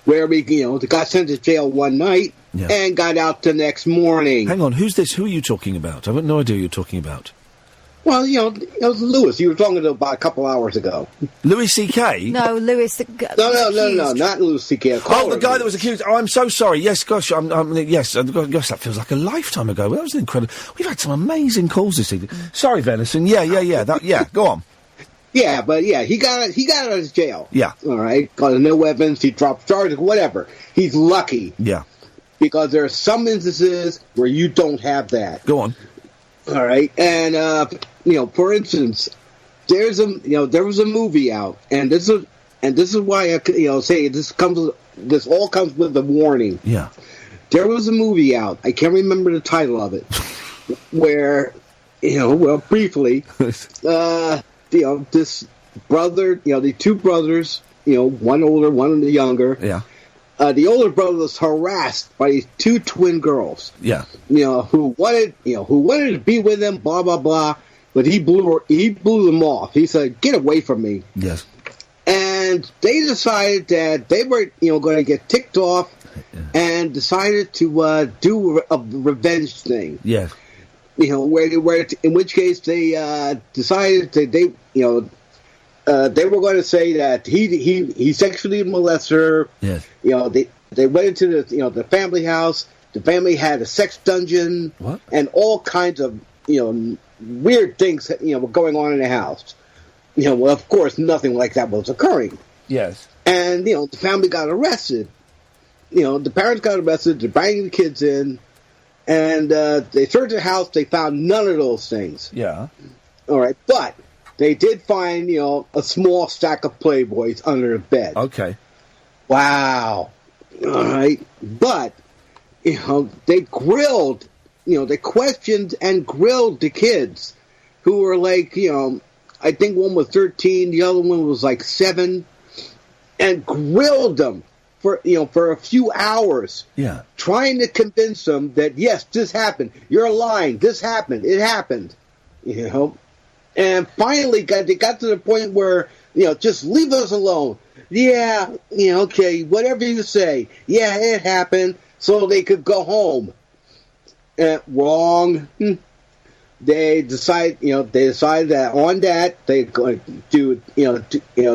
where we, got sent to jail one night and got out the next morning. Hang on, who's this? Who are you talking about? I've got no idea who you're talking about. Well, it was Lewis. You were talking about a couple hours ago. Louis C.K.? No, Lewis. No, not Louis C.K. Oh, the guy that was accused. Oh, I'm so sorry. Yes, gosh, yes, gosh, that feels like a lifetime ago. That was incredible. We've had some amazing calls this evening. Sorry, Venison. Yeah. Go on. Yeah, but he got out of jail. Yeah. All right. Got no evidence. He dropped charges. Whatever. He's lucky. Yeah. because there are some instances where you don't have that. Go on. All right, and for instance, there was a movie out, and this is why I say this all comes with a warning. Yeah. There was a movie out. I can't remember the title of it, where briefly, this brother, the two brothers, one older, one younger. Yeah. The older brother was harassed by these two twin girls. Yeah. Who wanted to be with him, blah blah blah, but he blew them off. He said, "Get away from me." Yes. And they decided that they were, going to get ticked off, and decided to do a revenge thing. Yes. Where in which case they decided that they were going to say that he sexually molested her. Yes. They went into the family house. The family had a sex dungeon. What? And all kinds of weird things were going on in the house. Well, of course, nothing like that was occurring. Yes. And the family got arrested. The parents got arrested. They're banging the kids in, and they searched the house. They found none of those things. Yeah. All right, but they did find, a small stack of Playboys under the bed. Okay. Wow. All right. But, they grilled, they questioned and grilled the kids who were like, I think one was 13, the other one was like 7, and grilled them for a few hours. Yeah. Trying to convince them that, yes, this happened. You're lying. This happened. It happened. And finally they got to the point where, just leave us alone. Yeah, okay, whatever you say. Yeah, it happened, so they could go home. Wrong. They decided that on that they're going to do,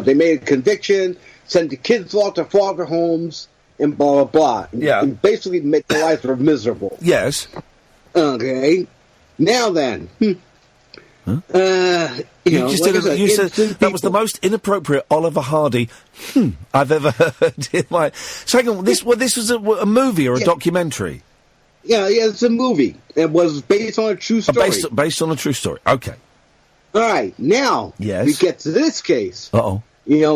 they made a conviction, send the kids off to foster homes, and blah, blah, blah. Yeah. And basically make their lives miserable. Yes. Okay. Now then. Huh? You said that was the most inappropriate Oliver Hardy I've ever heard in my... So hang on, this was a movie or a documentary? Yeah, it's a movie. It was based on a true story. Based on a true story, okay. All right, now yes. We get to this case. Uh-oh.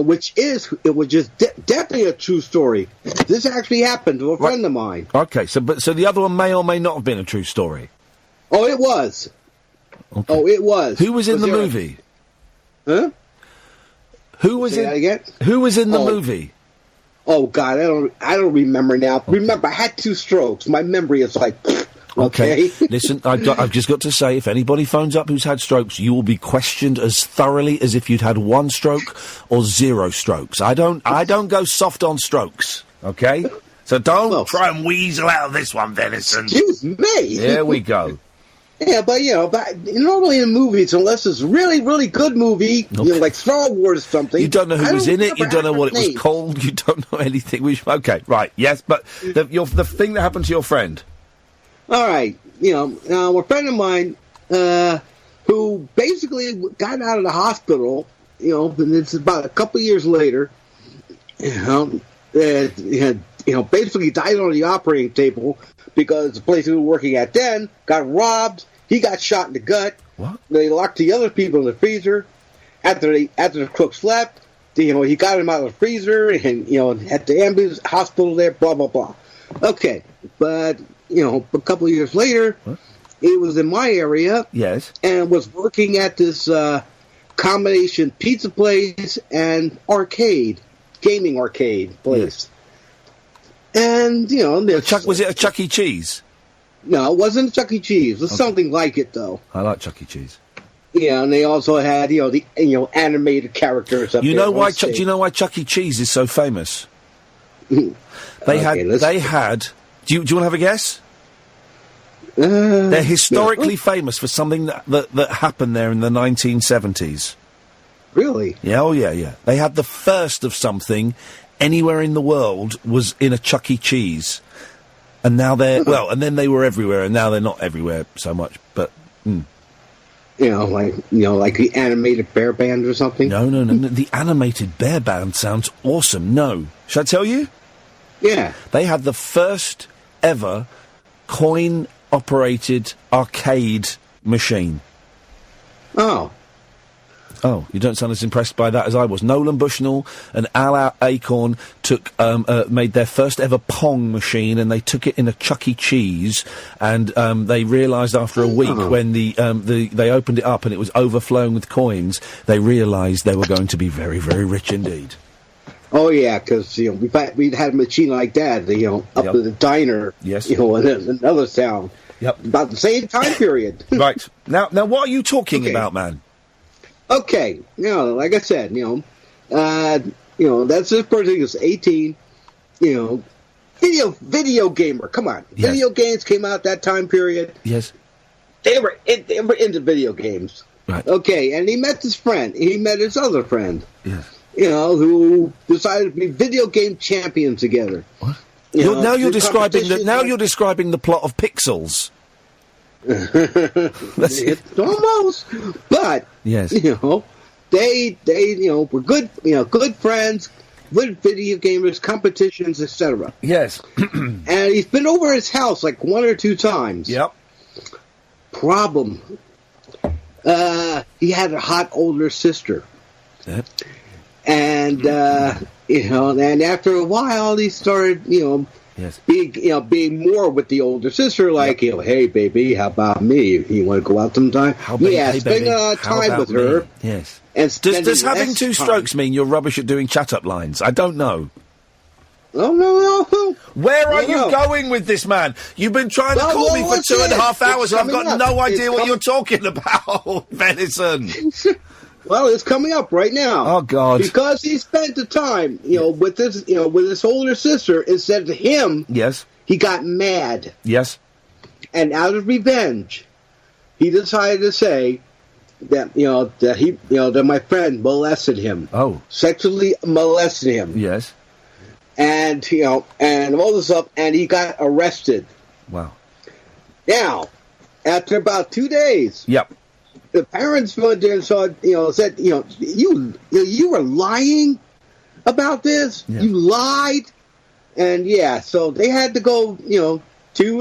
Which was just definitely a true story. This actually happened to a friend of mine. Okay, so the other one may or may not have been a true story. Oh, it was. Okay. Oh, it was. Who was in the movie? Huh? Who was in the movie? Oh God, I don't remember now. Okay. Remember, I had 2 strokes. My memory is like. Okay. Listen, I've just got to say, if anybody phones up who's had strokes, you will be questioned as thoroughly as if you'd had 1 stroke or 0 strokes. I don't go soft on strokes. Okay. So don't try and weasel out of this one, Venison. Excuse me. Here we go. Yeah, but normally in movies, unless it's a really, really good movie, like Star Wars or something. You don't know who was in it. You don't know what it was called. You don't know anything. Okay, right, yes, but the thing that happened to your friend. All right, a friend of mine who basically got out of the hospital. And it's about a couple of years later. Basically died on the operating table because the place he was working at then got robbed. He got shot in the gut. What? They locked the other people in the freezer. After the crooks left, he got him out of the freezer and at the ambulance hospital there. Blah blah blah. Okay, but a couple of years later, he was in my area. Yes, and was working at this combination pizza place and gaming arcade place. Yes. And, was it a Chuck E. Cheese? No, it wasn't a Chuck E. Cheese. It was something like it, though. I like Chuck E. Cheese. Yeah, and they also had, the animated characters up there. Do you know why Chuck E. Cheese is so famous? They had. Do you want to have a guess? They're historically famous for something that happened there in the 1970s. Really? Yeah, oh yeah. They had the first of something anywhere in the world was in a Chuck E. Cheese. And now they're, and then they were everywhere, and now they're not everywhere so much, but... like the animated bear band or something? No. The animated bear band sounds awesome. No. Should I tell you? Yeah. They had the first ever coin-operated arcade machine. Oh. Oh, you don't sound as impressed by that as I was. Nolan Bushnell and Al Acorn made their first ever Pong machine, and they took it in a Chuck E. Cheese, and they realised after a week when they opened it up and it was overflowing with coins, they realised they were going to be very, very rich indeed. Oh yeah, because we'd had a machine like that, up at the diner, yes, in another town, about the same time period. Right now, what are you talking about, man? Okay, like I said, that's this person who's 18, video gamer. Come on, yes. Video games came out that time period. Yes, they were into video games. Right. Okay, and he met his friend. He met his other friend. Yes. Who decided to be video game champions together. What? You're describing the plot of Pixels. It's almost, but yes, they were good friends, good video gamers, competitions, etc. Yes, and he's been over his house like 1 or 2 times. Yep. Problem. He had a hot older sister. Yep. And and after a while, he started, yes, being more with the older sister, like, hey baby, how about me? You want to go out sometime? Spend time with her. Yes. And does having 2 strokes mean you're rubbish at doing chat-up lines? I don't know. Oh, no. Where are you going with this, man? You've been trying to call me for 2.5 hours, and I've got no idea what you're talking about, Venison. Well, it's coming up right now. Oh God! Because he spent the time, with his older sister, instead of him. Yes. He got mad. Yes. And out of revenge, he decided to say that that my friend molested him. Oh. Sexually molested him. Yes. And and all this stuff, and he got arrested. Wow. Now, after about 2 days. Yep. The parents went there and said, you were lying about this. Yeah. You lied, and so they had to go, to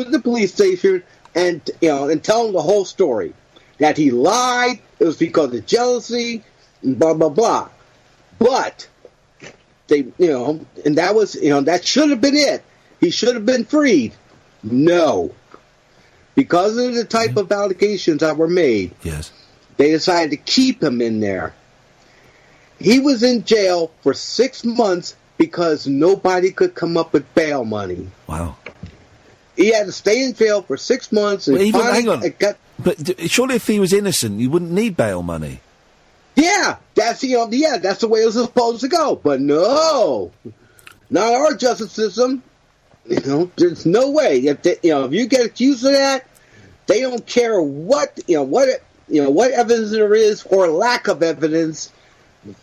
the police station and tell them the whole story. That he lied. It was because of jealousy, and blah blah blah. But they, and that was, that should have been it. He should have been freed. No. Because of the type of allegations that were made, yes, they decided to keep him in there. He was in jail for 6 months because nobody could come up with bail money. Wow. He had to stay in jail for 6 months. And hang on. But surely if he was innocent, you wouldn't need bail money. Yeah, that's that's the way it was supposed to go. But no, not our justice system. There's no way. If you get accused of that, they don't care what evidence there is or lack of evidence.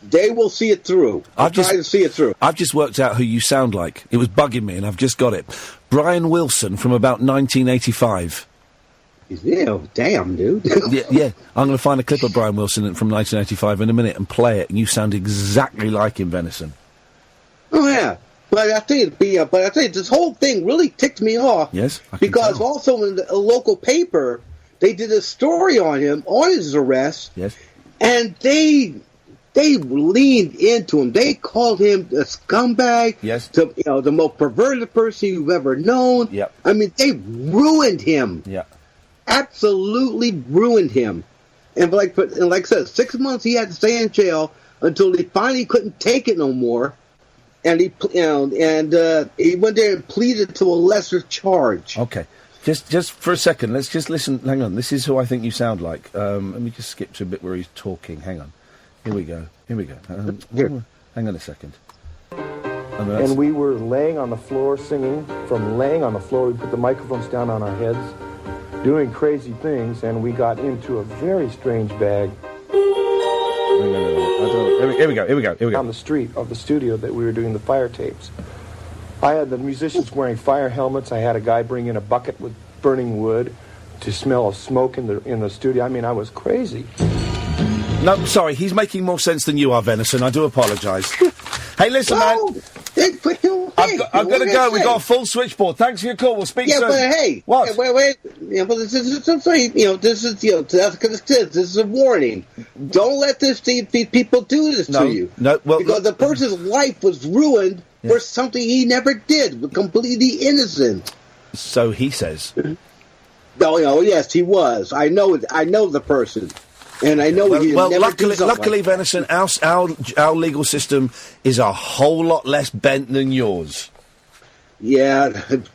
They will see it through. Try to see it through. I've just worked out who you sound like. It was bugging me, and I've just got it. Brian Wilson from about 1985. Yeah, damn, dude. yeah. I'm going to find a clip of Brian Wilson from 1985 in a minute and play it, and you sound exactly like him, Venison. Oh yeah. But I think this whole thing really ticked me off. Yes, because also in a local paper, they did a story on him, on his arrest. Yes. And they leaned into him. They called him a scumbag. Yes. The most perverted person you've ever known. Yep. I mean, they ruined him. Yeah. Absolutely ruined him. And like I said, 6 months he had to stay in jail until he finally couldn't take it no more. And he went there and pleaded to a lesser charge. Okay, just for a second, let's just listen. Hang on, this is who I think you sound like. Let me just skip to a bit where he's talking. Hang on, here we go. Hang on a second. And we were laying on the floor singing. From laying on the floor, we put the microphones down on our heads, doing crazy things, and we got into a very strange bag. Here we go. On the street of the studio that we were doing the fire tapes. I had the musicians wearing fire helmets. I had a guy bring in a bucket with burning wood to smell of smoke in the studio. I mean, I was crazy. No, sorry, he's making more sense than you are, Venison. I do apologise. Hey, listen, man. I've got to go. We've got a full switchboard. Thanks for your call. We'll speak soon. Yeah, but hey. What? Wait. But this is a warning. Don't let these people do this to you. No, well... Because the person's life was ruined for something he never did. Completely innocent. So he says. No, yes, he was. I know the person. And I know he never luckily, Venison, our legal system is a whole lot less bent than yours. Yeah,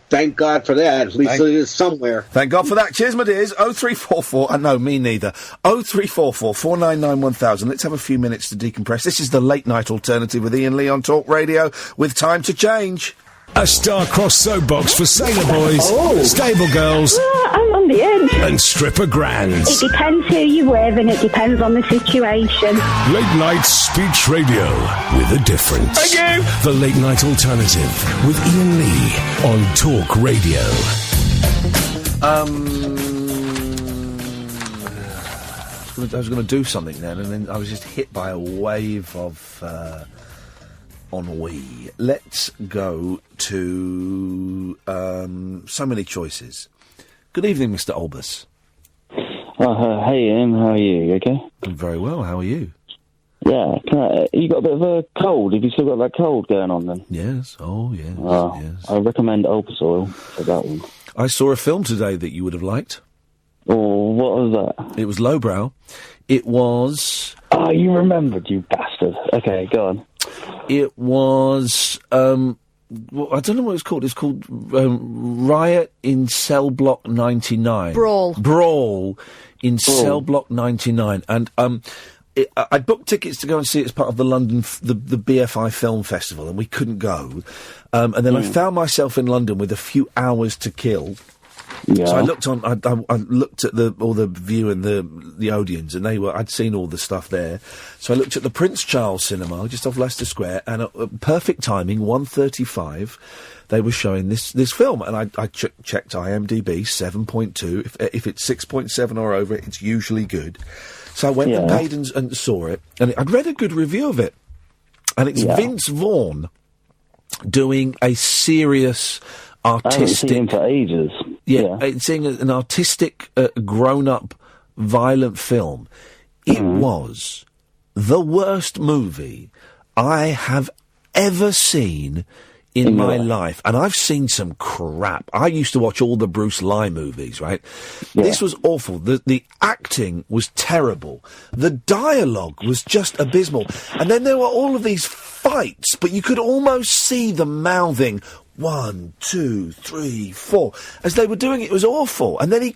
thank God for that. At least it is somewhere. Thank God for that. Cheers, my dears. 0344. No, me neither. 0344 499 1000. Let's have a few minutes to decompress. This is the late night alternative with Iain Lee on Talk Radio with Time to Change. A star-crossed soapbox for sailor boys, stable girls, I'm on the edge, and stripper grands. It depends who you're with and it depends on the situation. Late night speech radio with a difference. Thank you. The late night alternative with Iain Lee on Talk Radio. I was going to do something then, and then I was just hit by a wave of ennui. Let's go to so many choices. Good evening, Mr. Olbus. Hey Ian, how are you? You okay? I'm very well, how are you? Yeah, you got a bit of a cold. Have you still got that cold going on then? Yes, yes. I recommend Opus Oil for that one. I saw a film today that you would have liked. Oh, what was that? It was lowbrow. It was... Oh, you remembered, you bastard. Okay, go on. It was, well, I don't know what it's called. It's called Riot in Cell Block 99. Brawl in Cell Block 99. And I booked tickets to go and see it as part of the London, the BFI Film Festival, and we couldn't go. And then I found myself in London with a few hours to kill. Yeah. So I looked on. I looked at all the View and the Odeons, and I'd seen all the stuff there. So I looked at the Prince Charles Cinema just off Leicester Square, and at perfect timing, 1:35, they were showing this film, and I checked IMDb 7.2. If it's 6.7 or over, it's usually good. So I went and paid and saw it, and I'd read a good review of it, and it's Vince Vaughn doing a serious artistic. I haven't seen him for ages. It's seeing an artistic, grown-up, violent film. It was the worst movie I have ever seen in my life. And I've seen some crap. I used to watch all the Bruce Lee movies, right? Yeah. This was awful. The acting was terrible. The dialogue was just abysmal. And then there were all of these fights, but you could almost see the mouthing... 1, 2, 3, 4. As they were doing it was awful. And then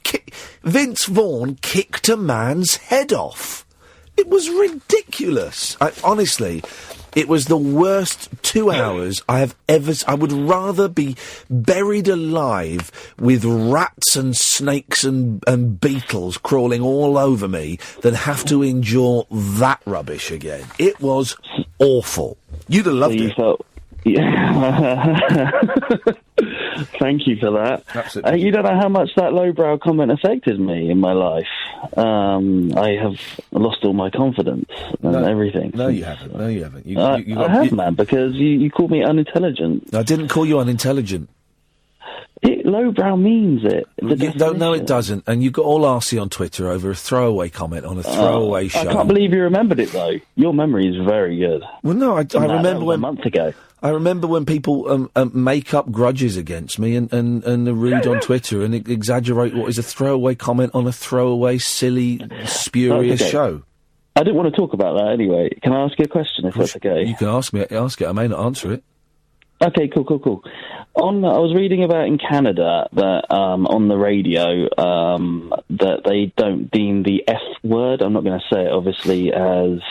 Vince Vaughn kicked a man's head off. It was ridiculous. Honestly, it was the worst 2 hours I have ever... I would rather be buried alive with rats and snakes and beetles crawling all over me than have to endure that rubbish again. It was awful. You'd have loved it. Yeah. Thank you for that. Absolutely. You don't know how much that lowbrow comment affected me in my life. I have lost all my confidence and everything. No, you haven't. No, you haven't. I have, man, because you called me unintelligent. I didn't call you unintelligent. Lowbrow means it. No, it doesn't. And you got all arsey on Twitter over a throwaway comment on a throwaway show. I can't believe you remembered it, though. Your memory is very good. Well, no, I remember when... a month ago. I remember when people make up grudges against me and are rude on Twitter and exaggerate what is a throwaway comment on a throwaway, silly, spurious show. I didn't want to talk about that anyway. Can I ask you a question, if that's okay? You can ask it. I may not answer it. Okay, cool. I was reading about in Canada that on the radio that they don't deem the F word, I'm not going to say it obviously, as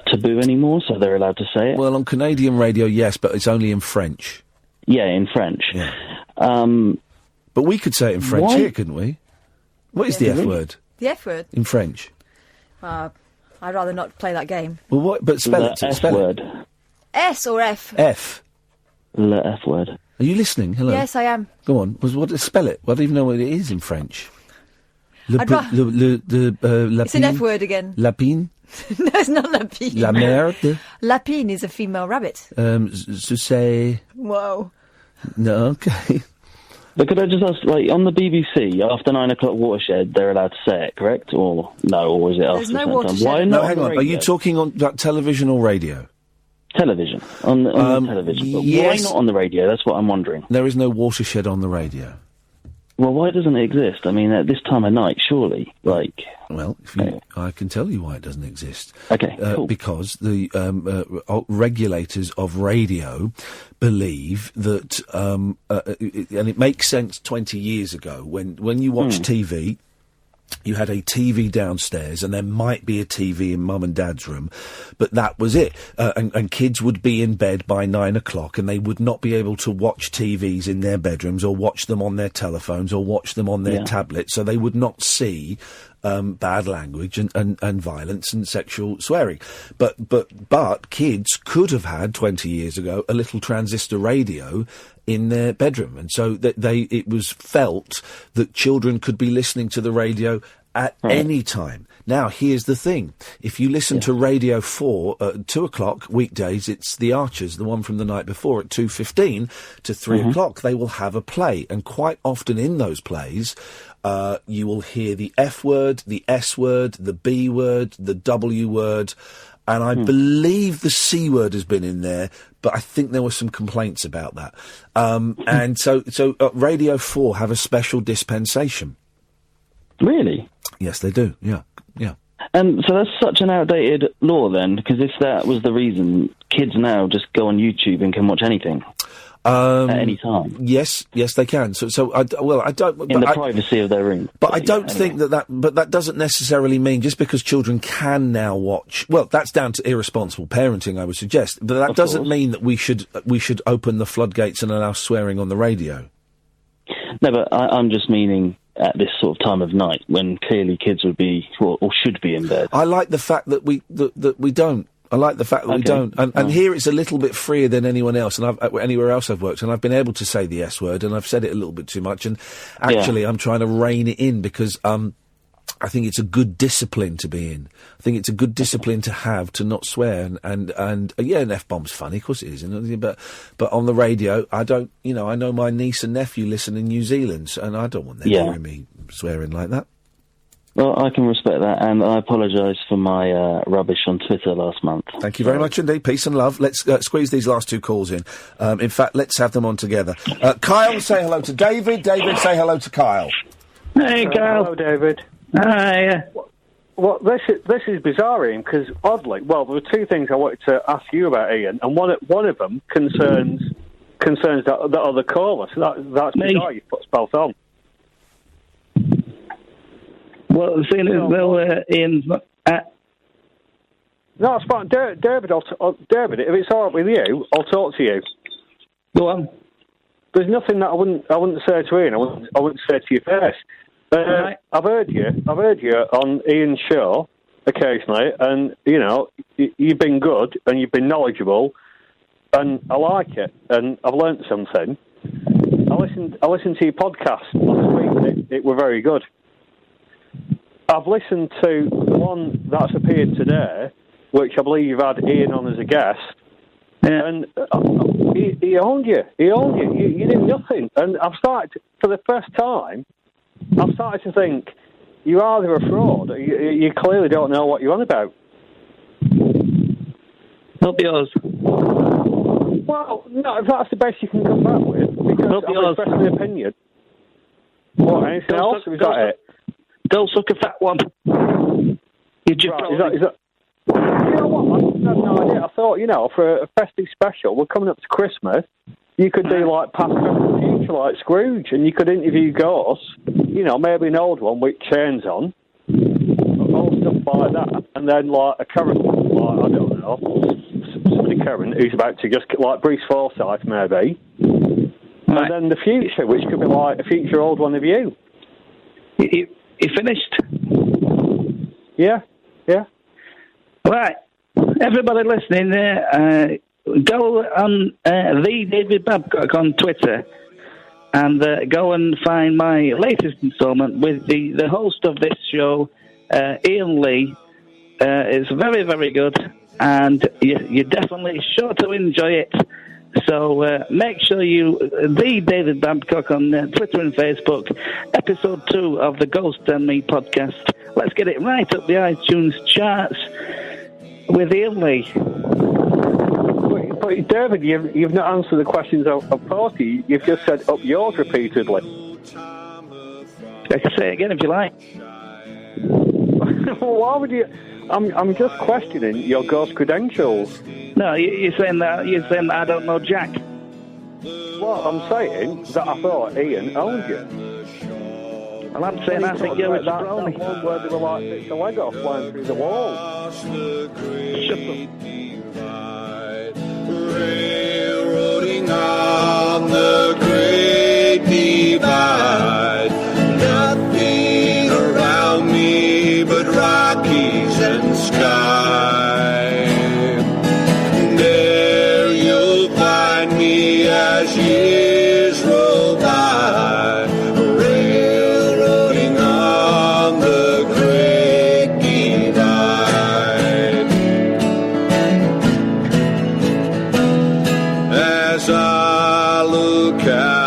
taboo anymore, so they're allowed to say it. Well, on Canadian radio, yes, but it's only in French. Yeah, in French. Yeah. But we could say it in French here, couldn't we? What is the F word? The F word? In French. I'd rather not play that game. Well, what? But spell it. Spell word. It. S or F? F. Le F word. Are you listening? Hello? Yes, I am. Go on. Spell it. I don't even know what it is in French. It's an F word again. Lapine? No, it's not lapine. La merde? Lapine is a female rabbit. Je sais... Whoa. No, okay. But could I just ask, like, on the BBC, after 9 o'clock Watershed, they're allowed to say it, correct? Or no, or is it after? There's no the Watershed. Why not? No, hang on. Are you talking about television or radio? Television. On the television. But yes. why not on the radio? That's what I'm wondering. There is no Watershed on the radio. Well, why doesn't it exist? I mean, at this time of night, surely, like... Well, I can tell you why it doesn't exist. Okay, cool. Because the regulators of radio believe that, and it makes sense 20 years ago, when you watch TV... You had a TV downstairs, and there might be a TV in Mum and Dad's room, but that was it. And kids would be in bed by 9 o'clock, and they would not be able to watch TVs in their bedrooms, or watch them on their telephones, or watch them on their tablets, so they would not see bad language and violence and sexual swearing. But kids could have had, 20 years ago, a little transistor radio in their bedroom, and so it was felt that children could be listening to the radio at any time. Now, here's the thing. If you listen to Radio 4 at 2 o'clock weekdays, it's The Archers, the one from the night before, at 2:15 to 3 o'clock, they will have a play, and quite often in those plays, you will hear the F word, the S word, the B word, the W word, and I believe the C word has been in there, but I think there were some complaints about that. And so Radio 4 have a special dispensation. Really? Yes, they do, yeah. So that's such an outdated law then, because if that was the reason, kids now just go on YouTube and can watch anything. At any time. Yes, they can. So I don't. In the privacy of their room. But I don't think that. But that doesn't necessarily mean just because children can now watch. Well, that's down to irresponsible parenting, I would suggest. But that doesn't mean that we should open the floodgates and allow swearing on the radio. No, but I'm just meaning at this sort of time of night when clearly kids would be or should be in bed. I like the fact that we don't. I like the fact that we don't. And here it's a little bit freer than anyone else, and anywhere else I've worked, and I've been able to say the S word, and I've said it a little bit too much, and actually I'm trying to rein it in because I think it's a good discipline to be in. I think it's a good discipline to have, to not swear, and an F-bomb's funny, of course it is, but on the radio, I don't, I know my niece and nephew listen in New Zealand, and I don't want them hearing me swearing like that. Well, I can respect that, and I apologise for my rubbish on Twitter last month. Thank you very much indeed. Peace and love. Let's squeeze these last two calls in. In fact, let's have them on together. Kyle, say hello to David. David, say hello to Kyle. Hey, Kyle. Hello, David. Hi. Well, this is bizarre, Ian, because oddly, there were two things I wanted to ask you about, Ian, and one of them concerns that other caller. So that's bizarre. You put us both on. Well, Ian's not... No, it's fine. David, if it's all right with you, I'll talk to you. Go on. There's nothing that I wouldn't say to Ian. I wouldn't say to you first. Right. I've heard you on Ian's show occasionally, and you've been good and you've been knowledgeable, and I like it, and I've learnt something. I listened to your podcast last week. It were very good. I've listened to the one that's appeared today, which I believe you've had Ian on as a guest, and he owned you. You did nothing, and I've started for the first time. I've started to think you're either a fraud. Or you clearly don't know what you're on about. Not yours. Well, no, if that's the best you can come back with, because I've expressed an opinion. What? Anything else? Is that it? Go suck a fat one. You just is that? You know what? I had no idea. I thought, for a festive special, we're coming up to Christmas. You could do like past, present, future, like Scrooge, and you could interview ghosts. Maybe an old one with chains on, all stuff like that, and then like a current one, like I don't know, somebody current who's about to just like Bruce Forsyth, maybe, and then the future, which could be like a future old one of you. You finished? Yeah. Right. Everybody listening there, go on the David Babcock on Twitter and go and find my latest instalment with the host of this show, Ian Lee. It's very, very good, and you're definitely sure to enjoy it. So make sure you, the David Babcock on Twitter and Facebook, episode 2 of the Ghost and Me podcast. Let's get it right up the iTunes charts with Iain Lee. But David, you've not answered the questions of Porky. You've just said up yours repeatedly. I can say it again if you like. Well, why would you? I'm just questioning your ghost credentials. No, you're saying that I don't know Jack. Well, I'm saying that I thought Ian owned you. Well, I'm saying I think you're a jabroni. That one where they were like bits of Lego flying through the wall. Shut up. Railroading on the Great Divide, nothing around me but Rockies and sky. There you'll find me as years roll by, railroading on the Great Divide. As I look out